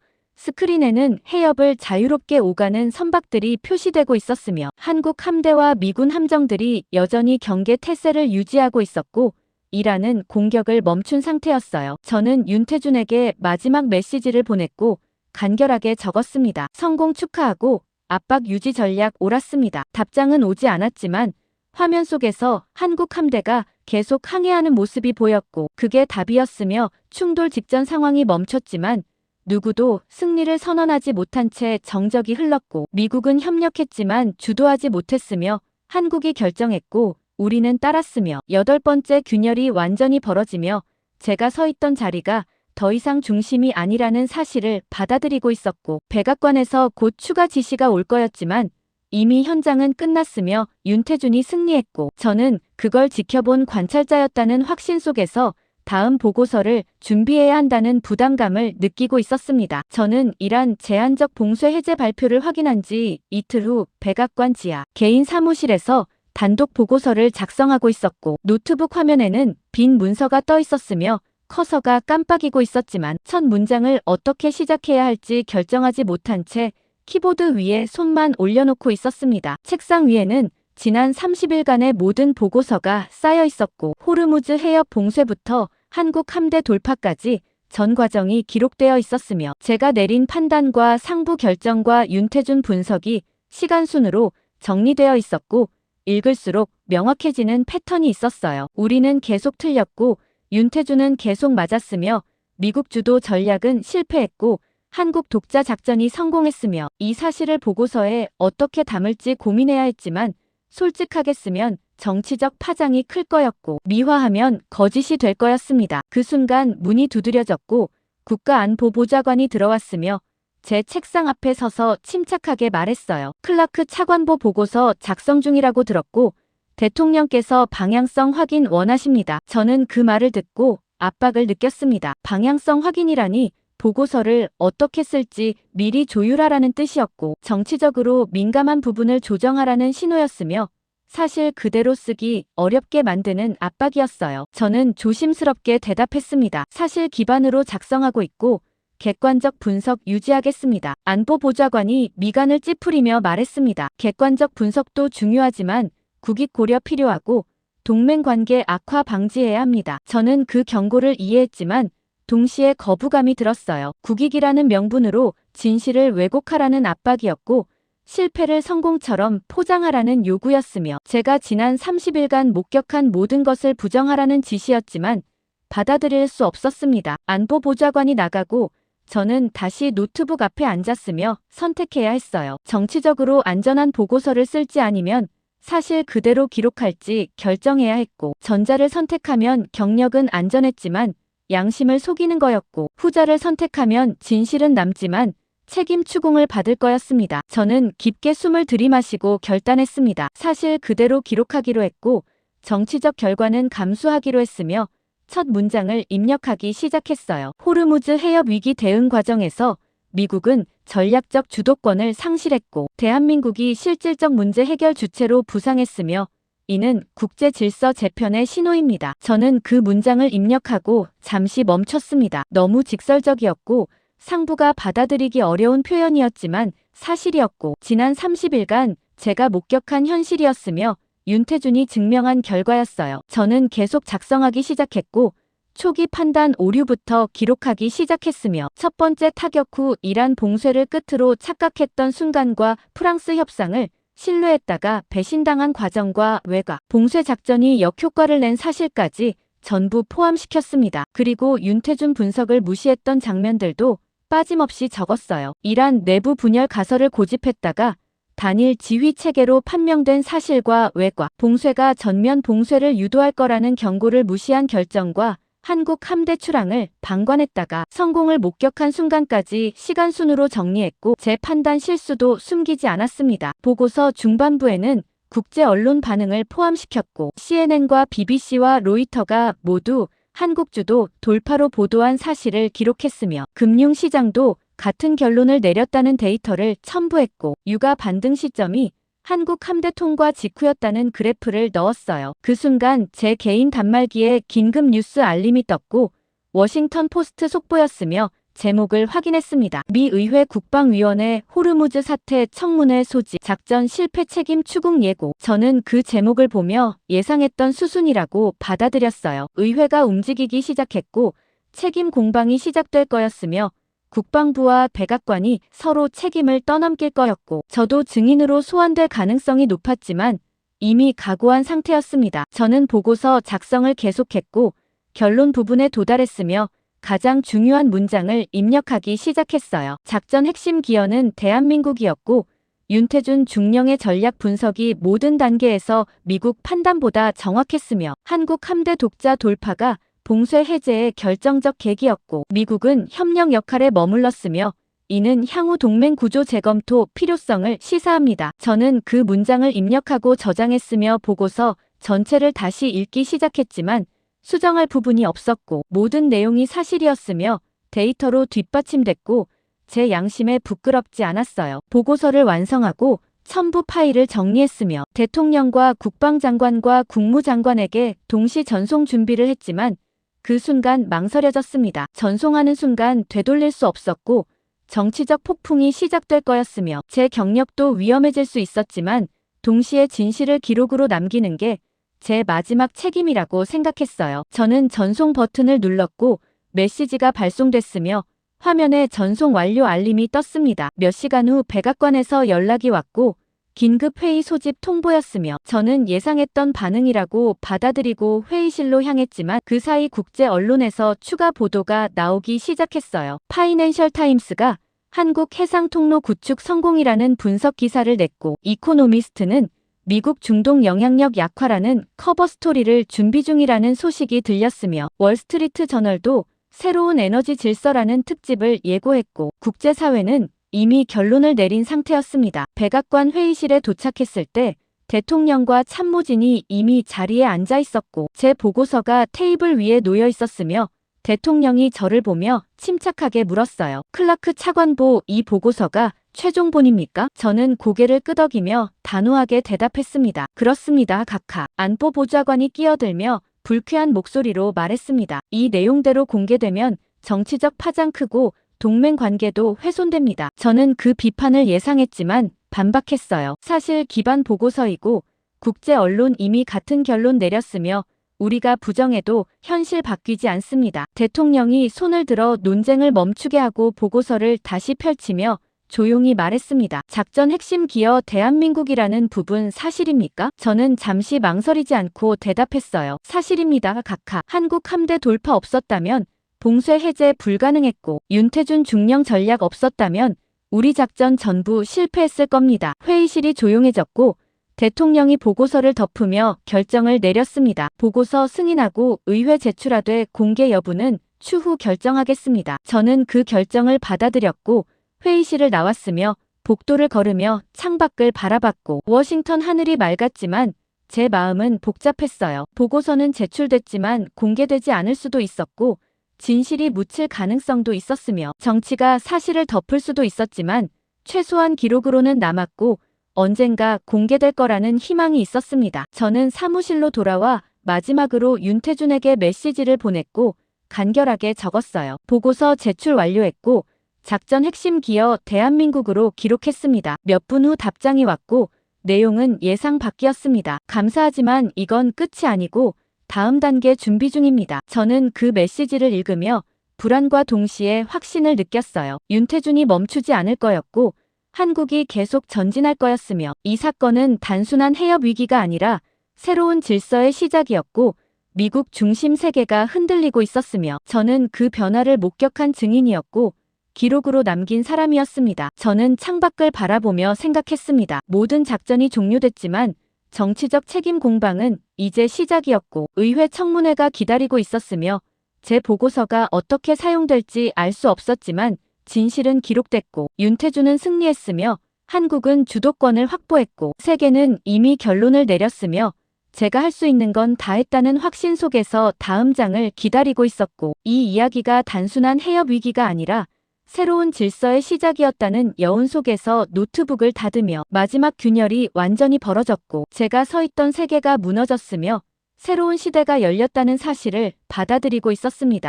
스크린에는 해협을 자유롭게 오가는 선박들이 표시되고 있었으며 한국 함대와 미군 함정들이 여전히 경계 태세를 유지하고 있었고 이란은 공격을 멈춘 상태였어요. 저는 윤태준에게 마지막 메시지를 보냈고 간결하게 적었습니다. 성공 축하하고 압박 유지 전략 옳았습니다. 답장은 오지 않았지만 화면 속에서 한국 함대가 계속 항해하는 모습이 보였고 그게 답이었으며 충돌 직전 상황이 멈췄지만 누구도 승리를 선언하지 못한 채 정적이 흘렀고 미국은 협력했지만 주도하지 못했으며 한국이 결정했고 우리는 따랐으며 8번째 균열이 완전히 벌어지며 제가 서 있던 자리가 더 이상 중심이 아니라는 사실을 받아들이고 있었고 백악관에서 곧 추가 지시가 올 거였지만 이미 현장은 끝났으며 윤태준이 승리했고 저는 그걸 지켜본 관찰자였다는 확신 속에서 다음 보고서를 준비해야 한다는 부담감을 느끼고 있었습니다. 저는 이란 제한적 봉쇄 해제 발표를 확인한 지 이틀 후 백악관 지하 개인 사무실에서 단독 보고서를 작성하고 있었고 노트북 화면에는 빈 문서가 떠 있었으며 커서가 깜빡이고 있었지만 첫 문장을 어떻게 시작해야 할지 결정하지 못한 채 키보드 위에 손만 올려놓고 있었습니다. 책상 위에는 지난 30일간의 모든 보고서가 쌓여 있었고 호르무즈 해협 봉쇄부터 한국 함대 돌파까지 전 과정이 기록되어 있었으며 제가 내린 판단과 상부 결정과 윤태준 분석이 시간 순으로 정리되어 있었고 읽을수록 명확해지는 패턴이 있었어요. 우리는 계속 틀렸고 윤태준은 계속 맞았으며 미국 주도 전략은 실패했고 한국 독자 작전이 성공했으며 이 사실을 보고서에 어떻게 담을지 고민해야 했지만 솔직하게 쓰면 정치적 파장이 클 거였고 미화하면 거짓이 될 거였습니다. 그 순간 문이 두드려졌고 국가안보보좌관이 들어왔으며 제 책상 앞에 서서 침착하게 말했어요. 클라크 차관보 보고서 작성 중이라고 들었고 대통령께서 방향성 확인 원하십니다. 저는 그 말을 듣고 압박을 느꼈습니다. 방향성 확인이라니 보고서를 어떻게 쓸지 미리 조율하라는 뜻이었고 정치적으로 민감한 부분을 조정하라는 신호였으며 사실 그대로 쓰기 어렵게 만드는 압박이었어요. 저는 조심스럽게 대답했습니다. 사실 기반으로 작성하고 있고 객관적 분석 유지하겠습니다. 안보보좌관이 미간을 찌푸리며 말했습니다. 객관적 분석도 중요하지만 국익 고려 필요하고 동맹관계 악화 방지해야 합니다. 저는 그 경고를 이해했지만 동시에 거부감이 들었어요. 국익이라는 명분으로 진실을 왜곡하라는 압박이었고 실패를 성공처럼 포장하라는 요구였으며 제가 지난 30일간 목격한 모든 것을 부정하라는 지시였지만 받아들일 수 없었습니다. 안보보좌관이 나가고 저는 다시 노트북 앞에 앉았으며 선택해야 했어요. 정치적으로 안전한 보고서를 쓸지 아니면 사실 그대로 기록할지 결정해야 했고 전자를 선택하면 경력은 안전했지만 양심을 속이는 거였고 후자를 선택하면 진실은 남지만 책임 추궁을 받을 거였습니다. 저는 깊게 숨을 들이마시고 결단했습니다. 사실 그대로 기록하기로 했고 정치적 결과는 감수하기로 했으며 첫 문장을 입력하기 시작했어요. 호르무즈 해협 위기 대응 과정에서 미국은 전략적 주도권을 상실했고 대한민국이 실질적 문제 해결 주체로 부상했으며 이는 국제 질서 재편의 신호입니다. 저는 그 문장을 입력하고 잠시 멈췄습니다. 너무 직설적이었고 상부가 받아들이기 어려운 표현이었지만 사실이었고 지난 30일간 제가 목격한 현실이었으며 윤태준이 증명한 결과였어요. 저는 계속 작성하기 시작했고 초기 판단 오류부터 기록하기 시작했으며 첫 번째 타격 후 이란 봉쇄를 끝으로 착각했던 순간과 프랑스 협상을 신뢰했다가 배신당한 과정과 외곽, 봉쇄 작전이 역효과를 낸 사실까지 전부 포함시켰습니다. 그리고 윤태준 분석을 무시했던 장면들도 빠짐없이 적었어요. 이란 내부 분열 가설을 고집했다가 단일 지휘 체계로 판명된 사실과 외곽, 봉쇄가 전면 봉쇄를 유도할 거라는 경고를 무시한 결정과 한국 함대 출항을 방관했다가 성공을 목격한 순간까지 시간순으로 정리했고 제 판단 실수도 숨기지 않았습니다. 보고서 중반부에는 국제 언론 반응을 포함시켰고 CNN과 BBC와 로이터가 모두 한국 주도 돌파로 보도한 사실을 기록했으며 금융시장도 같은 결론을 내렸다는 데이터를 첨부했고 유가 반등 시점이 한국 함대 통과 직후였다는 그래프를 넣었어요. 그 순간 제 개인 단말기에 긴급 뉴스 알림이 떴고 워싱턴 포스트 속보였으며 제목을 확인했습니다. 미 의회 국방위원회 호르무즈 사태 청문회 소지 작전 실패 책임 추궁 예고. 저는 그 제목을 보며 예상했던 수순이라고 받아들였어요. 의회가 움직이기 시작했고 책임 공방이 시작될 거였으며 국방부와 백악관이 서로 책임을 떠넘길 거였고 저도 증인으로 소환될 가능성이 높았지만 이미 각오한 상태였습니다. 저는 보고서 작성을 계속했고 결론 부분에 도달했으며 가장 중요한 문장을 입력하기 시작했어요. 작전 핵심 기여는 대한민국이었고 윤태준 중령의 전략 분석이 모든 단계에서 미국 판단보다 정확했으며 한국 함대 독자 돌파가 봉쇄 해제의 결정적 계기였고 미국은 협력 역할에 머물렀으며 이는 향후 동맹 구조 재검토 필요성을 시사합니다. 저는 그 문장을 입력하고 저장했으며 보고서 전체를 다시 읽기 시작했지만 수정할 부분이 없었고 모든 내용이 사실이었으며 데이터로 뒷받침됐고 제 양심에 부끄럽지 않았어요. 보고서를 완성하고 첨부 파일을 정리했으며 대통령과 국방장관과 국무장관에게 동시 전송 준비를 했지만 그 순간 망설여졌습니다. 전송하는 순간 되돌릴 수 없었고 정치적 폭풍이 시작될 거였으며 제 경력도 위험해질 수 있었지만 동시에 진실을 기록으로 남기는 게 제 마지막 책임이라고 생각했어요. 저는 전송 버튼을 눌렀고 메시지가 발송됐으며 화면에 전송 완료 알림이 떴습니다. 몇 시간 후 백악관에서 연락이 왔고 긴급 회의 소집 통보였으며 저는 예상했던 반응이라고 받아들이고 회의실로 향했지만 그 사이 국제 언론에서 추가 보도가 나오기 시작했어요. 파이낸셜 타임스가 한국 해상 통로 구축 성공이라는 분석 기사를 냈고 이코노미스트는 미국 중동 영향력 약화라는 커버 스토리를 준비 중이라는 소식이 들렸으며 월스트리트 저널도 새로운 에너지 질서라는 특집을 예고했고 국제사회는 이미 결론을 내린 상태였습니다. 백악관 회의실에 도착했을 때 대통령과 참모진이 이미 자리에 앉아 있었고 제 보고서가 테이블 위에 놓여 있었으며 대통령이 저를 보며 침착하게 물었어요. 클라크 차관보, 이 보고서가 최종본입니까? 저는 고개를 끄덕이며 단호하게 대답했습니다. 그렇습니다, 각하. 안보보좌관이 끼어들며 불쾌한 목소리로 말했습니다. 이 내용대로 공개되면 정치적 파장 크고 동맹 관계도 훼손됩니다. 저는 그 비판을 예상했지만 반박했어요. 사실 기반 보고서이고 국제 언론 이미 같은 결론 내렸으며 우리가 부정해도 현실 바뀌지 않습니다. 대통령이 손을 들어 논쟁을 멈추게 하고 보고서를 다시 펼치며 조용히 말했습니다. 작전 핵심 기여 대한민국이라는 부분 사실입니까? 저는 잠시 망설이지 않고 대답했어요. 사실입니다. 각하. 한국 함대 돌파 없었다면 봉쇄 해제 불가능했고 윤태준 중령 전략 없었다면 우리 작전 전부 실패했을 겁니다. 회의실이 조용해졌고 대통령이 보고서를 덮으며 결정을 내렸습니다. 보고서 승인하고 의회 제출하되 공개 여부는 추후 결정하겠습니다. 저는 그 결정을 받아들였고 회의실을 나왔으며 복도를 걸으며 창밖을 바라봤고 워싱턴 하늘이 맑았지만 제 마음은 복잡했어요. 보고서는 제출됐지만 공개되지 않을 수도 있었고 진실이 묻힐 가능성도 있었으며 정치가 사실을 덮을 수도 있었지만 최소한 기록으로는 남았고 언젠가 공개될 거라는 희망이 있었습니다. 저는 사무실로 돌아와 마지막으로 윤태준에게 메시지를 보냈고 간결하게 적었어요. 보고서 제출 완료했고 작전 핵심 기여 대한민국으로 기록했습니다. 몇 분 후 답장이 왔고 내용은 예상 밖이었습니다. 감사하지만 이건 끝이 아니고 다음 단계 준비 중입니다. 저는 그 메시지를 읽으며 불안과 동시에 확신을 느꼈어요. 윤태준이 멈추지 않을 거였고 한국이 계속 전진할 거였으며 이 사건은 단순한 해협 위기가 아니라 새로운 질서의 시작이었고 미국 중심 세계가 흔들리고 있었으며 저는 그 변화를 목격한 증인이었고 기록으로 남긴 사람이었습니다. 저는 창밖을 바라보며 생각했습니다. 모든 작전이 종료됐지만 정치적 책임 공방은 이제 시작이었고 의회 청문회가 기다리고 있었으며 제 보고서가 어떻게 사용될지 알 수 없었지만 진실은 기록됐고 윤태준은 승리했으며 한국은 주도권을 확보했고 세계는 이미 결론을 내렸으며 제가 할 수 있는 건 다 했다는 확신 속에서 다음 장을 기다리고 있었고 이 이야기가 단순한 해협 위기가 아니라 새로운 질서의 시작이었다는 여운 속에서 노트북을 닫으며 마지막 균열이 완전히 벌어졌고 제가 서 있던 세계가 무너졌으며 새로운 시대가 열렸다는 사실을 받아들이고 있었습니다.